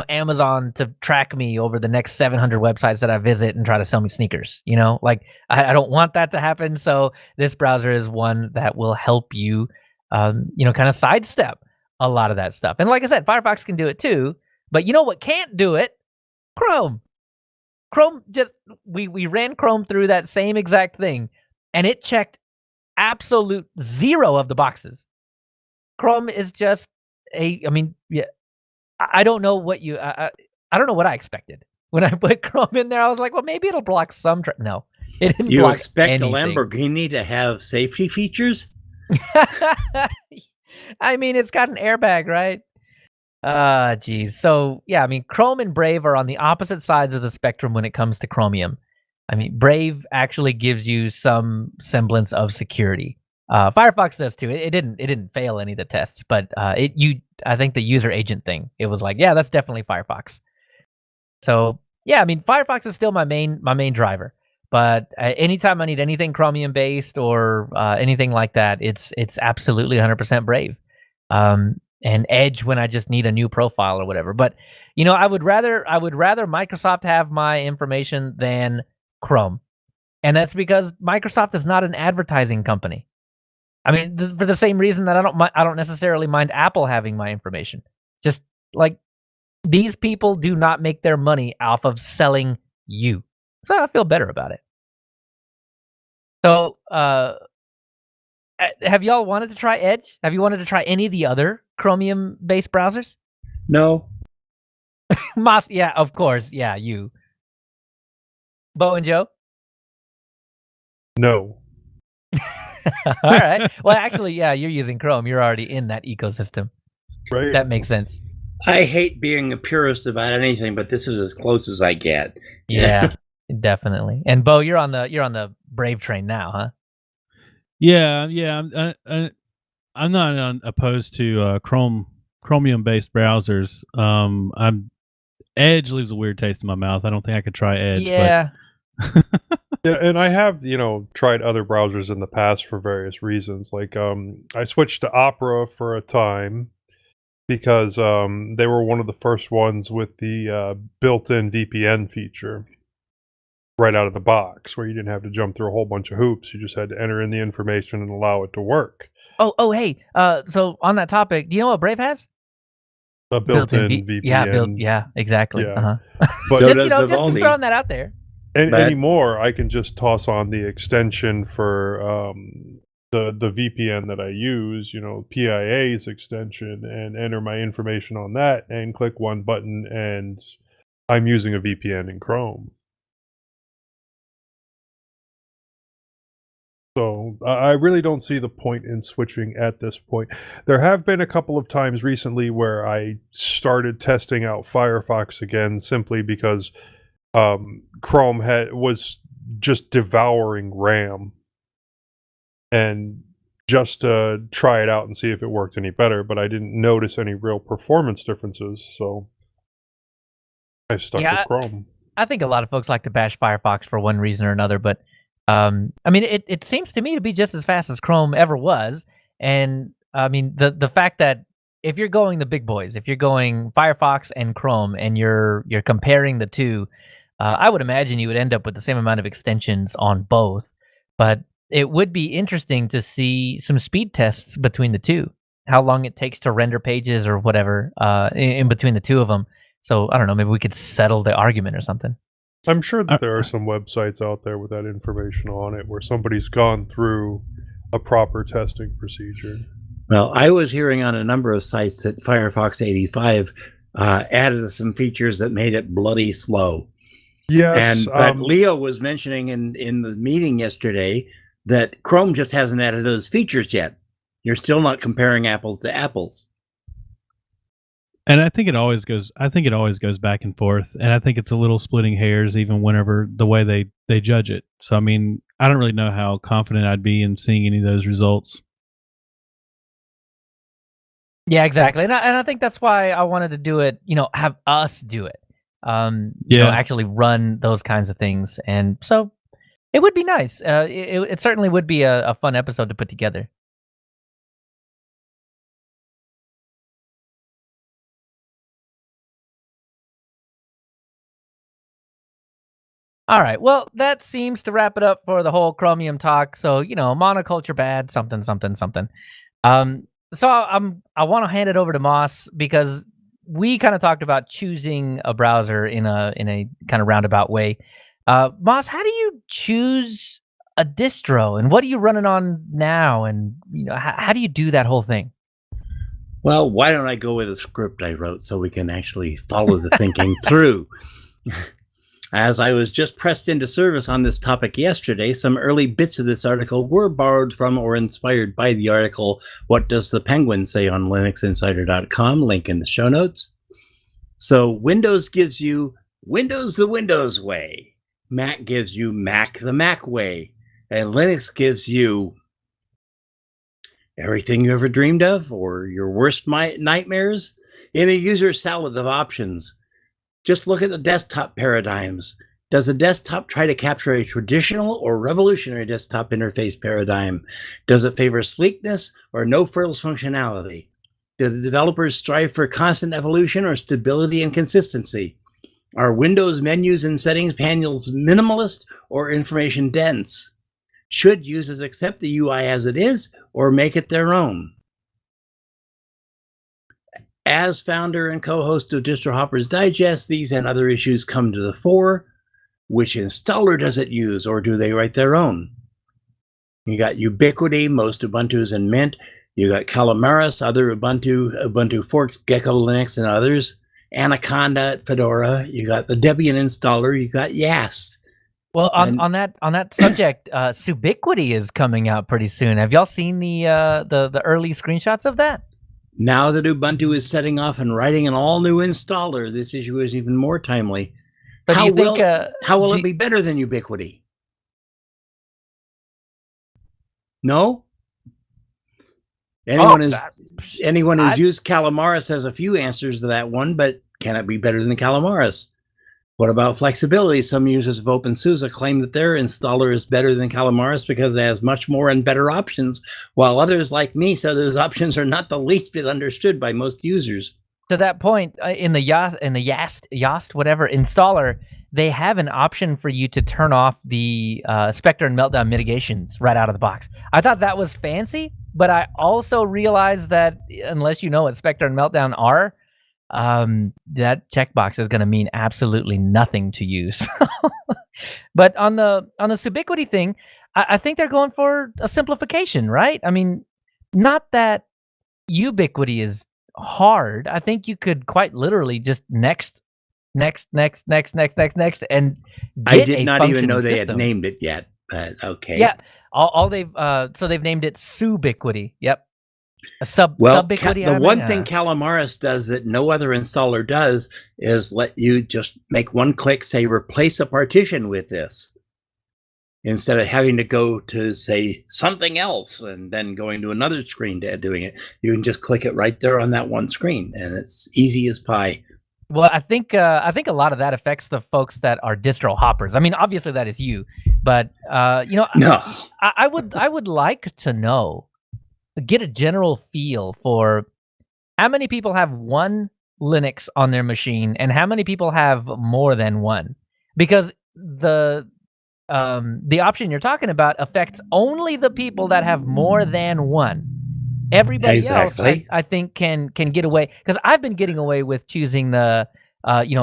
Amazon to track me over the next 700 websites that I visit and try to sell me sneakers. Like I don't want that to happen. So this browser is one that will help you, kind of sidestep a lot of that stuff. And like I said, Firefox can do it too, but what can't do it? Chrome. We ran Chrome through that same exact thing, and it checked absolute zero of the boxes. Chrome is just I don't know what I don't know what I expected. When I put Chrome in there, I was like, well, maybe it'll block some. No, it didn't You block expect anything. a Lamborghini to have safety features? I mean, it's got an airbag, right? Geez. So, yeah, I mean, Chrome and Brave are on the opposite sides of the spectrum when it comes to Chromium. I mean, Brave actually gives you some semblance of security. Firefox does too. It didn't fail any of the tests, but I think the user agent thing, it was like, yeah, that's definitely Firefox. So, yeah, I mean, Firefox is still my main driver. But anytime I need anything Chromium based or anything like that, it's absolutely 100% Brave. And Edge when I just need a new profile or whatever. But I would rather Microsoft have my information than Chrome, and that's because Microsoft is not an advertising company. I mean, for the same reason that I don't necessarily mind Apple having my information. Just like these people do not make their money off of selling you, so I feel better about it. So, have y'all wanted to try Edge? Have you wanted to try any of the other Chromium-based browsers? No. Yeah, of course. Yeah, you. Bo and Joe? No. All right. Well, actually, yeah, you're using Chrome. You're already in that ecosystem. Right. That makes sense. I hate being a purist about anything, but this is as close as I get. Yeah, definitely. And Bo, you're on the Brave train now, huh? Yeah. I'm not opposed to Chromium-based browsers. Edge leaves a weird taste in my mouth. I don't think I could try Edge. Yeah. Yeah, and I have, tried other browsers in the past for various reasons. Like, I switched to Opera for a time because they were one of the first ones with the built-in VPN feature right out of the box, where you didn't have to jump through a whole bunch of hoops. You just had to enter in the information and allow it to work. Oh, hey. So on that topic, do you know what Brave has? A built-in VPN. Yeah, exactly. Yeah. Uh-huh. But So just, does just Vivaldi. throwing that out there. But- anymore, I can just toss on the extension for the VPN that I use, PIA's extension, and enter my information on that, and click one button, and I'm using a VPN in Chrome. So I really don't see the point in switching at this point. There have been a couple of times recently where I started testing out Firefox again, simply because Chrome was just devouring RAM, and just to try it out and see if it worked any better, but I didn't notice any real performance differences, so I stuck with Chrome. I think a lot of folks like to bash Firefox for one reason or another, but I mean, it seems to me to be just as fast as Chrome ever was. And I mean, the fact that if you're going the big boys, if you're going Firefox and Chrome, and you're comparing the two, I would imagine you would end up with the same amount of extensions on both. But it would be interesting to see some speed tests between the two, how long it takes to render pages or whatever in between the two of them. So I don't know, maybe we could settle the argument or something. I'm sure that there are some websites out there with that information on it, where somebody's gone through a proper testing procedure. Well, I was hearing on a number of sites that Firefox 85 added some features that made it bloody slow. Yes. But Leo was mentioning in the meeting yesterday that Chrome just hasn't added those features yet. You're still not comparing apples to apples. And I think it always goes back and forth, and I think it's a little splitting hairs even whenever the way they judge it. So I mean, I don't really know how confident I'd be in seeing any of those results. Yeah, exactly. And I think that's why I wanted to do it, have us do it. Actually run those kinds of things. And so it would be nice. It certainly would be a fun episode to put together. All right. Well, that seems to wrap it up for the whole Chromium talk. So, monoculture bad, something. So I want to hand it over to Moss, because we kind of talked about choosing a browser in a kind of roundabout way. Moss, how do you choose a distro, and what are you running on now? And how do you do that whole thing? Well, why don't I go with a script I wrote so we can actually follow the thinking through? As I was just pressed into service on this topic yesterday, some early bits of this article were borrowed from or inspired by the article, What Does the Penguin Say on LinuxInsider.com, link in the show notes. So Windows gives you Windows the Windows way, Mac gives you Mac the Mac way, and Linux gives you everything you ever dreamed of or your worst nightmares in a user salad of options. Just look at the desktop paradigms. Does the desktop try to capture a traditional or revolutionary desktop interface paradigm? Does it favor sleekness or no frills functionality? Do the developers strive for constant evolution or stability and consistency? Are Windows menus and settings panels minimalist or information dense? Should users accept the UI as it is or make it their own? As founder and co-host of DistroHopper's Digest, these and other issues come to the fore. Which installer does it use, or do they write their own? You got Ubiquity, most Ubuntu's, and Mint. You got Calamaris, other Ubuntu forks, Gecko Linux, and others. Anaconda at Fedora. You got the Debian installer. You got Yast. Well, on that subject, Subiquity is coming out pretty soon. Have y'all seen the early screenshots of that? Now that Ubuntu is setting off and writing an all-new installer, this issue is even more timely. But How do you think, will it be better than Ubiquity? No? Anyone who's used Calamaris has a few answers to that one, but can it be better than Calamaris? What about flexibility? Some users of OpenSUSE claim that their installer is better than Calamaris because it has much more and better options, while others like me say those options are not the least bit understood by most users. To that point, in the Yoast whatever installer, they have an option for you to turn off the Spectre and Meltdown mitigations right out of the box. I thought that was fancy, but I also realized that unless you know what Spectre and Meltdown are, that checkbox is going to mean absolutely nothing to you. But on the Subiquity thing, I think they're going for a simplification, right? I mean, not that Ubiquity is hard. I think you could quite literally just next, and I did not even know they system. had named it yet, but okay. Yeah, all they've so they've named it Subiquity. Yep. Subiquity. The one thing Calamaris does that no other installer does is let you just make one click, say replace a partition with this, instead of having to go to say something else and then going to another screen to doing it. You can just click it right there on that one screen, and it's easy as pie. Well, I think a lot of that affects the folks that are distro hoppers. I mean, obviously that is you, but no. I would like to know, get a general feel for how many people have one Linux on their machine and how many people have more than one, because the option you're talking about affects only the people that have more than one. Everybody else, I think, can get away, because I've been getting away with choosing the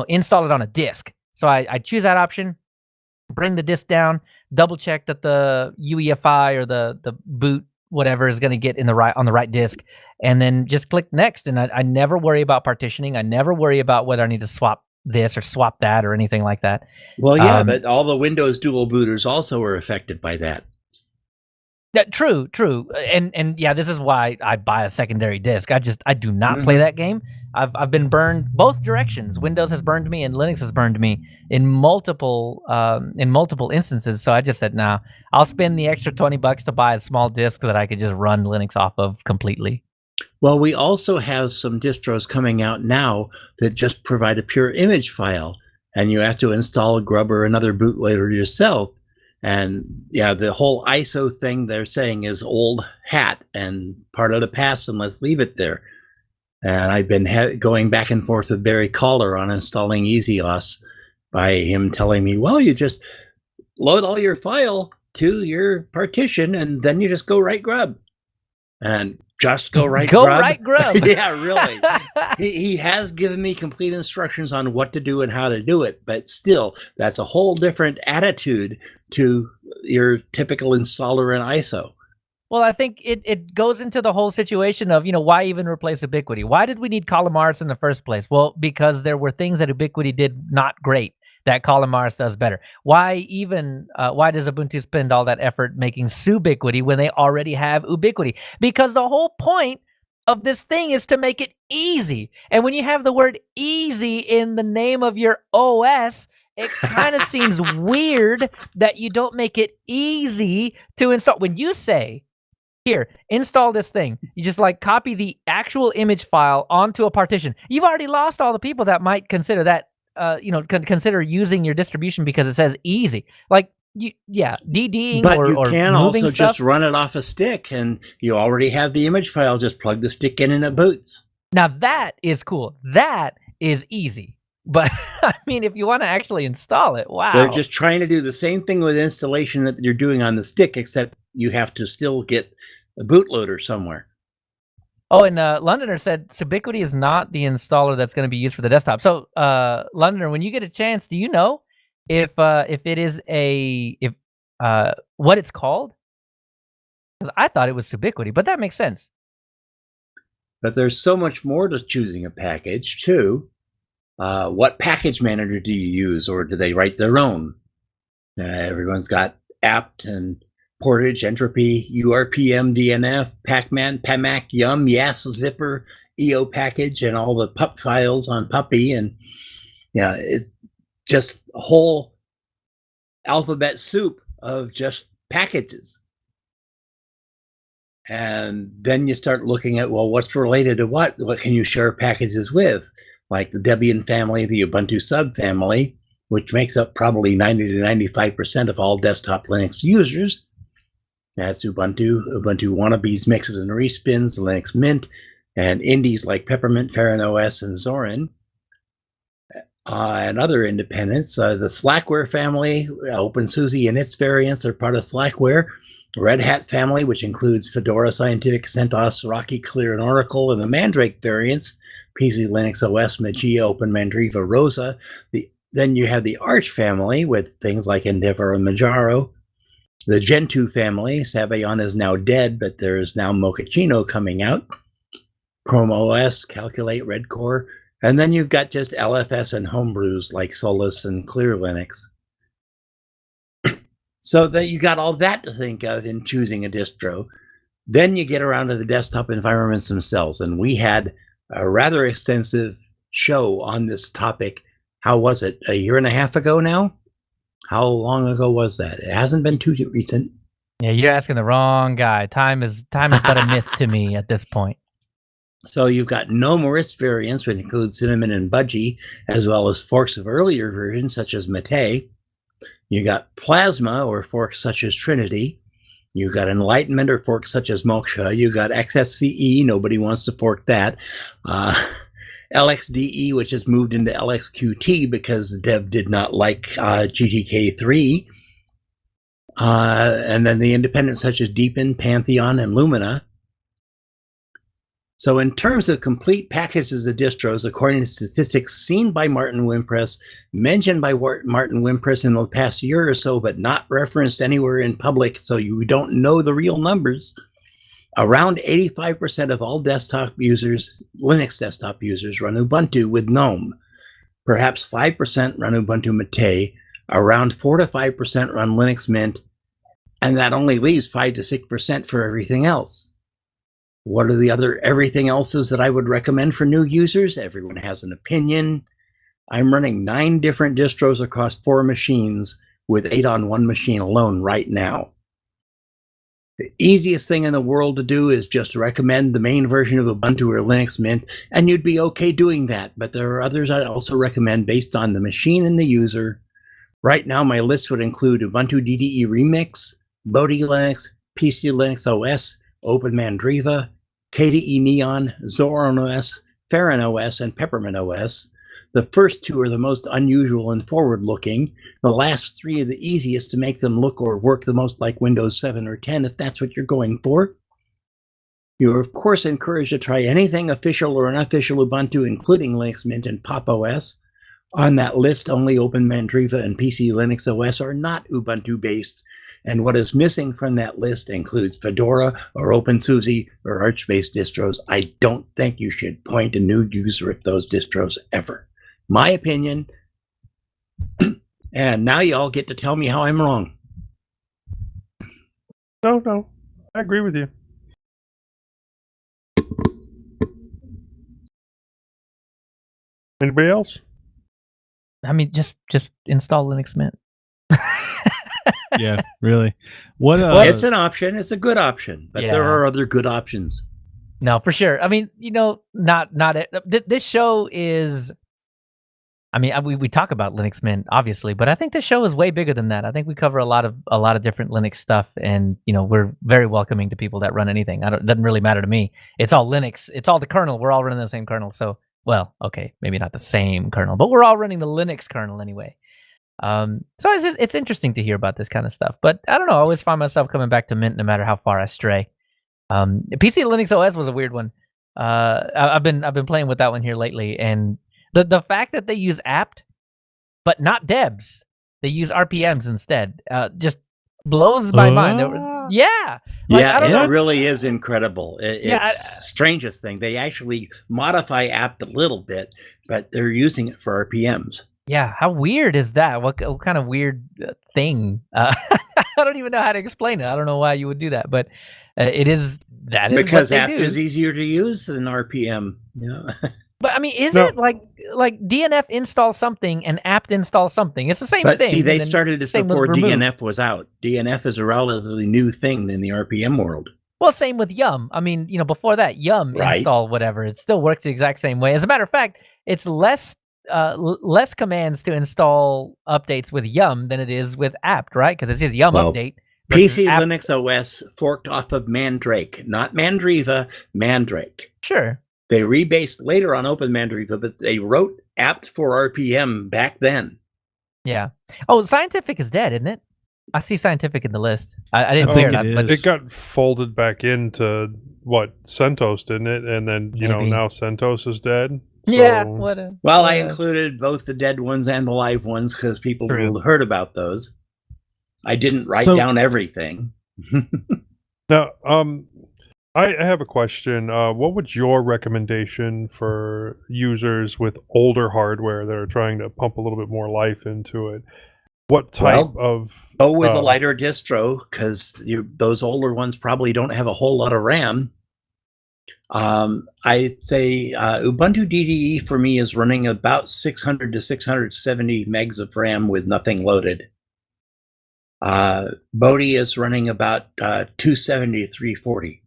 install it on a disk. So I choose that option, bring the disk down, double check that the UEFI or the boot whatever is going to get on the right disk, and then just click next. And I never worry about partitioning. I never worry about whether I need to swap this or swap that or anything like that. Well, yeah, but all the Windows dual booters also are affected by that. True. And yeah, this is why I buy a secondary disk. I do not play that game. I've been burned both directions. Windows has burned me and Linux has burned me in multiple instances. So I just said, nah, I'll spend the extra $20 to buy a small disk that I could just run Linux off of completely. Well, we also have some distros coming out now that just provide a pure image file, and you have to install a grub or another bootloader yourself. And yeah, the whole ISO thing they're saying is old hat and part of the past, and let's leave it there. And I've been going back and forth with Barry Collar on installing EasyOS by him telling me, well, you just load all your file to your partition and then you just go write grub. And just go write grub. Go write grub. Yeah, really. He has given me complete instructions on what to do and how to do it, but still, that's a whole different attitude to your typical installer in ISO. Well, I think it goes into the whole situation of, why even replace Ubiquity? Why did we need Calamaris in the first place? Well, because there were things that Ubiquity did not great that Calamaris does better. Why does Ubuntu spend all that effort making Subiquity when they already have Ubiquity? Because the whole point of this thing is to make it easy. And when you have the word easy in the name of your OS, it kind of seems weird that you don't make it easy to install. When you say, here, install this thing, you just copy the actual image file onto a partition. You've already lost all the people that might consider that, consider using your distribution because it says easy. DDing but or you can also stuff. just run it off a stick, and you already have the image file. Just plug the stick in and it boots. Now that is cool. That is easy. But I mean, if you want to actually install it, wow. They're just trying to do the same thing with installation that you're doing on the stick, except you have to still get a bootloader somewhere. Oh, and Londoner said Subiquity is not the installer that's going to be used for the desktop. So, Londoner, when you get a chance, do you know if it is what it's called? Because I thought it was Subiquity, but that makes sense. But there's so much more to choosing a package too. What package manager do you use, or do they write their own? Everyone's got apt and portage, entropy, URPM, DNF, Pacman, PAMAC, Yum, Yas, Zipper, EO package, and all the pup files on Puppy. And it's just a whole alphabet soup of just packages. And then you start looking at, well, what's related to what? What can you share packages with? Like the Debian family, the Ubuntu subfamily, which makes up probably 90 to 95% of all desktop Linux users. That's Ubuntu, Ubuntu wannabes, mixes and respins, Linux Mint, and indies like Peppermint, Farron OS, and Zorin. And other independents. The Slackware family, OpenSUSE and its variants are part of Slackware. Red Hat family, which includes Fedora, Scientific, CentOS, Rocky, Clear, and Oracle, and the Mandrake variants, PC, Linux OS, Mageia, OpenMandriva, Rosa. Then you have the Arch family with things like Endeavor and Manjaro. The Gentoo family, Sabayon is now dead, but there is now Mochaccino coming out. Chrome OS, Calculate, Redcore. And then you've got just LFS and homebrews like Solus and Clear Linux. So that you got all that to think of in choosing a distro. Then you get around to the desktop environments themselves. And we had a rather extensive show on this topic. How was it? A year and a half ago now? How long ago was that? It hasn't been too recent. Yeah, you're asking the wrong guy. Time is but a myth to me at this point. So you've got numerous variants, which include Cinnamon and Budgie, as well as forks of earlier versions such as Mate. You got Plasma, or forks such as Trinity. You got Enlightenment, or forks such as Moksha. You got XFCE, nobody wants to fork that. LXDE, which has moved into LXQT because the dev did not like GTK3. And then the independents such as Deepin, Pantheon, and Lumina. So in terms of complete packages of distros, according to statistics seen by Martin Wimpress, mentioned by Martin Wimpress in the past year or so, but not referenced anywhere in public, so you don't know the real numbers, around 85% of all desktop users, Linux desktop users, run Ubuntu with GNOME. Perhaps 5% run Ubuntu Mate, around 4 to 5% run Linux Mint, and that only leaves 5 to 6% for everything else. What are the other everything else's that I would recommend for new users? Everyone has an opinion. I'm running 9 different distros across 4 machines with 8 on one machine alone right now. The easiest thing in the world to do is just recommend the main version of Ubuntu or Linux Mint, and you'd be okay doing that. But there are others I also recommend based on the machine and the user. Right now, my list would include Ubuntu DDE Remix, Bodhi Linux, PC Linux OS, OpenMandriva, KDE Neon, Zorin OS, Farron OS, and Peppermint OS. The first 2 are the most unusual and forward-looking. The last 3 are the easiest to make them look or work the most like Windows 7 or 10 if that's what you're going for. You are, of course, encouraged to try anything official or unofficial Ubuntu, including Linux Mint and Pop! OS. On that list, only OpenMandriva and PC Linux OS are not Ubuntu-based, and what is missing from that list includes Fedora or OpenSUSE or Arch-based distros. I don't think you should point a new user at those distros ever. My opinion. And now you all get to tell me how I'm wrong. No, I agree with you. Anybody else? I mean, just install Linux Mint. Yeah, really. What? It's an option. It's a good option, but there are other good options. No, for sure. I mean, not this show is. I mean, we talk about Linux Mint, obviously, but I think this show is way bigger than that. I think we cover a lot of different Linux stuff, and we're very welcoming to people that run anything. It doesn't really matter to me. It's all Linux. It's all the kernel. We're all running the same kernel. So, well, okay, maybe not the same kernel, but we're all running the Linux kernel anyway. So it's interesting to hear about this kind of stuff. But I don't know. I always find myself coming back to Mint no matter how far I stray. PC Linux OS was a weird one. I've been playing with that one here lately, and the fact that they use apt, but not debs, they use RPMs instead, just blows my mind. Yeah. It really is incredible. It's strangest thing. They actually modify apt a little bit, but they're using it for RPMs. Yeah, how weird is that? What kind of weird thing? I don't even know how to explain it. I don't know why you would do that, but it is that is Because what they apt do. is easier to use than RPM. You know? But I mean, is No. it like DNF installs something and apt installs something? It's the same But thing. see, they and then started this same with before remove. DNF was out. DNF is a relatively new thing in the RPM world. Well, same with Yum. I mean, before that, Yum Right. install whatever. It still works the exact same way. As a matter of fact, it's less commands to install updates with Yum than it is with apt, right? Because it says Yum Well, update. versus PC apt. Linux OS forked off of Mandrake, not Mandriva, Mandrake. Sure. They rebased later on Open Mandriva, but they wrote apt for RPM back then. Yeah. Oh, Scientific is dead, isn't it? I see Scientific in the list. I didn't I clear think it, it but is. It got folded back into CentOS, didn't it? And then Maybe. now CentOS is dead. yeah. So- What a, Well, what I a- included both the dead ones and the live ones because people True. will heard about those. I didn't write So- down everything. Now, I have a question. What would your recommendation for users with older hardware that are trying to pump a little bit more life into it? What type of Go with a lighter distro because those older ones probably don't have a whole lot of RAM. I'd say Ubuntu DDE for me is running about 600 to 670 megs of RAM with nothing loaded. Bodhi is running about 270 to 340.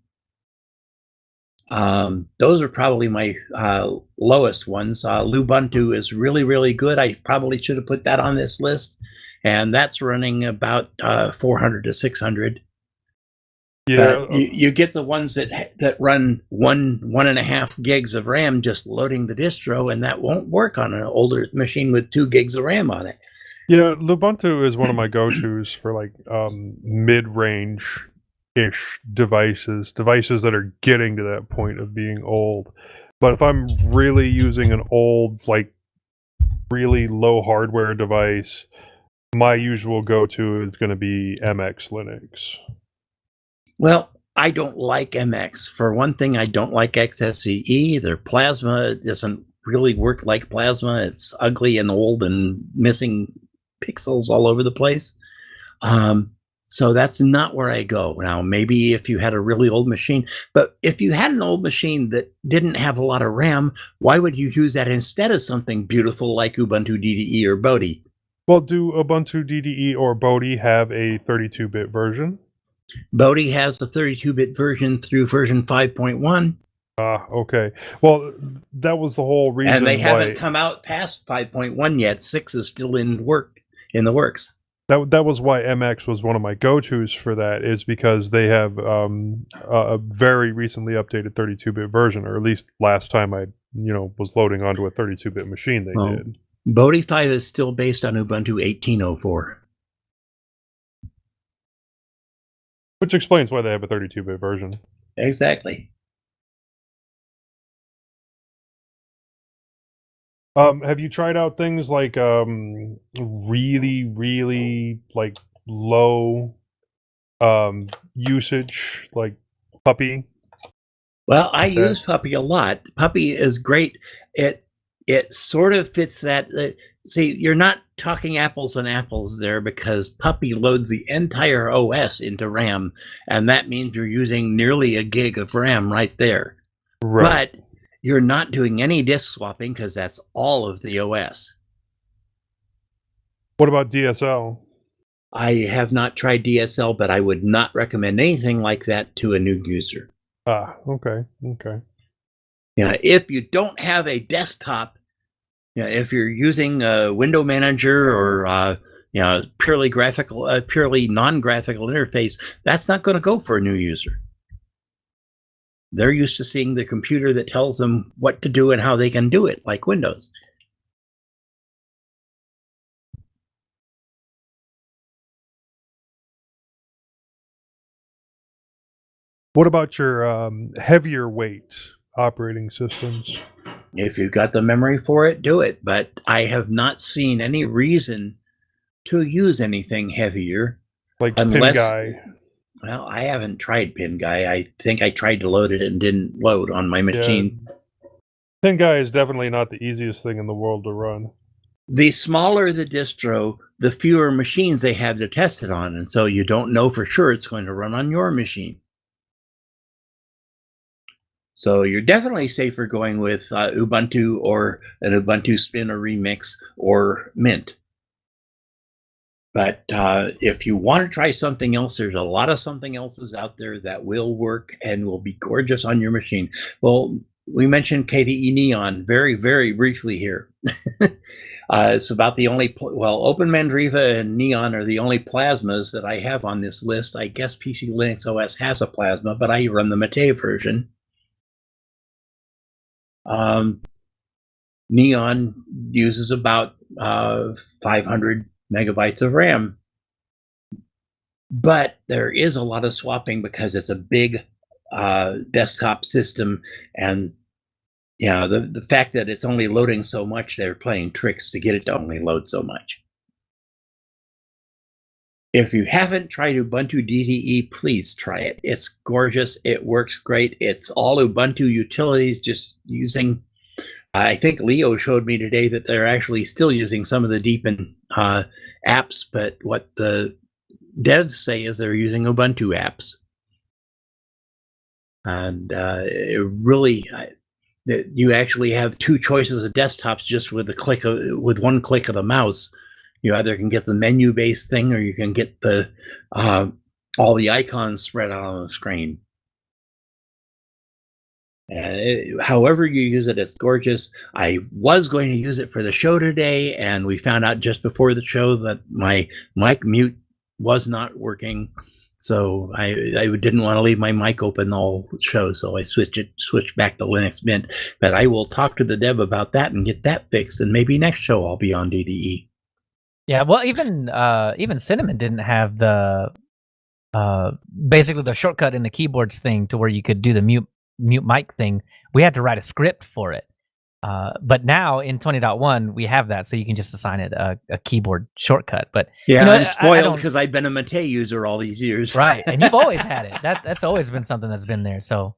Those are probably my lowest ones. Lubuntu is really, really good. I probably should have put that on this list. And that's running about 400 to 600. Yeah, But you get the ones that run 1.5 gigs of RAM just loading the distro, and that won't work on an older machine with 2 gigs of RAM on it. yeah. Lubuntu is one of my go-tos for like mid-range ish devices that are getting to that point of being old. But if I'm really using an old, like really low hardware device, my usual go-to is going to be MX Linux. Well, I don't like MX. For one thing, I don't like XSCE. Their plasma doesn't really work like plasma. It's ugly and old and missing pixels all over the place. So that's not where I go. Now, maybe if you had a really old machine, but if you had an old machine that didn't have a lot of RAM, why would you use that instead of something beautiful like Ubuntu DDE or Bodhi? Well, do Ubuntu DDE or Bodhi have a 32-bit version? Bodhi has the 32-bit version through version 5.1. Okay. Well, that was the whole reason. And they why haven't come out past 5.1 yet. 6 is still in the works. That was why MX was one of my go-tos for that, is because they have a very recently updated 32-bit version, or at least last time I was loading onto a 32-bit machine they did. Bodhi 5 is still based on Ubuntu 18.04. Which explains why they have a 32-bit version. Exactly. Have you tried out things like really, really like low usage, like Puppy? Well, I use Puppy a lot. Puppy is great. It sort of fits that. See, you're not talking apples and apples there because Puppy loads the entire OS into RAM, and that means you're using nearly a gig of RAM right there. Right. But you're not doing any disk swapping because that's all of the OS. What about DSL? I have not tried DSL, but I would not recommend anything like that to a new user. Okay. If you don't have a desktop, if you're using a window manager or purely non-graphical interface, that's not going to go for a new user. They're used to seeing the computer that tells them what to do and how they can do it, like Windows. What about your heavier weight operating systems? If you've got the memory for it, do it. But I have not seen any reason to use anything heavier. Like PinGuy. Well, I haven't tried PinGuy. I think I tried to load it and didn't load on my machine. PinGuy is definitely not the easiest thing in the world to run. The smaller the distro, the fewer machines they have to test it on, and so you don't know for sure it's going to run on your machine. So you're definitely safer going with Ubuntu or an Ubuntu Spin or Remix or Mint. But if you want to try something else, there's a lot of something else's out there that will work and will be gorgeous on your machine. Well, we mentioned KDE Neon very, very briefly here. It's about the only, Open Mandriva and Neon are the only plasmas that I have on this list. I guess PC Linux OS has a plasma, but I run the Mate version. Neon uses about 500 megabytes of RAM. But there is a lot of swapping because it's a big desktop system, and the fact that it's only loading so much, they're playing tricks to get it to only load so much. If you haven't tried Ubuntu DDE, please try it. It's gorgeous. It works great. It's all Ubuntu utilities, just using. I think Leo showed me today that they're actually still using some of the Deepin apps, but what the devs say is they're using Ubuntu apps. And it really, you actually have two choices of desktops just with one click of the mouse. You either can get the menu-based thing, or you can get the all the icons spread out on the screen. And however you use it, it's gorgeous. I was going to use it for the show today, and we found out just before the show that my mic mute was not working. So I didn't want to leave my mic open the whole show, so I switched back to Linux Mint. But I will talk to the dev about that and get that fixed, and maybe next show I'll be on DDE. Yeah, well, even Cinnamon didn't have the basically the shortcut in the keyboards thing to where you could do the mute mic thing. We had to write a script for it. But now in 20.1 we have that, so you can just assign it a keyboard shortcut. But yeah, I'm spoiled because I've been a Mate user all these years. Right, and you've always had it. That's always been something that's been there. So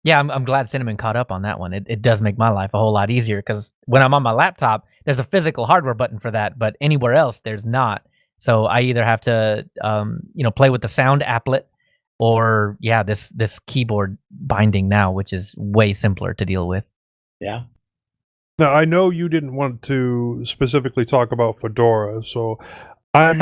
yeah, I'm glad Cinnamon caught up on that one. It does make my life a whole lot easier, because when I'm on my laptop, there's a physical hardware button for that, but anywhere else there's not. So I either have to play with the sound applet, or this keyboard binding now, which is way simpler to deal with. Yeah. Now, I know you didn't want to specifically talk about Fedora, so I'm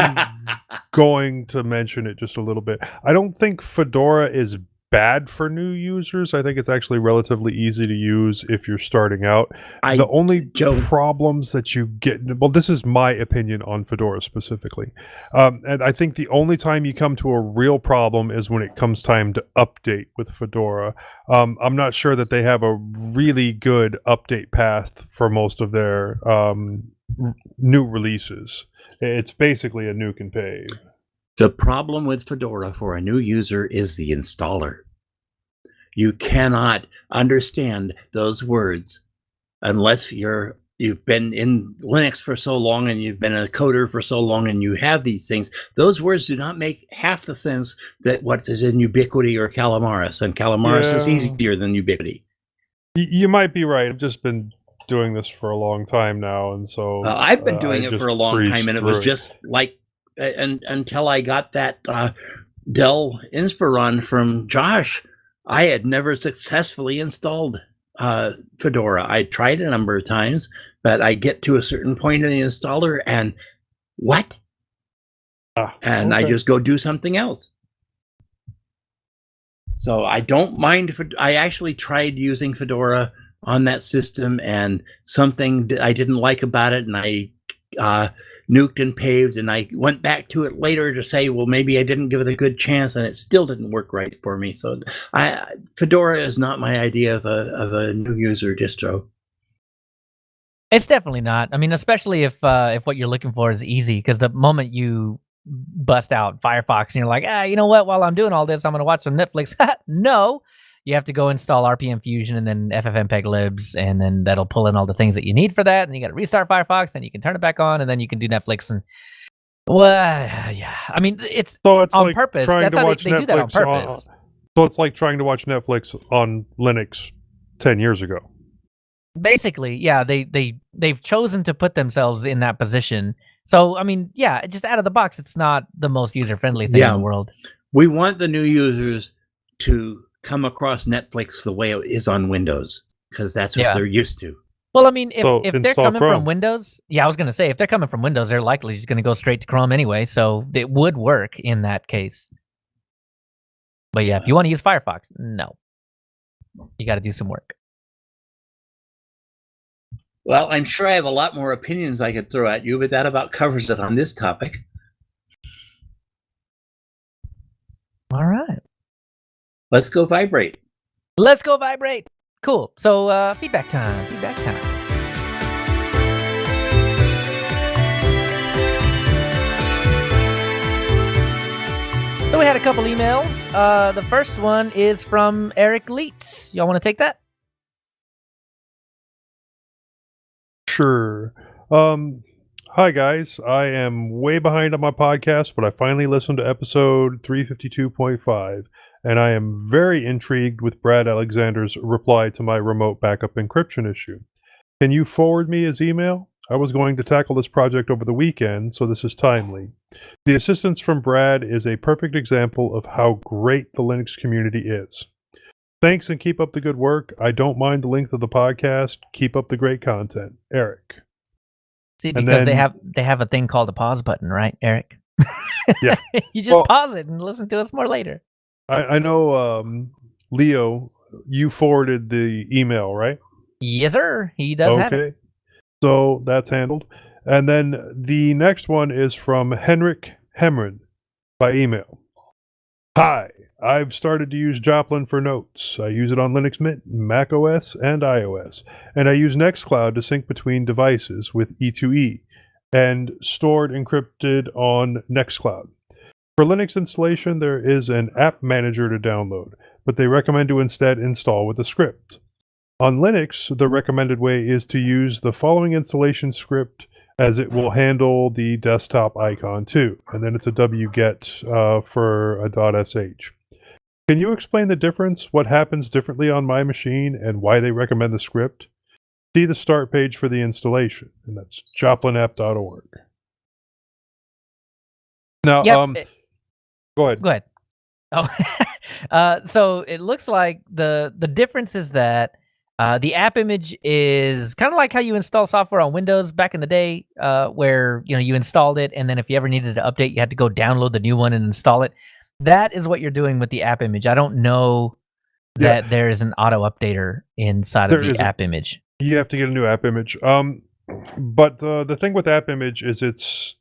going to mention it just a little bit. I don't think Fedora is bad for new users. I think it's actually relatively easy to use if you're starting out. The only problems that you get, well, this is my opinion on Fedora specifically, and I think the only time you come to a real problem is when it comes time to update with Fedora. I'm not sure that they have a really good update path for most of their new releases. It's basically a nuke and pave. The problem with Fedora for a new user is the installer. You cannot understand those words unless you've been in Linux for so long, and you've been a coder for so long, and you have these things. Those words do not make half the sense that what is in Ubiquity or Calamaris, and Calamaris is easier than Ubiquity. You might be right. I've just been doing this for a long time now, and so I've been doing it for a long time, and it was just like until I got that Dell Inspiron from Josh, I had never successfully installed Fedora. I tried a number of times, but I get to a certain point in the installer and what? And I just go do something else. So I don't mind. I actually tried using Fedora on that system, and something I didn't like about it, and I nuked and paved, and I went back to it later to say, well, maybe I didn't give it a good chance, and it still didn't work right for me. So Fedora is not my idea of a new user distro. It's definitely not. I mean, especially if what you're looking for is easy, because the moment you bust out Firefox and you're like, you know what, while I'm doing all this, I'm going to watch some Netflix. No, you have to go install RPM Fusion and then FFmpeg libs, and then that'll pull in all the things that you need for that. And you got to restart Firefox, then you can turn it back on, and then you can do Netflix. And yeah, I mean, it's on like purpose. That's how they do that on purpose. So it's like trying to watch Netflix on Linux 10 years ago. Basically, yeah, they've chosen to put themselves in that position. So, I mean, yeah, just out of the box, it's not the most user-friendly thing in the world. We want the new users to come across Netflix the way it is on Windows, because that's what they're used to. Well, I mean, if So they're install coming Chrome. from Windows, yeah, I was going to say, if they're coming from Windows, they're likely just going to go straight to Chrome anyway, so it would work in that case. But yeah, if you want to use Firefox, no. You got to do some work. Well, I'm sure I have a lot more opinions I could throw at you, but that about covers it on this topic. All right. Let's go vibrate. Let's go vibrate. Cool. So feedback time. Feedback time. So we had a couple emails. The first one is from Eric Leitz. Y'all want to take that? Sure. Hi guys. I am way behind on my podcast, but I finally listened to episode 352.5, and I am very intrigued with Brad Alexander's reply to my remote backup encryption issue. Can you forward me his email? I was going to tackle this project over the weekend, so this is timely. The assistance from Brad is a perfect example of how great the Linux community is. Thanks and keep up the good work. I don't mind the length of the podcast. Keep up the great content. Eric. See, because they have a thing called a pause button, right, Eric? Yeah. You just pause it and listen to us more later. I know, Leo, you forwarded the email, right? Yes, sir. He does have it. Okay. So that's handled. And then the next one is from Henrik Hemren by email. Hi, I've started to use Joplin for notes. I use it on Linux Mint, Mac OS, and iOS. And I use Nextcloud to sync between devices with E2E and stored encrypted on Nextcloud. For Linux installation, there is an app manager to download, but they recommend to instead install with a script. On Linux, the recommended way is to use the following installation script, as it will handle the desktop icon too. And then it's a wget for a .sh. Can you explain the difference, what happens differently on my machine, and why they recommend the script? See the start page for the installation, and that's joplinapp.org. Now, go ahead. Go ahead. Oh, so it looks like the difference is that the app image is kind of like how you install software on Windows back in the day, where you installed it, and then if you ever needed to update, you had to go download the new one and install it. That is what you're doing with the app image. I don't know that there is an auto updater inside of the app image. You have to get a new app image. But the thing with app image is it's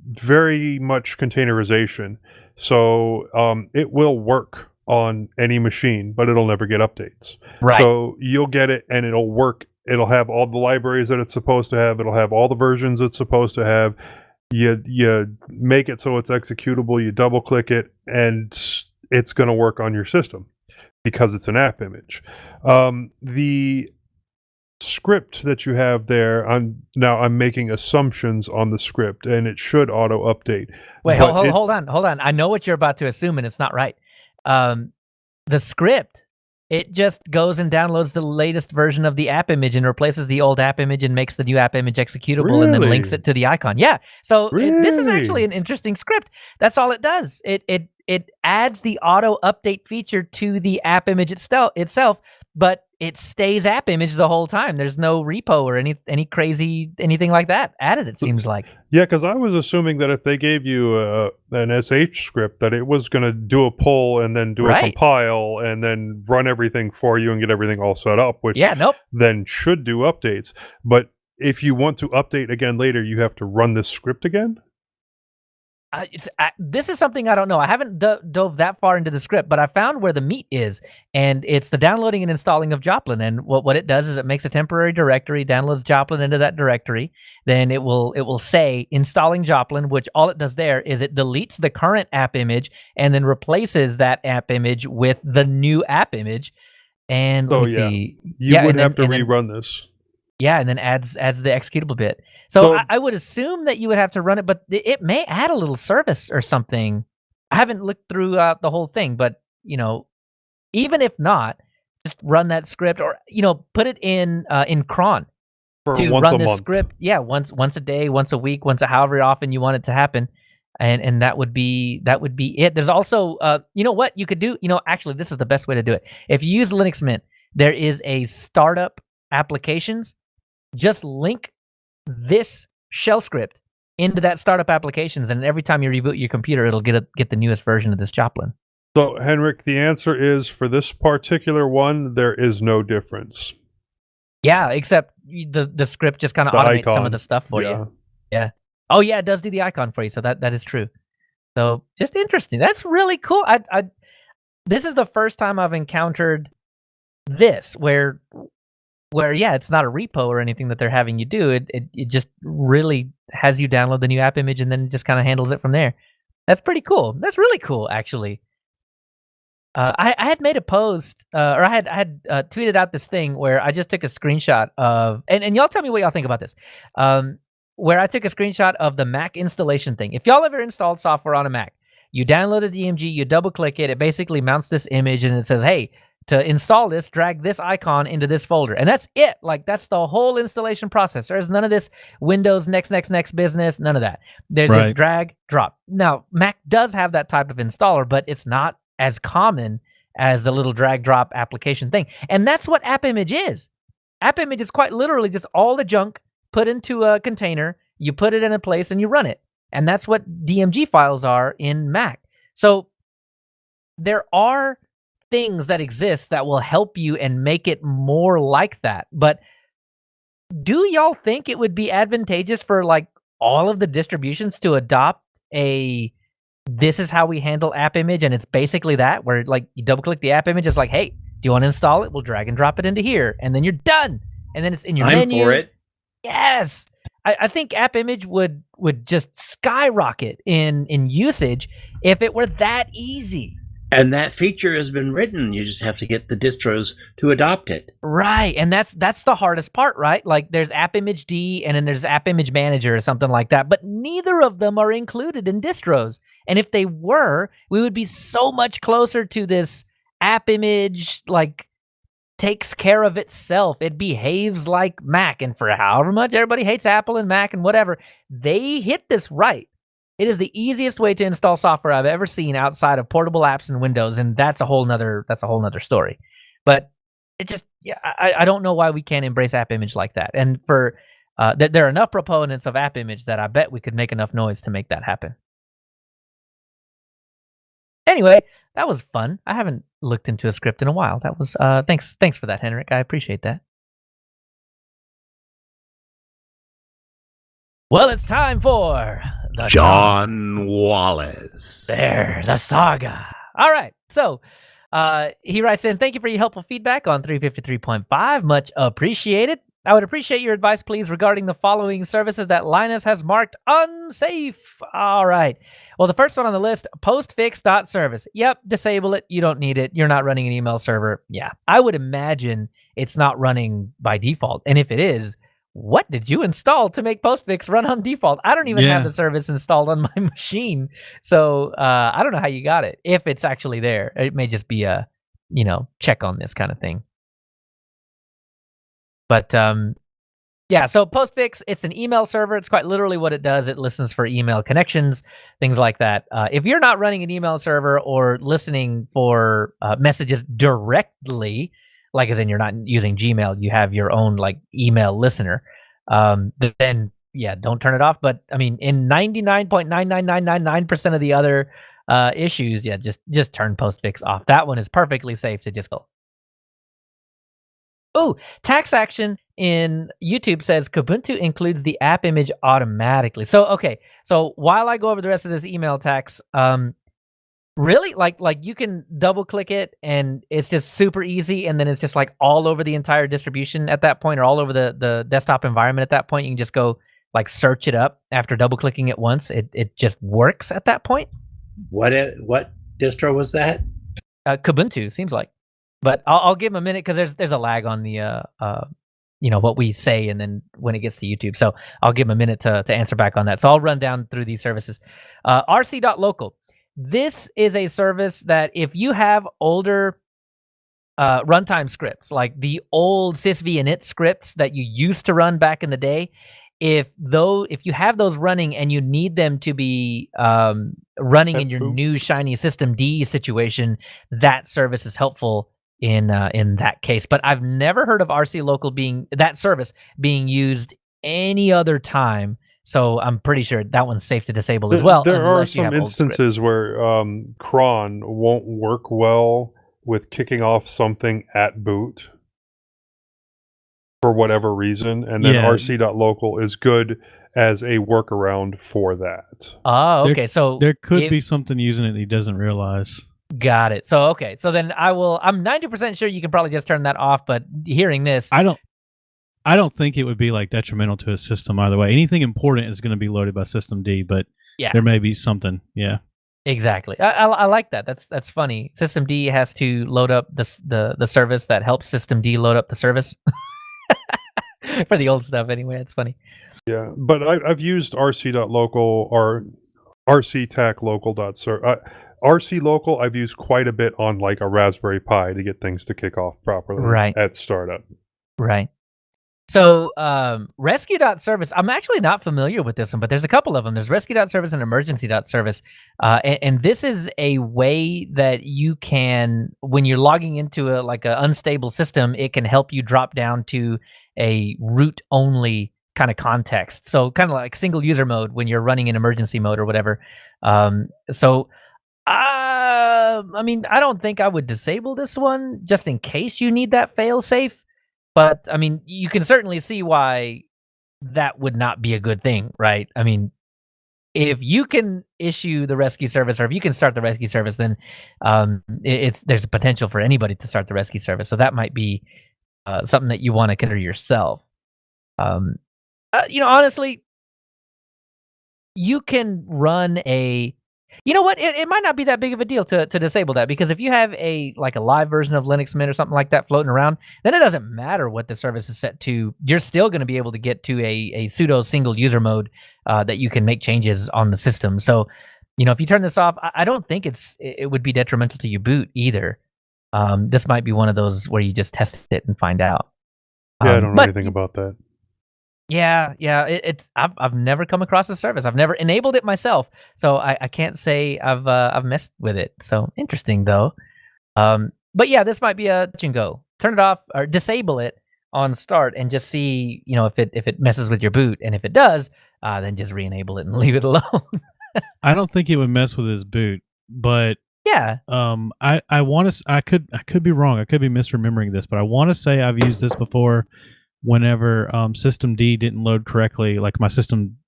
very much containerization. So it will work on any machine, but it'll never get updates. Right. So you'll get it and it'll work. It'll have all the libraries that it's supposed to have. It'll have all the versions it's supposed to have. You make it so it's executable, you double click it, and it's going to work on your system because it's an app image. The script that you have there, I'm making assumptions on the script, and it should auto update. Wait, hold on. I know what you're about to assume, and it's not right. The script, it just goes and downloads the latest version of the app image and replaces the old app image and makes the new app image executable and then links it to the icon. Yeah. So this is actually an interesting script. That's all it does. It adds the auto update feature to the app image itself, but it stays app image the whole time. There's no repo or any crazy anything like that added, it seems like. Yeah, because I was assuming that if they gave you an SH script, that it was going to do a pull and then do a compile and then run everything for you and get everything all set up, which then should do updates. But if you want to update again later, you have to run this script again? This is something I don't know. I haven't dove that far into the script, but I found where the meat is, and it's the downloading and installing of Joplin. And what it does is it makes a temporary directory, downloads Joplin into that directory. Then it will say installing Joplin, which all it does there is it deletes the current app image and then replaces that app image with the new app image. And let's see. You would have to rerun this. Yeah, and then adds the executable bit. So I would assume that you would have to run it, but it may add a little service or something. I haven't looked through the whole thing, but even if not, just run that script, or put it in cron For to once run a this month. script. Yeah, once a day, once a week, however often you want it to happen, and that would be it. There's also what you could do. Actually, this is the best way to do it. If you use Linux Mint, there is a startup applications. Just link this shell script into that startup applications, and every time you reboot your computer, it'll get the newest version of this Joplin. So, Henrik, the answer is for this particular one, there is no difference. Yeah, except the script just kind of The automates some icon. of the stuff for Yeah. you. Yeah. Oh yeah, it does do the icon for you, so that is true. So just interesting. That's really cool. This is the first time I've encountered this where yeah, it's not a repo or anything that they're having you do. It just really has you download the new app image and then just kind of handles it from there. That's pretty cool. That's really cool, actually. I had made a post, or I had tweeted out this thing where I just took a screenshot of, and y'all tell me what y'all think about this. Where I took a screenshot of the Mac installation thing. If y'all ever installed software on a Mac, you download a DMG, you double click it, it basically mounts this image and it says, hey, to install this, drag this icon into this folder. And that's it. Like, that's the whole installation process. There's none of this Windows next business, none of that. There's just drag, drop. Now, Mac does have that type of installer, but it's not as common as the little drag drop application thing. And that's what App Image is. App Image is quite literally just all the junk put into a container, you put it in a place and you run it. And that's what DMG files are in Mac. So there are things that exist that will help you and make it more like that. But do y'all think it would be advantageous for like all of the distributions to adopt this is how we handle app image, and it's basically that, where like you double click the app image, it's like, hey, do you want to install it? We'll drag and drop it into here, and then you're done. And then it's in your menu. I'm for it. Yes. I think app image would just skyrocket in usage if it were that easy. And that feature has been written. You just have to get the distros to adopt it. Right. And that's the hardest part, right? Like there's App Image D and then there's App Image Manager or something like that, but neither of them are included in distros. And if they were, we would be so much closer to this app image, like takes care of itself. It behaves like Mac. And for however much everybody hates Apple and Mac and whatever, they hit this right. It is the easiest way to install software I've ever seen outside of portable apps and Windows, and that's a whole nother story. But it just, yeah, I don't know why we can't embrace App Image like that. And for there are enough proponents of App Image that I bet we could make enough noise to make that happen. Anyway, that was fun. I haven't looked into a script in a while. That was thanks for that, Henrik. I appreciate that. Well, it's time for the John Wallace. There, the saga. All right. So he writes in, thank you for your helpful feedback on 353.5. Much appreciated. I would appreciate your advice, please, regarding the following services that Linus has marked unsafe. All right. Well, the first one on the list, postfix.service. Yep, disable it. You don't need it. You're not running an email server. Yeah, I would imagine it's not running by default. And if it is, what did you install to make Postfix run on default? I don't even have the service installed on my machine. So I don't know how you got it. If it's actually there, it may just be a, check on this kind of thing. But yeah, so Postfix, it's an email server. It's quite literally what it does. It listens for email connections, things like that. If you're not running an email server or listening for messages directly, like as in you're not using Gmail, you have your own like email listener, then yeah, don't turn it off. But I mean, in 99.99999% of the other issues, yeah, just turn Postfix off. That one is perfectly safe to just go. Oh, Tax Action in YouTube says Kubuntu includes the app image automatically. So okay, so while I go over the rest of this email tax, really, like you can double click it and it's just super easy, and then it's just like all over the entire distribution at that point, or all over the desktop environment at that point. You can just go like search it up after double clicking it once. It just works at that point. What distro was that? Kubuntu seems like, but I'll give him a minute because there's a lag on the what we say and then when it gets to YouTube. So I'll give him a minute to answer back on that. So I'll run down through these services. rc.local. This is a service that if you have older runtime scripts, like the old sysv init scripts that you used to run back in the day. If you have those running and you need them to be running in your new shiny systemd situation, that service is helpful in that case. But I've never heard of RC local that service being used any other time. So I'm pretty sure that one's safe to disable as well. There are some instances where cron won't work well with kicking off something at boot for whatever reason, and then rc.local is good as a workaround for that. Oh, okay. So there could be something using it that he doesn't realize. Got it. So okay. So then I'm 90% sure you can probably just turn that off, but hearing this, I don't think it would be like detrimental to a system either way. Anything important is going to be loaded by systemd, but there may be something. Yeah. Exactly. I like that. That's funny. Systemd has to load up the service that helps systemd load up the service. For the old stuff anyway. It's funny. Yeah, but I've used rc.local or rctaclocal.serve. RC local I've used quite a bit on like a Raspberry Pi to get things to kick off properly at startup. Right. So rescue.service, I'm actually not familiar with this one, but there's a couple of them. There's rescue.service and emergency.service. And this is a way that you can, when you're logging into a unstable system, it can help you drop down to a root only kind of context. So kind of like single user mode when you're running in emergency mode or whatever. I mean, I don't think I would disable this one just in case you need that fail safe. But I mean, you can certainly see why that would not be a good thing, right? I mean, if you can issue the rescue service, or if you can start the rescue service, then there's a potential for anybody to start the rescue service. So that might be something that you want to consider yourself. Honestly, you can run a. You know what? It might not be that big of a deal to disable that, because if you have a live version of Linux Mint or something like that floating around, then it doesn't matter what the service is set to. You're still going to be able to get to a pseudo single user mode that you can make changes on the system. So, if you turn this off, I don't think it would be detrimental to your boot either. This might be one of those where you just test it and find out. Yeah, I don't know anything about that. Yeah. I've never come across this service. I've never enabled it myself, so I can't say I've messed with it. So interesting though. But yeah, this might be a touch and go. Turn it off or disable it on start and just see, if it messes with your boot, and if it does, then just re-enable it and leave it alone. I don't think it would mess with his boot, but yeah. I want to. I could be wrong. I could be misremembering this, but I want to say I've used this before. Whenever systemd didn't load correctly, like my system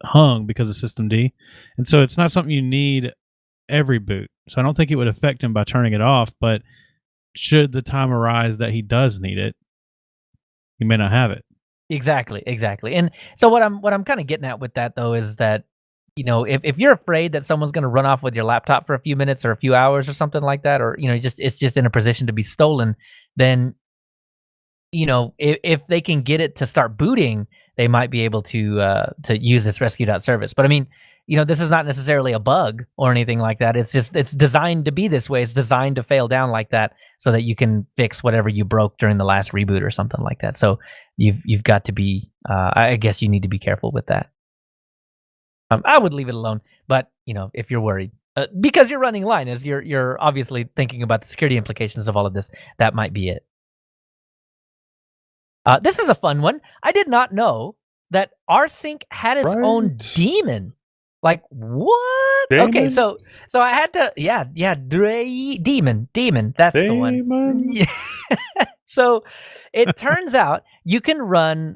hung because of systemd, and so it's not something you need every boot. So I don't think it would affect him by turning it off. But should the time arise that he does need it, he may not have it. Exactly. And so what I'm kind of getting at with that though is that if you're afraid that someone's going to run off with your laptop for a few minutes or a few hours or something like that, or it's just in a position to be stolen, then if they can get it to start booting, they might be able to use this rescue.service. But I mean, this is not necessarily a bug or anything like that. It's designed to be this way. It's designed to fail down like that so that you can fix whatever you broke during the last reboot or something like that. So you've got to be, I guess you need to be careful with that. I would leave it alone, but if you're worried, because you're running Linus, you're obviously thinking about the security implications of all of this. That might be it. This is a fun one. I did not know that rsync had its own daemon. Like what? Daemon? Okay, so I had to daemon. That's the one. Yeah. So it turns out you can run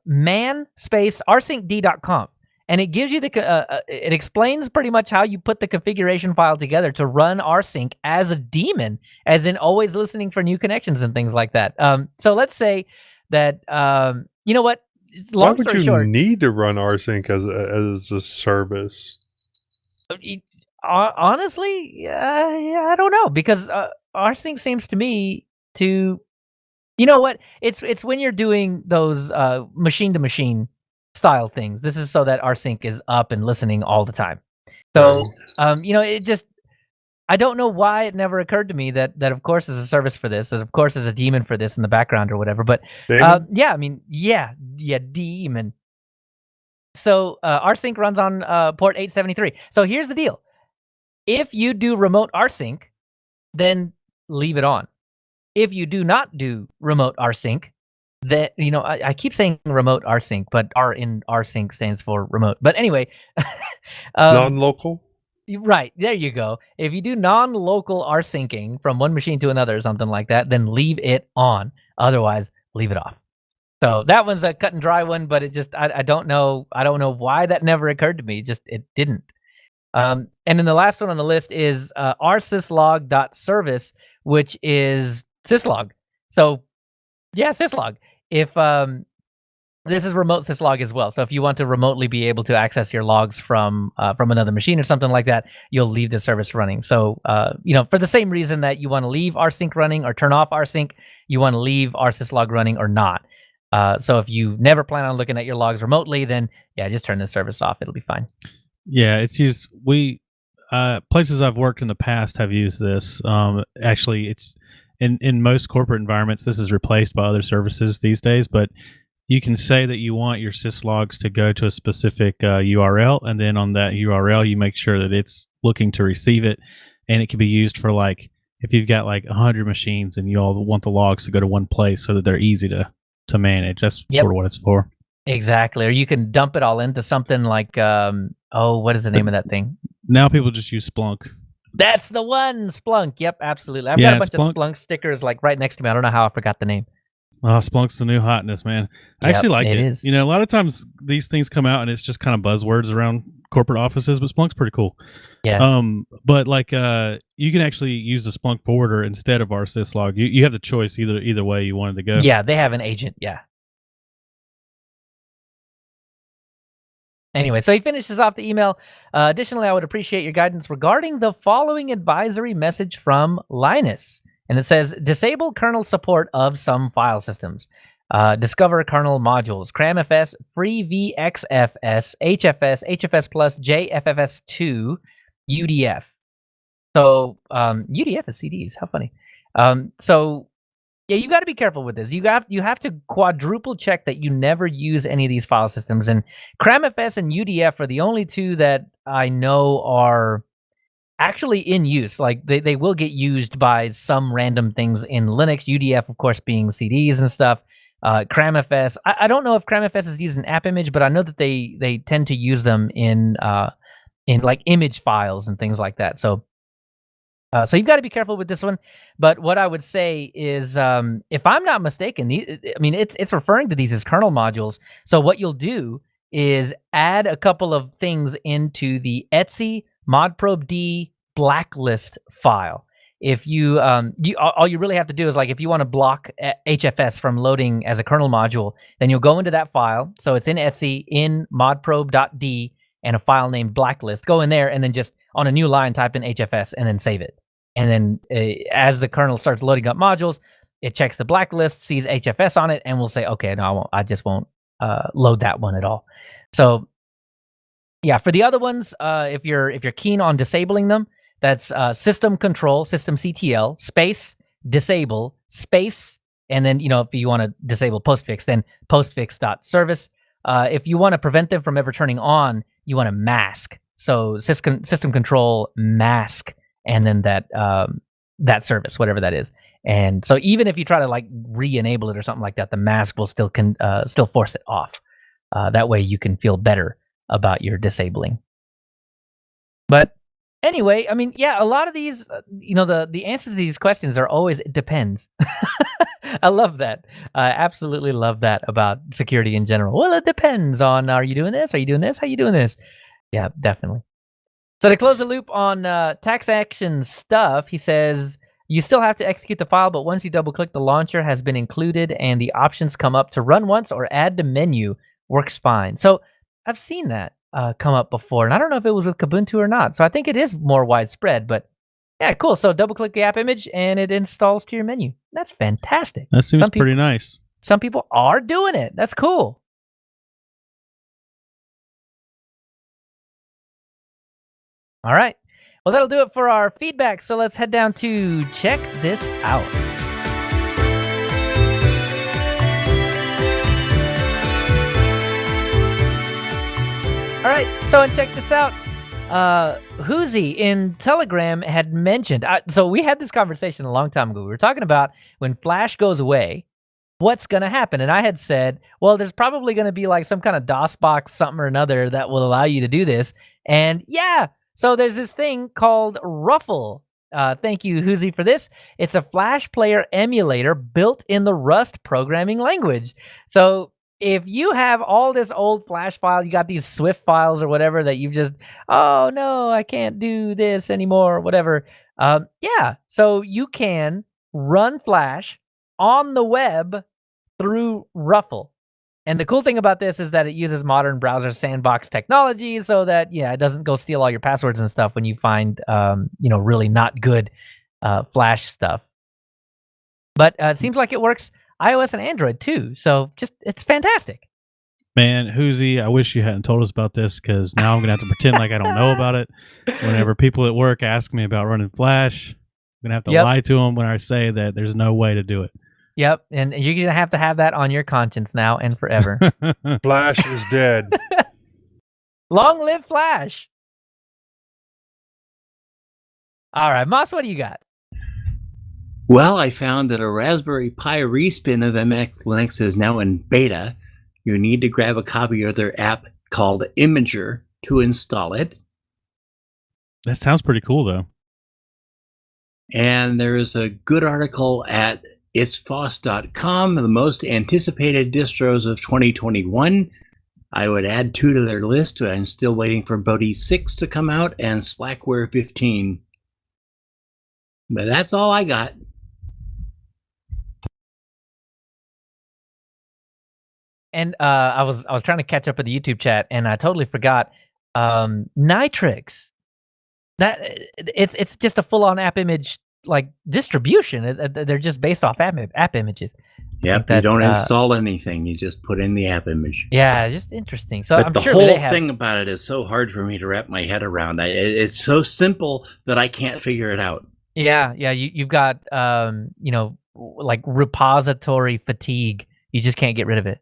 man space rsyncd.conf, and it gives you it explains pretty much how you put the configuration file together to run rsync as a daemon, as in always listening for new connections and things like that. So let's say that you know what? Long story short, why would you need to run rsync as a service? Honestly, I don't know, because rsync seems to me to, what? It's when you're doing those machine to machine style things. This is so that rsync is up and listening all the time. So it just, I don't know why it never occurred to me that of course is a service for this, that of course is a daemon for this in the background or whatever. But yeah, I mean, yeah, daemon. So rsync runs on port 873. So here's the deal: if you do remote rsync, then leave it on. If you do not do remote rsync, that I keep saying remote rsync, but R in rsync stands for remote. But anyway, non-local. Right, there you go. If you do non-local rsyncing from one machine to another or something like that, then leave it on. Otherwise, leave it off. So that one's a cut and dry one, but it just I don't know why that never occurred to me. Just it didn't. And then the last one on the list is rsyslog.service, which is syslog. So yeah, syslog. If this is remote syslog as well. So if you want to remotely be able to access your logs from another machine or something like that, you'll leave the service running. So for the same reason that you want to leave rsync running or turn off rsync, you want to leave rsyslog running or not. So if you never plan on looking at your logs remotely, then yeah, just turn the service off. It'll be fine. Yeah, it's used. Places I've worked in the past have used this. Actually, it's in most corporate environments, this is replaced by other services these days, but you can say that you want your syslogs to go to a specific URL, and then on that URL, you make sure that it's looking to receive it, and it can be used for like if you've got like 100 machines and you all want the logs to go to one place so that they're easy to manage. That's sort of what it's for. Exactly. Or you can dump it all into something like what is the name of that thing? Now people just use Splunk. That's the one, Splunk. Yep, absolutely. I've got a bunch of Splunk stickers like right next to me. I don't know how I forgot the name. Oh, Splunk's the new hotness, man. I actually like it. Is. A lot of times these things come out and it's just kind of buzzwords around corporate offices, but Splunk's pretty cool. Yeah. But like you can actually use the Splunk forwarder instead of rsyslog. You have the choice either way you wanted to go. Yeah, they have an agent. Yeah. Anyway, so he finishes off the email. Additionally, I would appreciate your guidance regarding the following advisory message from Linus. And it says, disable kernel support of some file systems. Discover kernel modules, CramFS, FreeVXFS, HFS, HFS Plus, JFFS2, UDF. So UDF is CDs. How funny. So yeah, you got to be careful with this. You have to quadruple check that you never use any of these file systems. And CramFS and UDF are the only two that I know are actually in use. Like they will get used by some random things in Linux. UDF, of course, being CDs and stuff. CramFS, I don't know if CramFS is used in app image, but I know that they tend to use them in like image files and things like that. So you've got to be careful with this one. But what I would say is, if I'm not mistaken, it's referring to these as kernel modules. So what you'll do is add a couple of things into the etc modprobe-d blacklist file. If you, all you really have to do is, like, if you want to block HFS from loading as a kernel module, then you'll go into that file. So it's in etc in modprobe.d and a file named blacklist. Go in there and then just on a new line type in HFS and then save it. And then as the kernel starts loading up modules, it checks the blacklist, sees HFS on it, and will say, okay, no, I won't. I just won't load that one at all. So yeah, for the other ones, if you're keen on disabling them, that's system control, systemctl, space, disable, space, and then, if you want to disable postfix, then postfix.service. If you want to prevent them from ever turning on, you want to mask. So system control mask, and then that service, whatever that is. And so even if you try to like re-enable it or something like that, the mask will still force it off. That way you can feel better about your disabling. But anyway, I mean, yeah, a lot of these, the answers to these questions are always, it depends. I love that. I absolutely love that about security in general. Well, it depends on, are you doing this? Are you doing this? How are you doing this? Yeah, definitely. So to close the loop on tax action stuff, he says, you still have to execute the file, but once you double click, the launcher has been included and the options come up to run once or add to menu. Works fine. So I've seen that come up before, and I don't know if it was with Kubuntu or not. So I think it is more widespread, but yeah, cool. So double click the app image and it installs to your menu. That's fantastic. That seems pretty nice. Some people are doing it. That's cool. All right. Well, that'll do it for our feedback. So let's head down to check this out. All right, so and check this out. Hoozy in Telegram had mentioned, so we had this conversation a long time ago. We were talking about when Flash goes away, what's going to happen? And I had said, well, there's probably going to be like some kind of DOS box, something or another that will allow you to do this. And yeah, so there's this thing called Ruffle. Thank you, Hoozy, for this. It's a Flash player emulator built in the Rust programming language. So if you have all this old Flash file, you got these Swift files or whatever that you've just, oh no, I can't do this anymore, or whatever. Yeah, so you can run Flash on the web through Ruffle. And the cool thing about this is that it uses modern browser sandbox technology so that, yeah, it doesn't go steal all your passwords and stuff when you find, really not good Flash stuff. But it seems like it works iOS and Android too. So it's fantastic. Man, Hoozy, I wish you hadn't told us about this because now I'm going to have to pretend like I don't know about it. Whenever people at work ask me about running Flash, I'm going to have to lie to them when I say that there's no way to do it. Yep, and you're going to have that on your conscience now and forever. Flash is dead. Long live Flash. All right, Moss, what do you got? Well, I found that a Raspberry Pi respin of MX Linux is now in beta. You need to grab a copy of their app called Imager to install it. That sounds pretty cool, though. And there's a good article at itsfoss.com, the most anticipated distros of 2021. I would add 2 to their list. I'm still waiting for Bodhi 6 to come out and Slackware 15. But that's all I got. And I was trying to catch up with the YouTube chat, and I totally forgot Nitrix. That it's just a full-on app image like distribution. They're just based off app images. Yep, you don't install anything. You just put in the app image. Yeah, just interesting. So but I'm the sure whole thing about it is so hard for me to wrap my head around. It's so simple that I can't figure it out. Yeah. You've got like repository fatigue. You just can't get rid of it.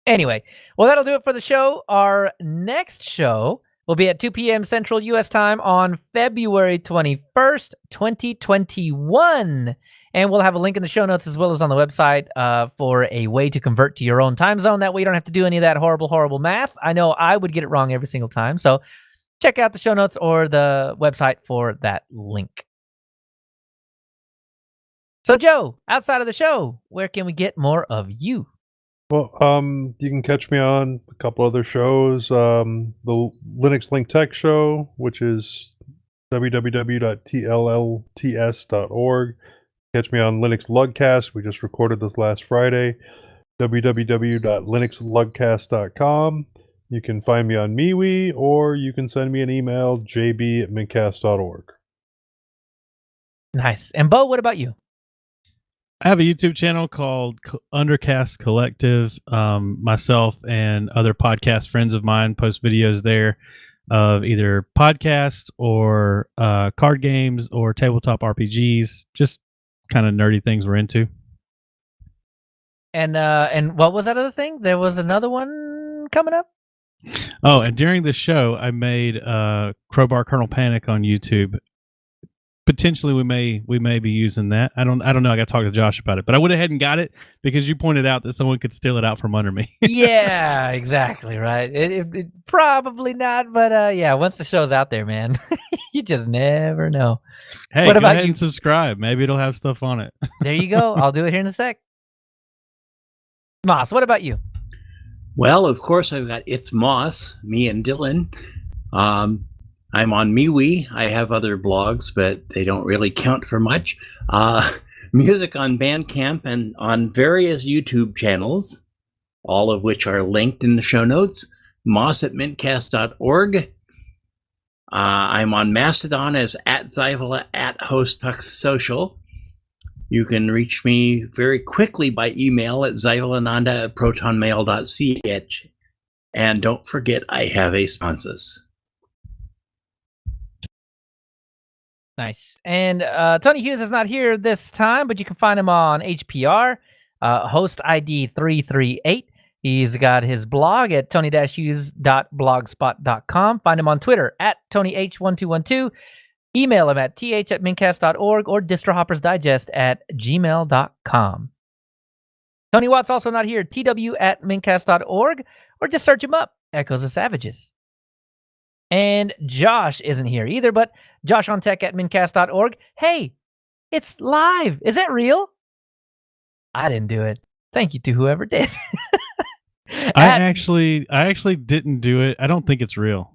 Anyway, well, that'll do it for the show. Our next show will be at 2 p.m. Central U.S. time on February 21st, 2021. And we'll have a link in the show notes as well as on the website for a way to convert to your own time zone. That way you don't have to do any of that horrible math. I know I would get it wrong every single time. So check out the show notes or the website for that link. So, Joe, outside of the show, where can we get more of you? Well, you can catch me on a couple other shows. The Linux Link Tech Show, which is www.tllts.org. Catch me on Linux Lugcast. We just recorded this last Friday. www.linuxlugcast.com. You can find me on MeWe, or you can send me an email, jb@mintcast.org. Nice. And Bo, what about you? I have a YouTube channel called Undercast Collective. Myself and other podcast friends of mine post videos there of either podcasts or card games or tabletop RPGs, just kind of nerdy things we're into. And what was that other thing? There was another one coming up? Oh, and during the show, I made Crowbar Kernel Panic on YouTube. Potentially, we may be using that. I don't know. I got to talk to Josh about it, but I went ahead and got it because you pointed out that someone could steal it out from under me. Yeah, exactly right. It probably not, but yeah. Once the show's out there, man, you just never know. Hey, what go about ahead you? and subscribe. Maybe it'll have stuff on it. There you go. I'll do it here in a sec. Moss, what about you? Well, of course, I've got It's Moss, me and Dylan. I'm on MeWe. I have other blogs, but they don't really count for much. Music on Bandcamp and on various YouTube channels, all of which are linked in the show notes. moss@mintcast.org. I'm on Mastodon as @Zyvola @HostTuxSocial. You can reach me very quickly by email at zyvolananda@protonmail.ch. And don't forget, I have a sponsors. Nice. And Tony Hughes is not here this time, but you can find him on HPR, host ID 338. He's got his blog at tony-hughes.blogspot.com. Find him on Twitter at TonyH1212. Email him at th@mintcast.org or distrohoppersdigest@gmail.com. Tony Watt's also not here, tw@mintcast.org, or just search him up, Echoes of Savages. And Josh isn't here either, but joshontech@mintcast.org. Hey, it's live. Is that real? I didn't do it. Thank you to whoever did. I actually didn't do it. I don't think it's real.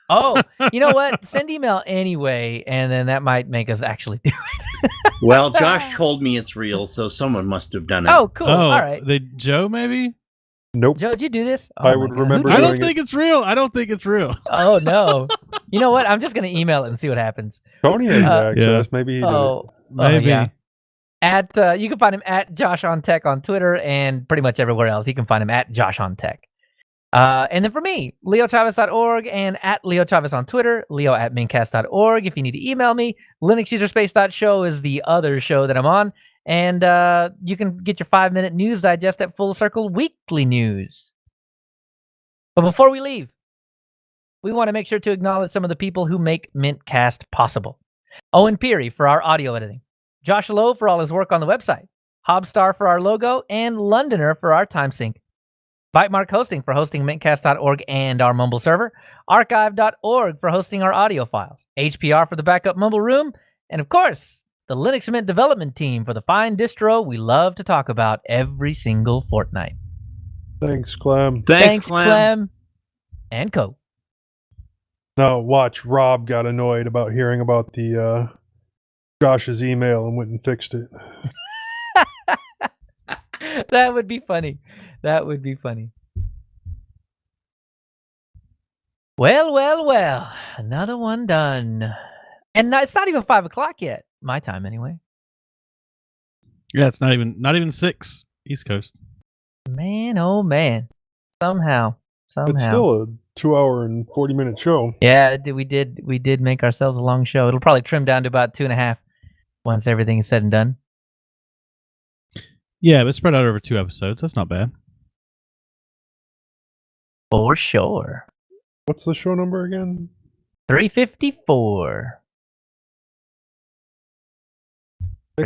Oh, you know what? Send email anyway, and then that might make us actually do it. Well, Josh told me it's real, so someone must have done it. Oh, cool. All right. Joe, maybe? Nope. Joe, did you do this? I would remember I doing don't think it's real. I don't think it's real. Oh, no. You know what? I'm just going to email it and see what happens. Tony has access. Yeah. Maybe he did Maybe. Yeah. You can find him at Josh on Tech on Twitter and pretty much everywhere else. You can find him at Josh on Tech. And then for me, leotravis.org and at leotravis on Twitter, leo@mintcast.org. If you need to email me, linuxuserspace.show is the other show that I'm on. And you can get your 5-minute news digest at Full Circle Weekly News. But before we leave, we want to make sure to acknowledge some of the people who make mintCast possible. Owen Peary for our audio editing, Josh Lowe for all his work on the website, Hobstar for our logo, and Londoner for our time sync. Bytemark Hosting for hosting mintcast.org and our Mumble server, archive.org for hosting our audio files, HPR for the backup Mumble room, and of course, the Linux Mint development team for the fine distro we love to talk about every single fortnight. Thanks, Clem. Thanks, Clem. And Co. Now, watch. Rob got annoyed about hearing about the Josh's email and went and fixed it. That would be funny. That would be funny. Well. Another one done. And it's not even 5 o'clock yet. My time, anyway. Yeah, it's not even 6 East Coast. Man, oh man. Somehow. It's still a 2-hour and 40-minute show. Yeah, we did make ourselves a long show. It'll probably trim down to about 2.5 once everything is said and done. Yeah, but spread out over 2 episodes. That's not bad. For sure. What's the show number again? 354. I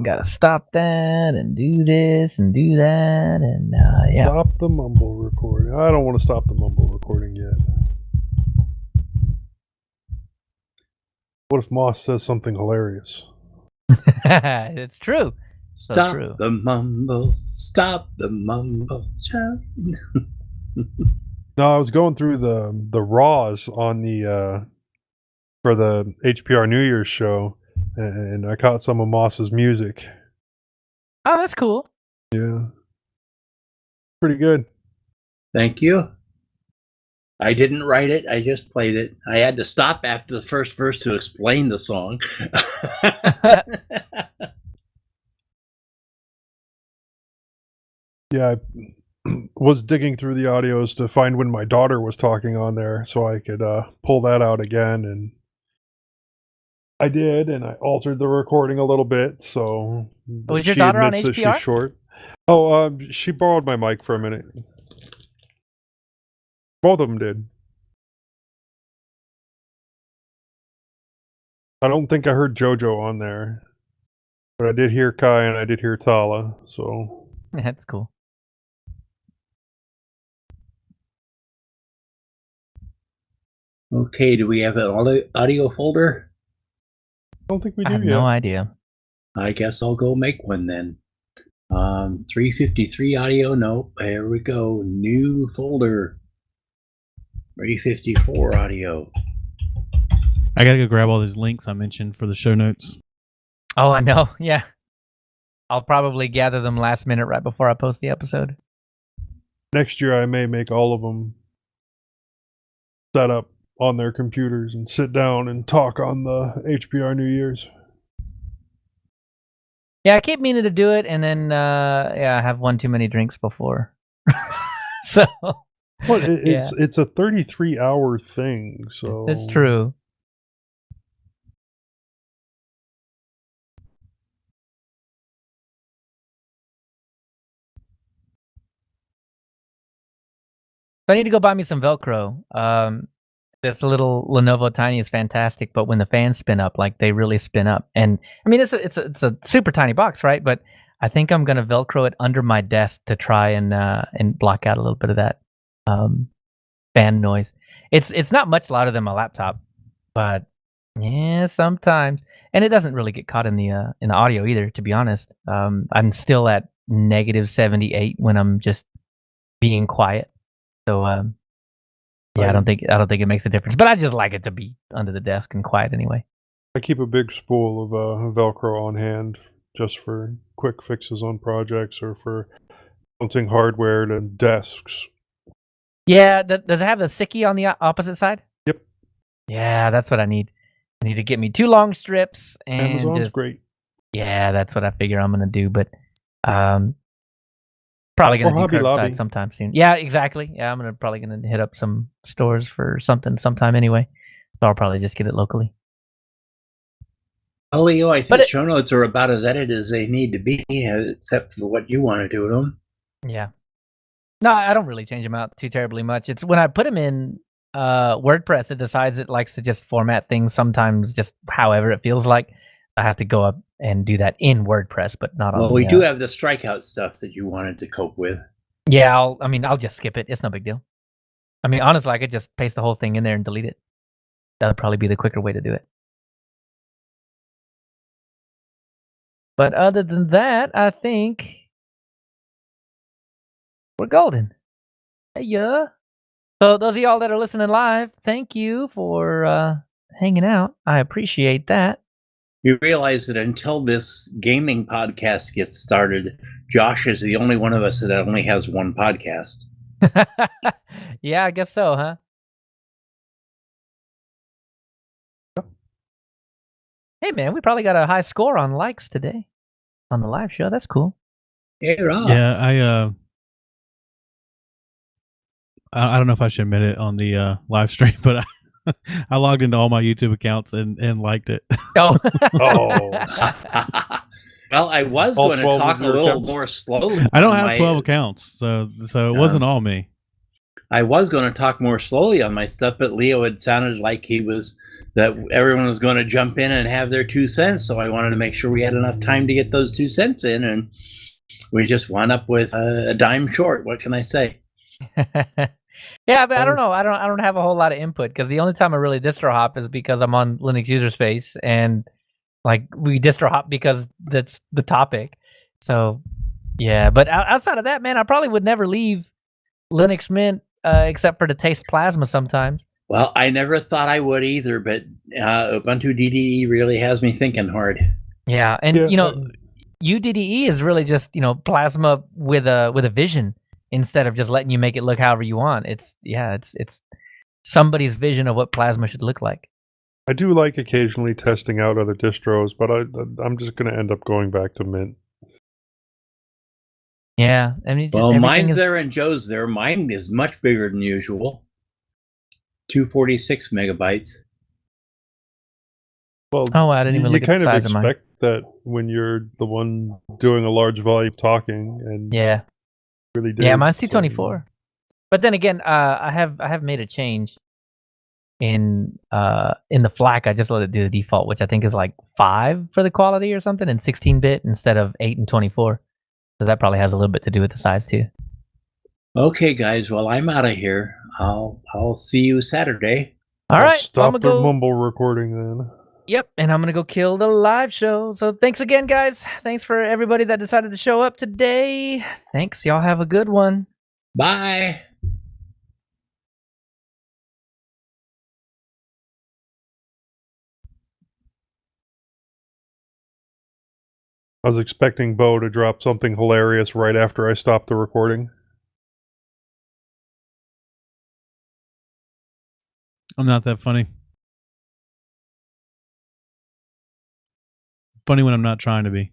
gotta stop that and do this and do that and yeah. Stop the mumble recording. I don't want to stop the mumble recording yet. What if Moss says something hilarious? It's true. So Stop true. the mumble. Stop the mumble. No, I was going through the raws on the for the HPR New Year's show, and I caught some of Moss's music. Oh, that's cool. Yeah, pretty good. Thank you. I didn't write it. I just played it. I had to stop after the first verse to explain the song. Yeah, I was digging through the audios to find when my daughter was talking on there so I could pull that out again, and I did, and I altered the recording a little bit, so Was your daughter on admits that HPR? she's short. Oh, she borrowed my mic for a minute. Both of them did. I don't think I heard JoJo on there, but I did hear Kai and I did hear Tala, so... That's cool. Okay, do we have an audio folder? I don't think we I do have yet. no idea. I guess I'll go make one then. 353 audio. Nope. There we go. New folder. 354 audio. I gotta go grab all these links I mentioned for the show notes. Oh, I know. Yeah. I'll probably gather them last minute right before I post the episode. Next year I may make all of them set up on their computers and sit down and talk on the HPR New Year's. Yeah, I keep meaning to do it, and then I have one too many drinks before. So But Yeah. it's a 33-hour thing, so That's true. So I need to go buy me some Velcro. This little Lenovo Tiny is fantastic, but when the fans spin up, like they really spin up. And I mean, it's a super tiny box, right? But I think I'm gonna Velcro it under my desk to try and block out a little bit of that fan noise. It's not much louder than my laptop, but yeah, sometimes. And it doesn't really get caught in the audio either, to be honest. I'm still at -78 when I'm just being quiet. So yeah, I don't think it makes a difference. But I just like it to be under the desk and quiet anyway. I keep a big spool of Velcro on hand just for quick fixes on projects or for mounting hardware to desks. Yeah, does it have a sickie on the opposite side? Yep. Yeah, that's what I need. I need to get me 2 long strips and Amazon's just great. yeah, that's what I figure I'm gonna do. But probably gonna do Hobby curbside Lobby. sometime soon. Yeah, exactly. Yeah, I'm probably gonna hit up some stores for something sometime anyway. So I'll probably just get it locally. Well, Leo, I But think it- show notes are about as edited as they need to be, except for what you want to do to them. Yeah. No, I don't really change them out too terribly much. It's when I put them in WordPress, it decides it likes to just format things sometimes just however it feels like. I have to go up and do that in WordPress, but not on Well, the, we do have the strikeout stuff that you wanted to cope with. Yeah, I'll just skip it. It's no big deal. I mean, honestly, I could just paste the whole thing in there and delete it. That would probably be the quicker way to do it. But other than that, I think we're golden. Hey, yeah. So those of y'all that are listening live, thank you for hanging out. I appreciate that. You realize that until this gaming podcast gets started, Josh is the only one of us that only has one podcast. Yeah, I guess so, huh? Hey, man, we probably got a high score on likes today on the live show. That's cool. Yeah, I don't know if I should admit it on the live stream, but I logged into all my YouTube accounts and liked it. Oh. Oh. Well, I was All going to 12 talk of a your little accounts? more slowly. I don't on have my- 12 accounts, so it wasn't all me. I was going to talk more slowly on my stuff, but Leo had sounded like that everyone was going to jump in and have their 2 cents. So I wanted to make sure we had enough time to get those 2 cents in, and we just wound up with a dime short. What can I say? Yeah, but I don't know. I don't have a whole lot of input because the only time I really distro hop is because I'm on Linux user space and like we distro hop because that's the topic. So yeah, but outside of that, man, I probably would never leave Linux Mint except for to taste plasma sometimes. Well, I never thought I would either, but Ubuntu DDE really has me thinking hard. Yeah, and you know, UDDE is really just plasma with a vision instead of just letting you make it look however you want. It's somebody's vision of what plasma should look like. I do like occasionally testing out other distros, but I'm just going to end up going back to Mint. Yeah, I mean, Well, mine's there and Joe's there. Mine is much bigger than usual. 246 megabytes. Well, oh, I didn't even look at the size of mine. You kind of expect that when you're the one doing a large volume talking, and yeah, really did. Yeah, mine's 224. But then again, I have made a change in the FLAC. I just let it do the default, which I think is like 5 for the quality or something, and 16-bit instead of 8 and 24. So that probably has a little bit to do with the size too. Okay, guys. Well, I'm out of here. I'll see you Saturday. All right, Stop I'm the gonna go. mumble recording then. Yep, and I'm gonna go kill the live show. So thanks again, guys. Thanks for everybody that decided to show up today. Thanks, y'all have a good one. Bye. I was expecting Bo to drop something hilarious right after I stopped the recording. I'm not that funny. Funny when I'm not trying to be.